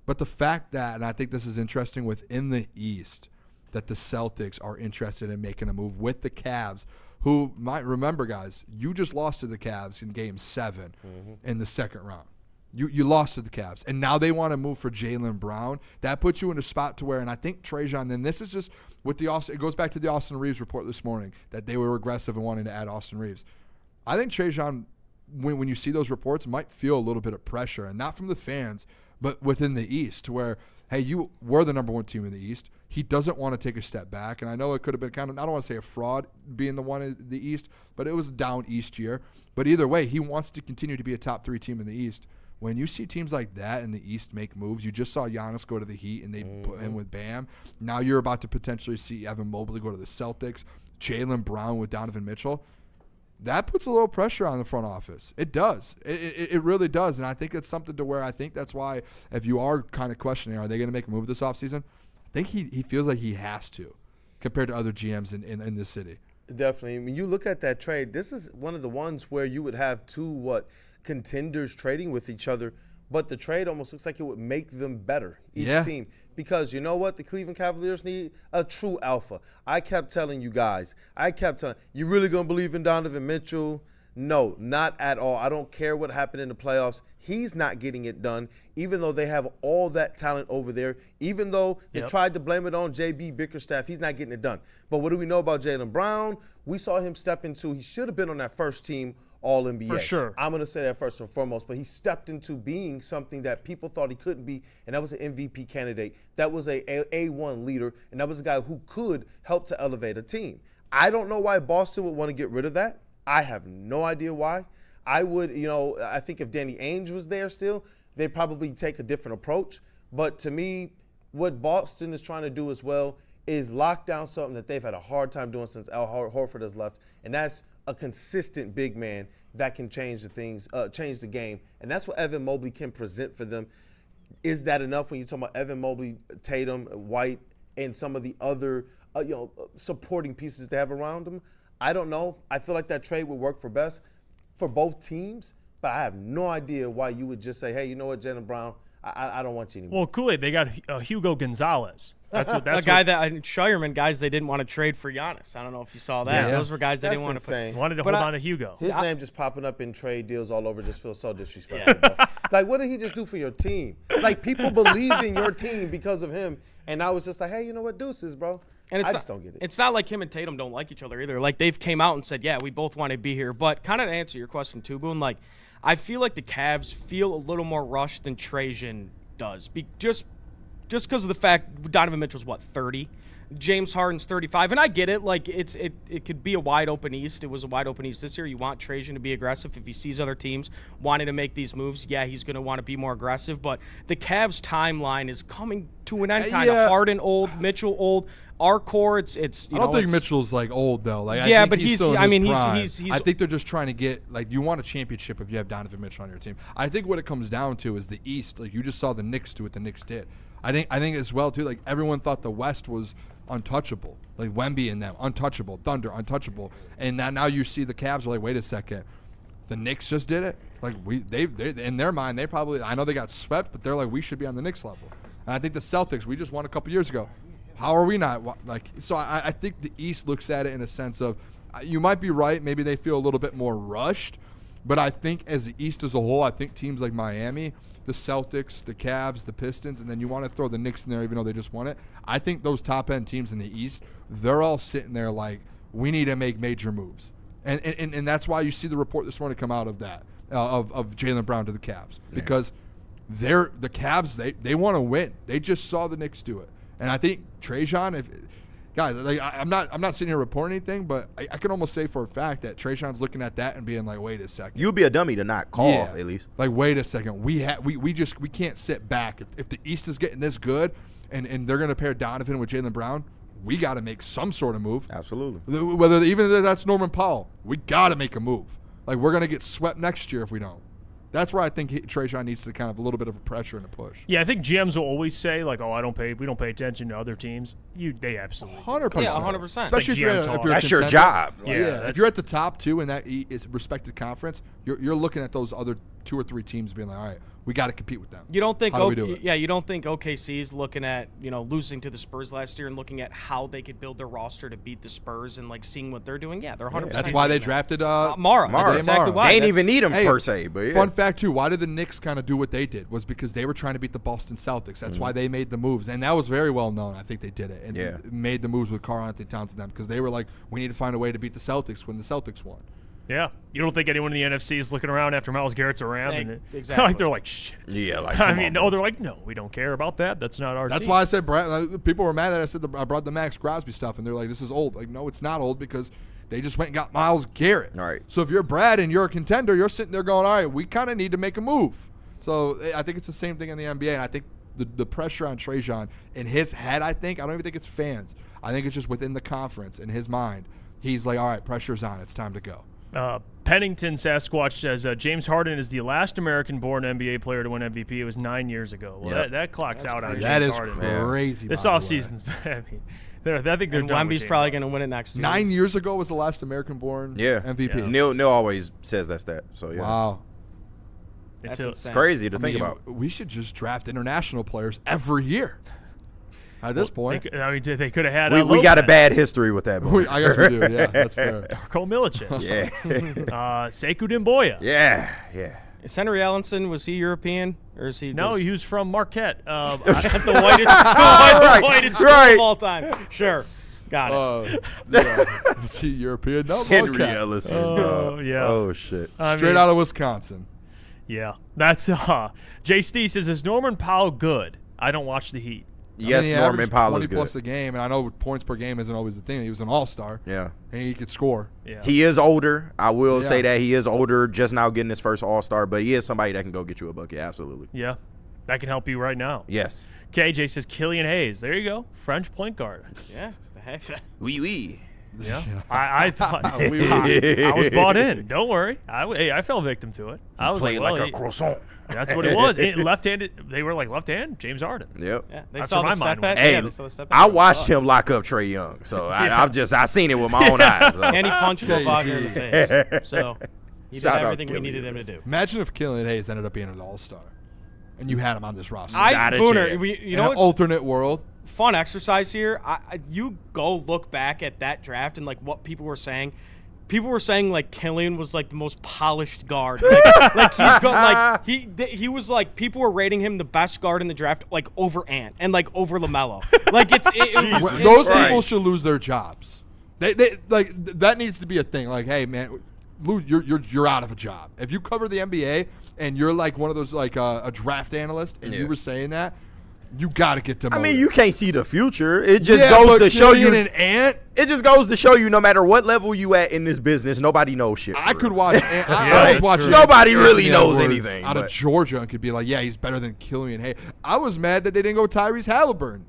S3: But the fact that, and I think this is interesting within the East, that the Celtics are interested in making a move with the Cavs, who might remember, guys, you just lost to the Cavs in Game 7 in the second round. You lost to the Cavs, and now they want to move for Jaylen Brown. That puts you in a spot to where, and I think Trajan, and this is just with the Austin, it goes back to the Austin Reeves report this morning, that they were aggressive in wanting to add Austin Reeves. I think Trajan, when you see those reports, might feel a little bit of pressure, and not from the fans, but within the East, to where, hey, you were the #1 team in the East. He doesn't want to take a step back, and I know it could have been kind of, I don't want to say a fraud being the one in the East, but it was a down East year. But either way, he wants to continue to be a top 3 team in the East. When you see teams like that in the East make moves, you just saw Giannis go to the Heat, and they put him with Bam. Now you're about to potentially see Evan Mobley go to the Celtics, Jaylen Brown with Donovan Mitchell. That puts a little pressure on the front office. It does. It really does. And I think it's something to where I think that's why, if you are kind of questioning, are they going to make a move this offseason? I think he feels like he has to, compared to other GMs in this city.
S14: Definitely. When you look at that trade, this is one of the ones where you would have two contenders trading with each other, but the trade almost looks like it would make them better, each team. Because you know what? The Cleveland Cavaliers need a true alpha. I kept telling you guys, you really going to believe in Donovan Mitchell? No, not at all. I don't care what happened in the playoffs. He's not getting it done, even though they have all that talent over there. Even though they tried to blame it on JB Bickerstaff, he's not getting it done. But what do we know about Jaylen Brown? We saw him step into, he should have been on that first team All-NBA.
S2: For sure.
S14: I'm going to say that first and foremost, but he stepped into being something that people thought he couldn't be, and that was an MVP candidate. That was a A1 leader, and that was a guy who could help to elevate a team. I don't know why Boston would want to get rid of that. I have no idea why. I would, I think if Danny Ainge was there still, they'd probably take a different approach. But to me, what Boston is trying to do as well is lock down something that they've had a hard time doing since Al Horford has left, and that's a consistent big man that can change the game. And that's what Evan Mobley can present for them. Is that enough when you talk about Evan Mobley, Tatum, White, and some of the other supporting pieces they have around them? I don't know. I feel like that trade would work for best for both teams, but I have no idea why you would just say, hey, you know what, Jaylen Brown, I don't want you anymore.
S2: Well, Kool-Aid, they got Hugo Gonzalez. That's
S7: a guy that Shireman guys they didn't want to trade for Giannis. I don't know if you saw that.
S14: Yeah.
S7: Those were guys they didn't want to
S14: insane.
S2: Wanted to hold on to Hugo.
S14: His name just popping up in trade deals all over just feels so disrespectful. Bro. Like, what did he just do for your team? Like, people believed in your team because of him, and I was just like, hey, you know what, deuces, bro.
S7: And
S14: I just don't get it.
S7: It's not like him and Tatum don't like each other either. Like, they've came out and said, yeah, we both want to be here. But kind of to answer your question too, Boone, like, I feel like the Cavs feel a little more rushed than Trajan does. Just because of the fact Donovan Mitchell's, 30? James Harden's 35. And I get it. Like, it could be a wide-open East. It was a wide-open East this year. You want Trajan to be aggressive. If he sees other teams wanting to make these moves, yeah, he's going to want to be more aggressive. But the Cavs' timeline is coming to an end, kind of. Harden old, Mitchell old. Our core, it's.
S3: I don't think Mitchell's old though. Like,
S7: yeah,
S3: I think
S7: but
S3: he's still in his prime.
S7: He's.
S3: I think they're just trying to get you want a championship if you have Donovan Mitchell on your team. I think what it comes down to is the East. Like, you just saw the Knicks do what the Knicks did. I think as well too. Like, everyone thought the West was untouchable. Like, Wemby and them untouchable, Thunder untouchable, and now you see the Cavs are like, wait a second, the Knicks just did it. Like, they in their mind they probably, I know they got swept, but they're like, we should be on the Knicks level. And I think the Celtics, we just won a couple years ago. How are we not? Like, so I think the East looks at it in a sense of, you might be right. Maybe they feel a little bit more rushed. But I think as the East as a whole, I think teams like Miami, the Celtics, the Cavs, the Pistons, and then you want to throw the Knicks in there even though they just won it. I think those top-end teams in the East, they're all sitting there like, we need to make major moves. And that's why you see the report this morning come out of that, of Jaylen Brown to the Cavs. Because the Cavs, they want to win. They just saw the Knicks do it. And I think Trajan, guys, like, I'm not sitting here reporting anything, but I can almost say for a fact that Trajan's looking at that and being like, wait a second.
S4: You'd be a dummy to not call, at least.
S3: Like, wait a second. We can't sit back. If the East is getting this good and they're going to pair Donovan with Jaylen Brown, we got to make some sort of move.
S4: Absolutely.
S3: Whether even if that's Norman Powell, we got to make a move. Like, we're going to get swept next year if we don't. That's where I think Trajan needs to kind of a little bit of a pressure and a push.
S2: Yeah, I think GMs will always say, like, oh, we don't pay attention to other teams. They absolutely
S3: 100%.
S7: Yeah, 100%.
S3: Especially if you're
S4: that's your job.
S3: Yeah, if you're at the top two in that respected conference, you're looking at those other 2 or 3 teams being like, all right, we got to compete with them.
S7: You don't think?
S3: How do we do it?
S7: Yeah, you don't think OKC's looking at losing to the Spurs last year and looking at how they could build their roster to beat the Spurs and like seeing what they're doing. Yeah, they're 100%.
S3: That's why they drafted
S7: Amon-Ra. That's exactly why.
S4: They didn't even need him per se. But yeah.
S3: Fun fact too, why did the Knicks kind of do what they did? Was because they were trying to beat the Boston Celtics. That's why they made the moves, and that was very well known. I think they did it and made the moves with Karl-Anthony Towns and them because they were like, we need to find a way to beat the Celtics when the Celtics won.
S2: Yeah, you don't think anyone in the NFC is looking around after Myles Garrett's around?
S7: Exactly.
S2: Like, they're like, shit.
S4: Yeah, like,
S2: they're like, no, we don't care about that. That's not our team.
S3: That's why I said, people were mad that I said I brought the Max Crosby stuff, and they're like, this is old. Like, no, it's not old because they just went and got Myles Garrett.
S4: All right.
S3: So if you're Brad and you're a contender, you're sitting there going, all right, we kind of need to make a move. So I think it's the same thing in the NBA, and I think the pressure on Trajan in his head, I don't even think it's fans. I think it's just within the conference in his mind. He's like, all right, pressure's on. It's time to go.
S2: Pennington Sasquatch says James Harden is the last American-born NBA player to win MVP. It was 9 years ago. Well, that clock's out on James Harden.
S3: That is crazy.
S2: This offseason's I mean, I think they're done.
S7: Wemby's probably going to win it next year.
S3: 9 years ago was the last American-born MVP.
S4: Yeah. Neil always says that stat. So yeah.
S3: Wow.
S7: It's
S4: crazy to think about.
S3: We should just draft international players every year. At this point,
S2: they could have had.
S4: We got a bad history with that.
S3: I guess we do. Yeah, that's fair.
S2: Darko Milicic.
S4: Yeah.
S2: Sekou Demboya.
S4: Yeah.
S7: Is Henry Allenson, was he European or is he?
S2: No, he was from Marquette. The whitest of all time. Sure.
S7: Got it.
S3: See, European. No,
S4: Henry Ellison.
S2: Oh, yeah.
S14: Oh, shit.
S3: Straight out of Wisconsin.
S2: Yeah. That's Jay Stee says, is Norman Powell good? I don't watch the Heat.
S4: Yes, Norman Powell is
S3: 20
S4: good.
S3: plus a game, and I know points per game isn't always the thing. He was an all-star.
S4: Yeah.
S3: And he could score.
S2: Yeah.
S4: He is older. I will say that he is older, just now getting his first all-star, but he is somebody that can go get you a bucket, absolutely.
S2: Yeah. That can help you right now.
S4: Yes.
S2: KJ says Killian Hayes. There you go. French point guard.
S7: Yeah.
S4: Oui, oui.
S2: Yeah. I thought I was bought in. Don't worry. I fell victim to it. I was
S4: Played
S2: like,
S4: like a croissant.
S2: That's what it was. Left-handed. They were like left-hand. James Harden.
S4: Yep.
S7: Yeah, they
S2: That's
S7: saw
S2: where
S7: the
S2: my mind
S7: step
S2: went.
S7: back.
S4: Hey,
S7: Yeah, they saw the step back.
S4: I watched him lock up Trae Young, so I seen it with my own eyes. So.
S7: And he punched Will Wagner in the face. So he did
S4: Shout out
S7: everything we
S4: Killian.
S7: needed him to do.
S3: Imagine if Killian Hayes ended up being an all-star, and you had him on this roster.
S7: Booner, you
S3: In
S7: know
S3: an
S7: what's
S3: alternate world.
S7: fun exercise here? You go look back at that draft and like what people were saying. People were saying like Killian was like the most polished guard. Like he's got like he was like people were rating him the best guard in the draft like over Ant and like over LaMelo. Like
S3: Those people should lose their jobs. They like that needs to be a thing. Like, hey man, Lou, you're out of a job. If you cover the NBA and you're like one of those like a draft analyst and you were saying that, you got to get demoted.
S4: I mean, you can't see the future. It just goes to show you. It just goes to show you no matter what level you at in this business, nobody knows shit.
S3: I could watch. I was watching.
S4: Nobody really knows anything.
S3: Out of Georgia and could be like, yeah, he's better than Killian Hayes. I was mad that they didn't go Tyrese Halliburton.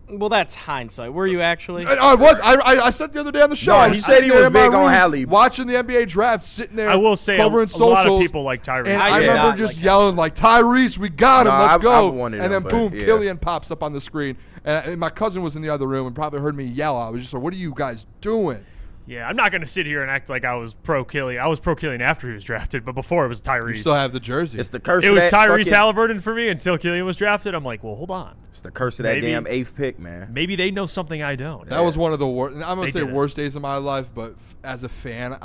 S7: Well, that's hindsight. Were you actually?
S3: I was. I said the other day on the show.
S4: No, he said he was big on Hallie.
S3: Watching the NBA draft, sitting there.
S2: I will say
S3: covering
S2: a lot of
S3: socials,
S2: people like Tyrese.
S3: And I remember just yelling like, "Tyrese, we got him. Let's go!"
S4: wanted
S3: And then
S4: him,
S3: boom,
S4: but, yeah.
S3: Killian pops up on the screen. And my cousin was in the other room and probably heard me yell. I was just like, "What are you guys doing?"
S2: Yeah, I'm not going to sit here and act like I was pro Killian. I was pro Killian after he was drafted, but before it was Tyrese.
S3: You still have the jersey.
S4: It's the curse.
S2: It
S4: of
S2: was
S4: that
S2: Tyrese
S4: fucking,
S2: Halliburton for me until Killian was drafted. I'm like, well, hold on.
S4: It's the curse of that damn 8th pick, man.
S2: Maybe they know something I don't.
S3: That was one of the worst. I'm gonna
S2: They
S3: say
S2: did it.
S3: worst days of my life, but as a fan,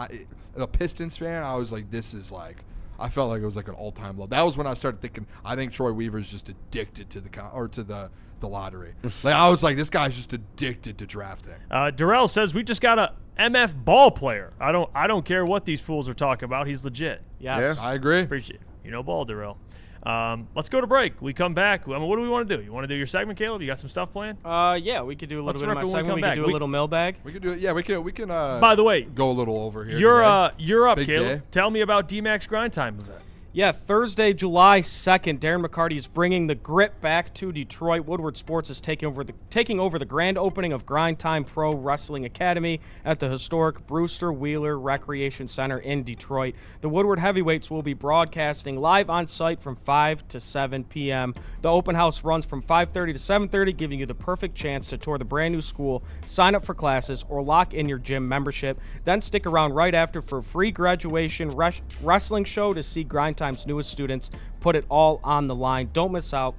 S3: a Pistons fan, I was like, this is like. I felt like it was like an all-time low. That was when I started thinking. I think Troy Weaver's just addicted to the lottery. Like I was like, this guy's just addicted to drafting.
S2: Darrell says we just got a MF ball player. I don't care what these fools are talking about. He's legit.
S7: Yes.
S3: I agree.
S2: Appreciate it. You know ball, Darrell. Let's go to break. We come back. I mean, what do we want to do? You want to do your segment, Caleb? You got some stuff planned?
S7: Yeah, we could do a little bit of my segment. We could do a little mailbag.
S3: We could do it. Yeah, we can.
S2: By the way,
S3: go a little over here.
S2: You're up,
S3: Big
S2: Caleb.
S3: day.
S2: Tell me about D-Max Grind Time event.
S7: Yeah, Thursday, July 2nd, Darren McCarty is bringing the grit back to Detroit. Woodward Sports is taking over the grand opening of Grind Time Pro Wrestling Academy at the historic Brewster Wheeler Recreation Center in Detroit. The Woodward Heavyweights will be broadcasting live on site from 5 to 7 p.m. The open house runs from 5:30 to 7:30, giving you the perfect chance to tour the brand new school, sign up for classes, or lock in your gym membership. Then stick around right after for a free graduation wrestling show to see Grind Time's newest students put it all on the line. Don't miss out.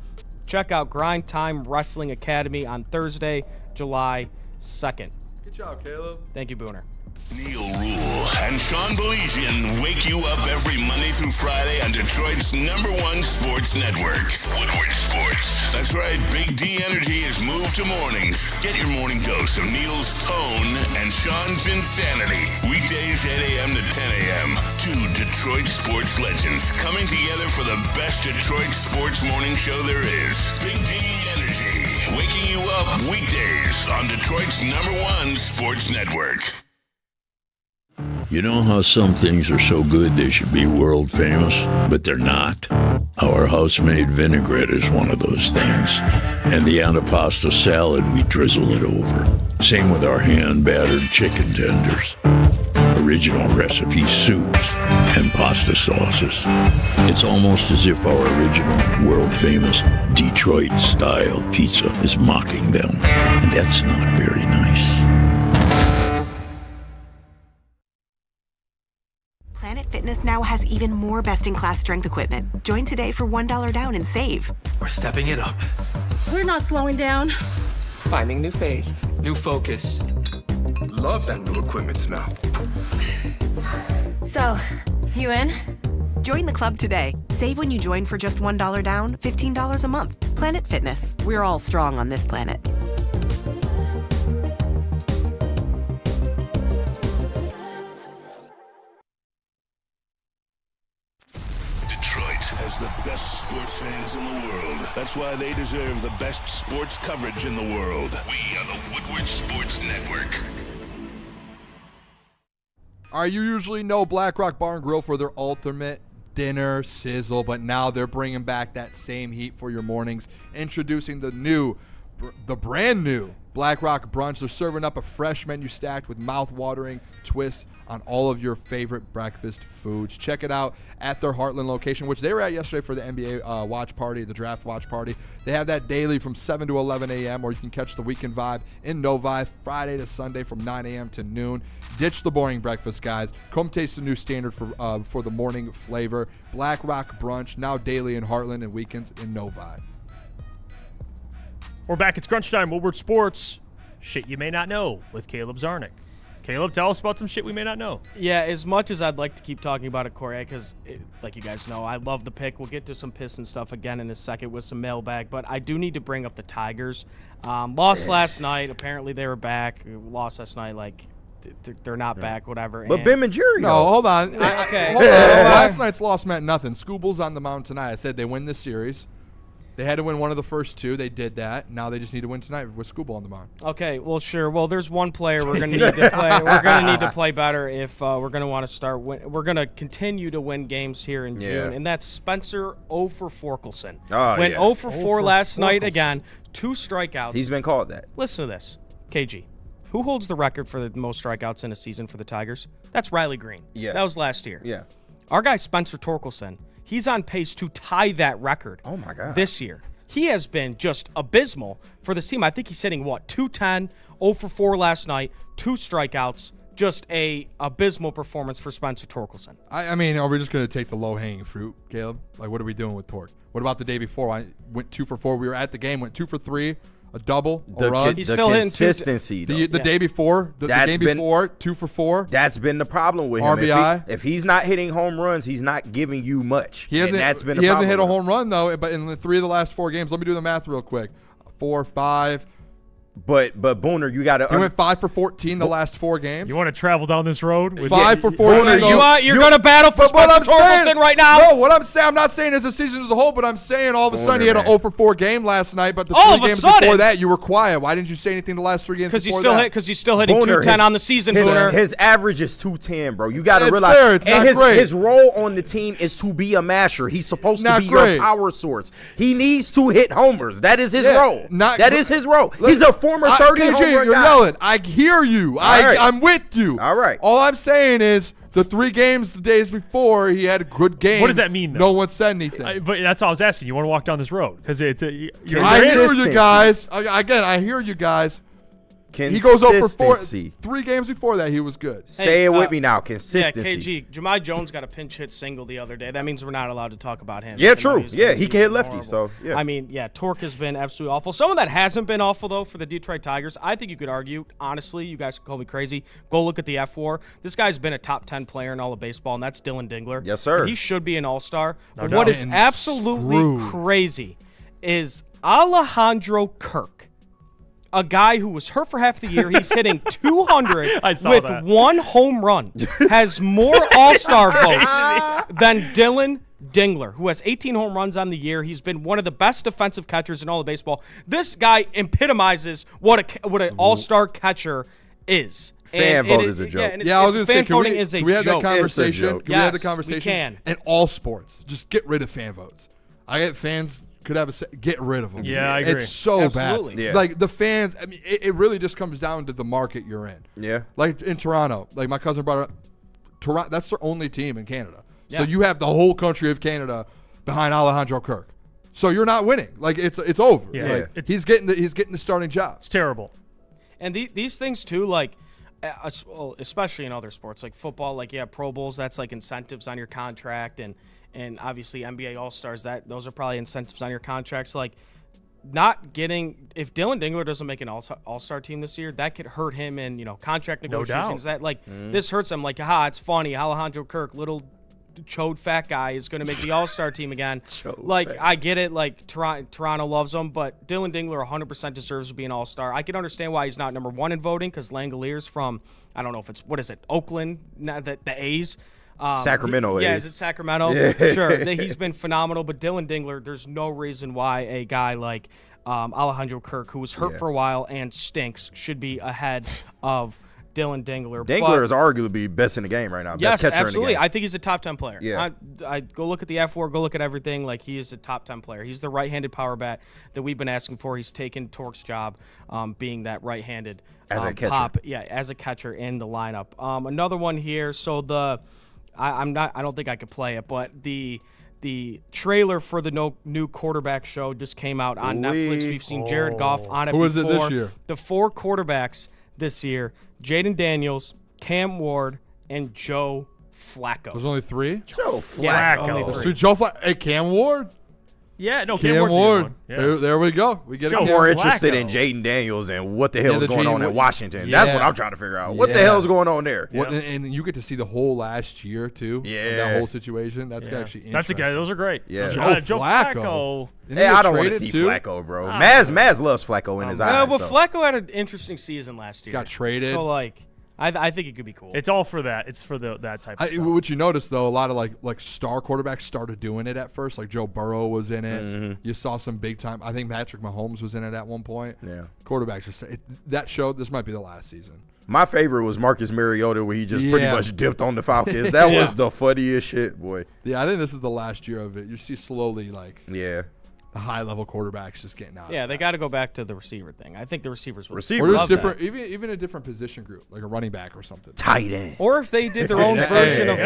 S7: Check out Grind Time Wrestling Academy on Thursday, July 2nd.
S3: Good job, Caleb.
S7: Thank you, Booner.
S1: Neil Rule and Sean Belizian wake you up every Monday through Friday on Detroit's #1 sports network, Woodward Sports. That's right, Big D Energy has moved to mornings. Get your morning dose of Neil's tone and Sean's insanity. Weekdays 8 a.m. to 10 a.m. Two Detroit sports legends coming together for the best Detroit sports morning show there is. Big D Energy, waking you up weekdays on Detroit's #1 sports network.
S12: You know how some things are so good they should be world famous, but they're not? Our house-made vinaigrette is one of those things. And the antipasta salad, we drizzle it over. Same with our hand-battered chicken tenders. Original recipe soups and pasta sauces. It's almost as if our original, world-famous Detroit-style pizza is mocking them. And that's not very nice.
S17: Planet Fitness now has even more best-in-class strength equipment. Join today for $1 down and save.
S18: We're stepping it up.
S19: We're not slowing down.
S18: Finding new face, new focus.
S20: Love that new equipment smell.
S19: So, you in?
S17: Join the club today. Save when you join for just $1 down, $15 a month. Planet Fitness. We're all strong on this planet.
S1: has the best sports fans in the world. That's why they deserve the best sports coverage in the world. We are the Woodward Sports Network.
S3: All right, you usually know Black Rock Bar and Grill for their ultimate dinner sizzle, but now they're bringing back that same heat for your mornings. Introducing the brand new Black Rock Brunch. They're serving up a fresh menu stacked with mouth-watering twists on all of your favorite breakfast foods. Check it out at their Heartland location, which they were at yesterday for the NBA watch party, the draft watch party. They have that daily from 7 to 11 a.m., or you can catch the weekend vibe in Novi Friday to Sunday from 9 a.m. to noon. Ditch the boring breakfast, guys. Come taste the new standard for the morning flavor. Black Rock Brunch, now daily in Heartland and weekends in Novi.
S2: We're back. It's Crunch Time, Woodward Sports. Shit you may not know with Caleb Zarnick. Caleb, tell us about some shit we may not know.
S7: Yeah, as much as I'd like to keep talking about Okorie, because, like you guys know, I love the pick. We'll get to some Pistons stuff again in a second with some mailbag, but I do need to bring up the Tigers. Lost last night. Apparently they were back. Lost last night, like, they're not back, whatever.
S4: But Ben and Jerry,
S3: no, hold on.
S7: Okay.
S3: Hold on. Last night's loss meant nothing. Scooble's on the mound tonight. I said they win this series. They had to win one of the first two. They did that. Now they just need to win tonight with Scooble on the mound.
S7: Okay, well, sure. Well, there's one player we're going to need to play. We're going to need to play better if we're going to want to start. We're going to continue to win games here in June, and that's Spencer Forkelson. Went 0 for 4 last night again. 2 strikeouts.
S4: He's been called that.
S7: Listen to this, KG. Who holds the record for the most strikeouts in a season for the Tigers? That's Riley Green.
S4: Yeah,
S7: that was last year.
S4: Yeah,
S7: our guy Spencer Torkelson. He's on pace to tie that record.
S4: Oh, my God.
S7: This year. He has been just abysmal for this team. I think he's hitting, 210, 0 for 4 last night, 2 strikeouts. Just a abysmal performance for Spencer Torkelson.
S3: I mean, are we just going to take the low-hanging fruit, Caleb? Like, what are we doing with Torque? What about the day before? I went 2 for 4. We were at the game, went 2 for 3. A double, a run.
S7: He's still hitting
S4: consistency.
S3: The day before, the game before, 2 for 4.
S4: That's been the problem with him.
S3: RBI.
S4: If he's not hitting home runs, he's not giving you much.
S3: He hasn't hit a home run though. But in the 3 of the last 4 games, let me do the math real quick. 4, 5.
S4: But Booner, you got to.
S3: He went 5 for 14 the last 4 games.
S2: You want to travel down this road? With
S3: 5 for 14.
S7: Booner, you're going to battle for Spencer Torkelson right now?
S3: No, what I'm saying, I'm not saying as a season as a whole, but I'm saying all of a sudden he had an 0 for 4 game last night. But the 3 games before that, you were quiet. Why didn't you say anything the last 3 games before that?
S7: Because he's still hitting 210 on the season, Booner.
S4: His average is 210, bro. You got to realize.
S3: Fair. It's not great.
S4: His role on the team is to be a masher. He's supposed to be your power source. He needs to hit homers. That is his role. That is his role. He's a former 30 homer guy.
S3: You're yelling. I hear you. I'm with you.
S4: All right.
S3: All I'm saying is the 3 games the days before he had a good game.
S2: What does that mean, though?
S3: No one said anything.
S2: But that's all I was asking. You want to walk down this road? Because I hear
S3: you guys. Again, I hear you guys. He goes over 4. 3 games before that, he was good.
S4: Say it with me now. Consistency.
S7: Yeah, KG. Jahmai Jones got a pinch hit single the other day. That means we're not allowed to talk about him.
S4: Yeah, true. Yeah, he can hit lefty. So, yeah.
S7: I mean, yeah, Torque has been absolutely awful. Someone that hasn't been awful, though, for the Detroit Tigers, I think you could argue, honestly, you guys can call me crazy. Go look at the F4. This guy's been a top 10 player in all of baseball, and that's Dylan Dingler.
S4: Yes, sir.
S7: And he should be an all-star. But what is absolutely crazy is Alejandro Kirk. A guy who was hurt for half the year. He's hitting 200 with 1 home run. Has more all-star votes than Dylan Dingler, who has 18 home runs on the year. He's been one of the best defensive catchers in all of baseball. This guy epitomizes what an all-star catcher is.
S4: Fan vote is a joke.
S3: I was going to say, can we have that
S4: conversation?
S3: Can we have the conversation?
S7: We can.
S3: In all sports, just get rid of fan votes. I get fans could have get rid of them.
S2: Yeah, I agree.
S3: It's so
S7: Absolutely.
S3: bad.
S4: Yeah.
S3: Like the fans, I mean, it really just comes down to the market you're in.
S4: Yeah.
S3: Like in Toronto, like my cousin brought up, Toronto. That's their only team in Canada.
S7: Yeah.
S3: So you have the whole country of Canada behind Alejandro Kirk. So you're not winning. Like it's over.
S2: Yeah.
S3: Like, he's getting the starting job.
S2: It's terrible.
S7: And these things too, like especially in other sports like football, like Pro Bowls, that's like incentives on your contract, and obviously NBA All-Stars, those are probably incentives on your contracts. Like not getting, if Dylan Dingler doesn't make an all-star team this year, that could hurt him in contract negotiations.
S2: No
S7: doubt. This hurts him. Like it's funny. Alejandro Kirk, little chode fat guy, is going to make the all-star team again. I get it. Like Toronto loves him, but Dylan Dingler 100% deserves to be an all-star. I can understand why he's not number 1 in voting because Langoliers from, I don't know if it's, Oakland, the A's.
S4: Sacramento
S7: is it Sacramento?
S4: Yeah.
S7: Sure, he's been phenomenal. But Dylan Dingler, there's no reason why a guy like Alejandro Kirk, who was hurt for a while and stinks, should be ahead of Dylan Dingler.
S4: Dingler is arguably best in the game right now.
S7: Yes,
S4: best catcher
S7: absolutely.
S4: in the game.
S7: I think he's a top 10 player.
S4: Yeah.
S7: I go look at the F4, go look at everything. Like, he is a top 10 player. He's the right-handed power bat that we've been asking for. He's taken Torque's job, being that right-handed
S4: as a catcher.
S7: As a catcher in the lineup. Another one here. So I don't think I could play it, but the trailer for the new quarterback show just came out on Netflix. We've seen Jared Goff on it before.
S3: Who is it this year?
S7: The 4 quarterbacks this year: Jaden Daniels, Cam Ward, and Joe Flacco.
S3: There's only 3?
S4: Joe Flacco.
S7: Yeah, only 3.
S3: Joe Flacco. Hey, Cam Ward?
S2: Yeah, no,
S3: Cam Ward. Yeah. There we go. We get
S4: I'm more interested in Jaden Daniels and what the hell is going on in Washington. That's what I'm trying to figure out. What the hell is going on there?
S3: And you get to see the whole last year, too.
S4: Yeah.
S3: That whole situation. That's actually interesting.
S2: That's a guy. Those are great.
S4: Yeah.
S2: Joe Flacco.
S4: Hey, I don't want to see Flacco, bro. Maz loves Flacco in his eyes.
S7: But Flacco had an interesting season last year.
S3: Got traded.
S7: So, like, I think it could be cool.
S2: It's all for that. It's for that type of stuff.
S3: What you notice, though, a lot of like star quarterbacks started doing it at first. Like Joe Burrow was in it. Mm-hmm. You saw some big time. I think Patrick Mahomes was in it at one point.
S4: Yeah.
S3: Quarterbacks that showed this might be the last season.
S4: My favorite was Marcus Mariota, where he just pretty much dipped on the Falcons. That was the funniest shit, boy.
S3: Yeah, I think this is the last year of it. You see slowly the high-level quarterbacks just getting out.
S7: Yeah, they got to go back to the receiver thing. I think the receivers would
S3: or there's different, even a different position group, like a running back or something.
S4: Tight end.
S7: Or if they did their own version of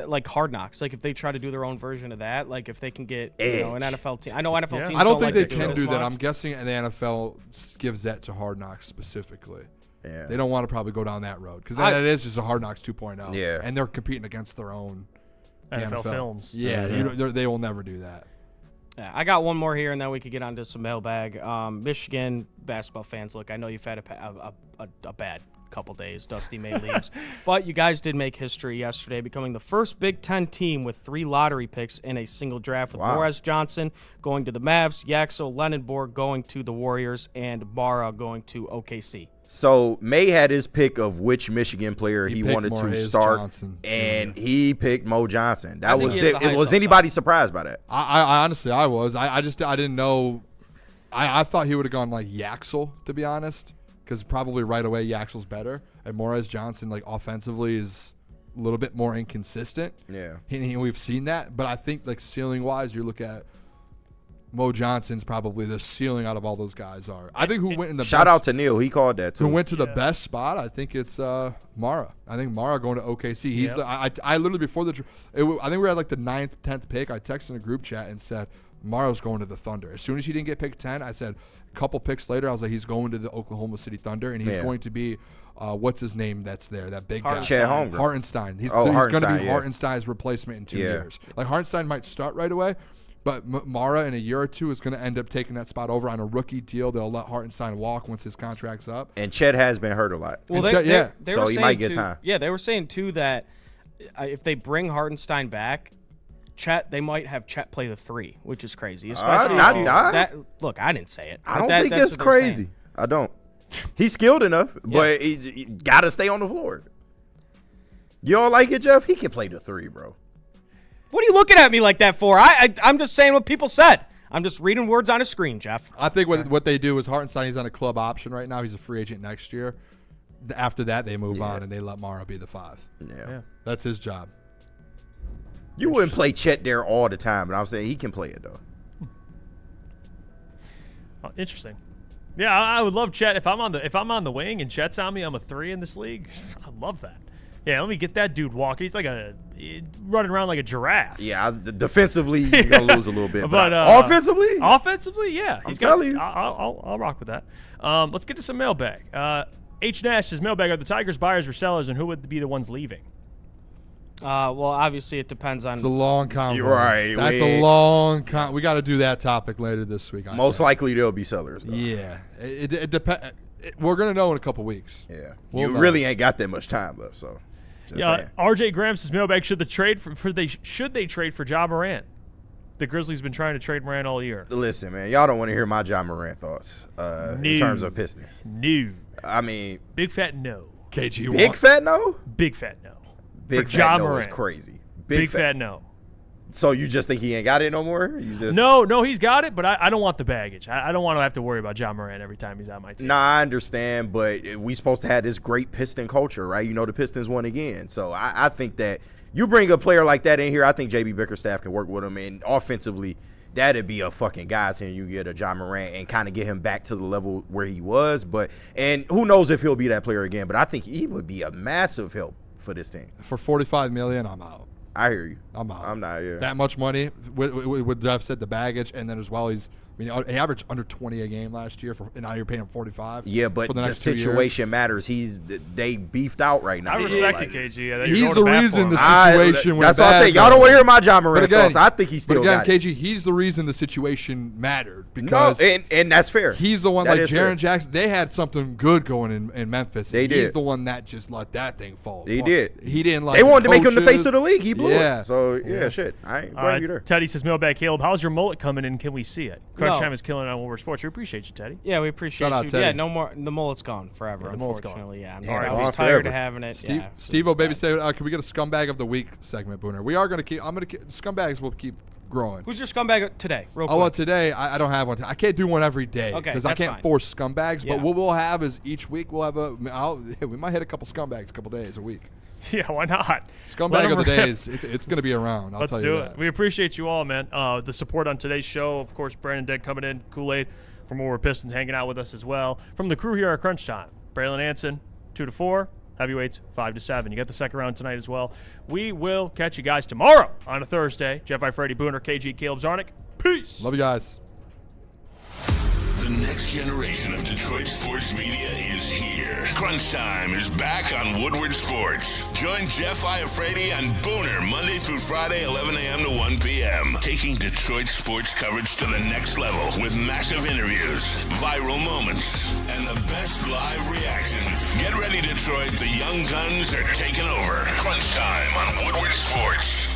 S7: like Hard Knocks, like if they try to do their own version of that, like if they can get an NFL team. I know NFL teams.
S3: I don't think
S7: like
S3: they can do that. I'm guessing the NFL gives that to Hard Knocks specifically.
S4: Yeah.
S3: They don't want to probably go down that road because that is just a Hard Knocks 2.0.
S4: Yeah.
S3: And they're competing against their own
S2: NFL films.
S3: Yeah, they will never do that.
S7: Yeah, I got one more here, and then we could get onto some mailbag. Michigan basketball fans, look, I know you've had a bad couple days. Dusty May leaves. But you guys did make history yesterday, becoming the first Big Ten team with 3 lottery picks in a single draft, with Morris Johnson going to the Mavs, Yaxel Lenenborg going to the Warriors, and Mara going to OKC.
S4: So May had his pick of which Michigan player he wanted to start, and he picked Mo Johnson. That was anybody surprised by that?
S3: I honestly was. I didn't know. I thought he would have gone like Yaxel, to be honest, because probably right away Yaxel's better, and Morris Johnson like offensively is a little bit more inconsistent.
S4: Yeah,
S3: we've seen that, but I think like ceiling wise, you look at Mo Johnson's probably the ceiling out of all those guys are. I think who went in the
S4: shout out to Neil, he called that too.
S3: Who went to the best spot? I think it's Mara. I think Mara going to OKC. He's I literally before I think we were at like the 9th, 10th pick. I texted in a group chat and said Mara's going to the Thunder. As soon as he didn't get picked 10, I said a couple picks later I was like he's going to the Oklahoma City Thunder and he's going to be what's his name that's there, that big guy. Hartenstein. He's going to be Hartenstein's replacement in 2 years. Like Hartenstein might start right away. But Mara in a year or two is going to end up taking that spot over on a rookie deal. They'll let Hartenstein walk once his contract's up.
S4: And Chet has been hurt a lot.
S7: Well,
S4: so he might get time.
S7: Yeah, they were saying too that if they bring Hartenstein back, they might have Chet play the 3, which is crazy. Especially look, I didn't say it.
S4: I don't think it's crazy. I don't. He's skilled enough, but he got to stay on the floor. You don't like it, Jeff? He can play the 3, bro.
S7: What are you looking at me like that for? I'm just saying what people said. I'm just reading words on a screen, Jeff.
S3: I think what they do is Hartenstein, he's on a club option right now. He's a free agent next year. After that, they move on and they let Mara be the 5.
S4: Yeah.
S3: That's his job.
S4: You wouldn't play Chet there all the time, but I'm saying he can play it, though.
S2: Oh, interesting. Yeah, I would love Chet. If I'm on the wing and Chet's on me, I'm a 3 in this league. I love that. Yeah, let me get that dude walking. He's like running around like a giraffe.
S4: Yeah, defensively you're gonna lose a little bit, but
S2: offensively, yeah.
S4: I'm telling you,
S2: I'll rock with that. Let's get to some mailbag. H Nash says mailbag: are the Tigers buyers or sellers, and who would be the ones leaving?
S7: Well, obviously it depends on.
S3: It's a long convo.
S4: You're right.
S3: That's a long we got to do that topic later this week.
S4: Most likely they'll be sellers, though.
S3: Yeah, it depends. We're gonna know in a couple weeks.
S4: Yeah, you really ain't got that much time left, so.
S2: RJ Graham says mailbag: should they trade for Ja Morant? The Grizzlies been trying to trade Morant all year.
S4: Listen, man, y'all don't want to hear my Ja Morant thoughts in terms of Pistons.
S2: No.
S4: I mean,
S2: big fat no.
S3: KG,
S4: big fat no.
S2: Big fat no.
S4: Big
S2: for Ja
S4: fat no
S2: Morant.
S4: is crazy.
S2: Big fat no.
S4: So you just think he ain't got it no more?
S2: No, he's got it, but I don't want the baggage. I don't want to have to worry about Ja Morant every time he's on my team.
S4: Nah, I understand, but we supposed to have this great Piston culture, right? You know, the Pistons won again. So I think that you bring a player like that in here, I think JB Bickerstaff can work with him. And offensively, that'd be a fucking godsend. You get a Ja Morant and kind of get him back to the level where he was. And who knows if he'll be that player again. But I think he would be a massive help for this team.
S3: For $45 million, I'm out.
S4: I hear you.
S3: I'm out.
S4: I'm not here.
S3: That much money with Jeff said the baggage, and then as well he averaged under 20 a game last year, and now you're paying him 45.
S4: Yeah, but
S3: for the next
S4: situation matters. They beefed out right now.
S2: I respect it, KG. Yeah,
S3: he's the reason the situation went
S4: That's why I say y'all don't want to hear my Ja Morant thoughts. I think he still got it.
S3: But again, KG, he's the reason the situation mattered because
S4: and that's fair.
S3: He's the one like Jaren Jackson. They had something good going in Memphis.
S4: They did.
S3: He's the one that just let that thing fall.
S4: He did.
S3: He didn't like.
S4: They wanted to make him the face of the league. He blew it. So
S3: yeah,
S4: shit. I ain't blame you there.
S2: Teddy says, mailbag Caleb, how's your mullet coming in? Can we see it? Crunch
S7: No.
S2: Time is killing it on Woodward Sports. We appreciate you, Teddy.
S7: Yeah, we appreciate
S3: Shout out,
S7: you.
S3: Teddy.
S7: Yeah, no more. The mullet's gone forever.
S2: The mullet's gone.
S7: Unfortunately, yeah.
S4: Damn,
S7: I was
S4: gone
S7: tired
S4: forever.
S7: of having it.
S3: Steve,
S7: yeah.
S3: Steve-O, baby, say, can we get a scumbag of the week segment, Booner? We are going to keep. Scumbags will keep growing.
S7: Who's your scumbag today? Real quick.
S3: Oh, well, today I don't have one. I can't do one every day because I
S7: that's
S3: can't
S7: fine.
S3: force scumbags.
S7: Yeah.
S3: But what we'll have is each week we'll have we might hit a couple scumbags a couple days a week.
S2: Yeah, why not?
S3: Scumbag of the day is it's going to be around.
S2: Let's do it. We appreciate you all, man. The support on today's show, of course, Brandon Deck coming in, Kool-Aid from Woodward Pistons hanging out with us as well. From the crew here at Crunch Time, Braylon Anson, 2 to 4, heavyweights 5 to 7. You got the second round tonight as well. We will catch you guys tomorrow on a Thursday. Jeff Iafrate, Booner, KG, Caleb Zarnick. Peace.
S3: Love you guys.
S1: The next generation of Detroit sports media is here. Crunch Time is back on Woodward Sports. Join Jeff Iafrate and Booner Monday through Friday, 11 a.m. to 1 p.m. Taking Detroit sports coverage to the next level with massive interviews, viral moments, and the best live reactions. Get ready, Detroit. The young guns are taking over. Crunch Time on Woodward Sports.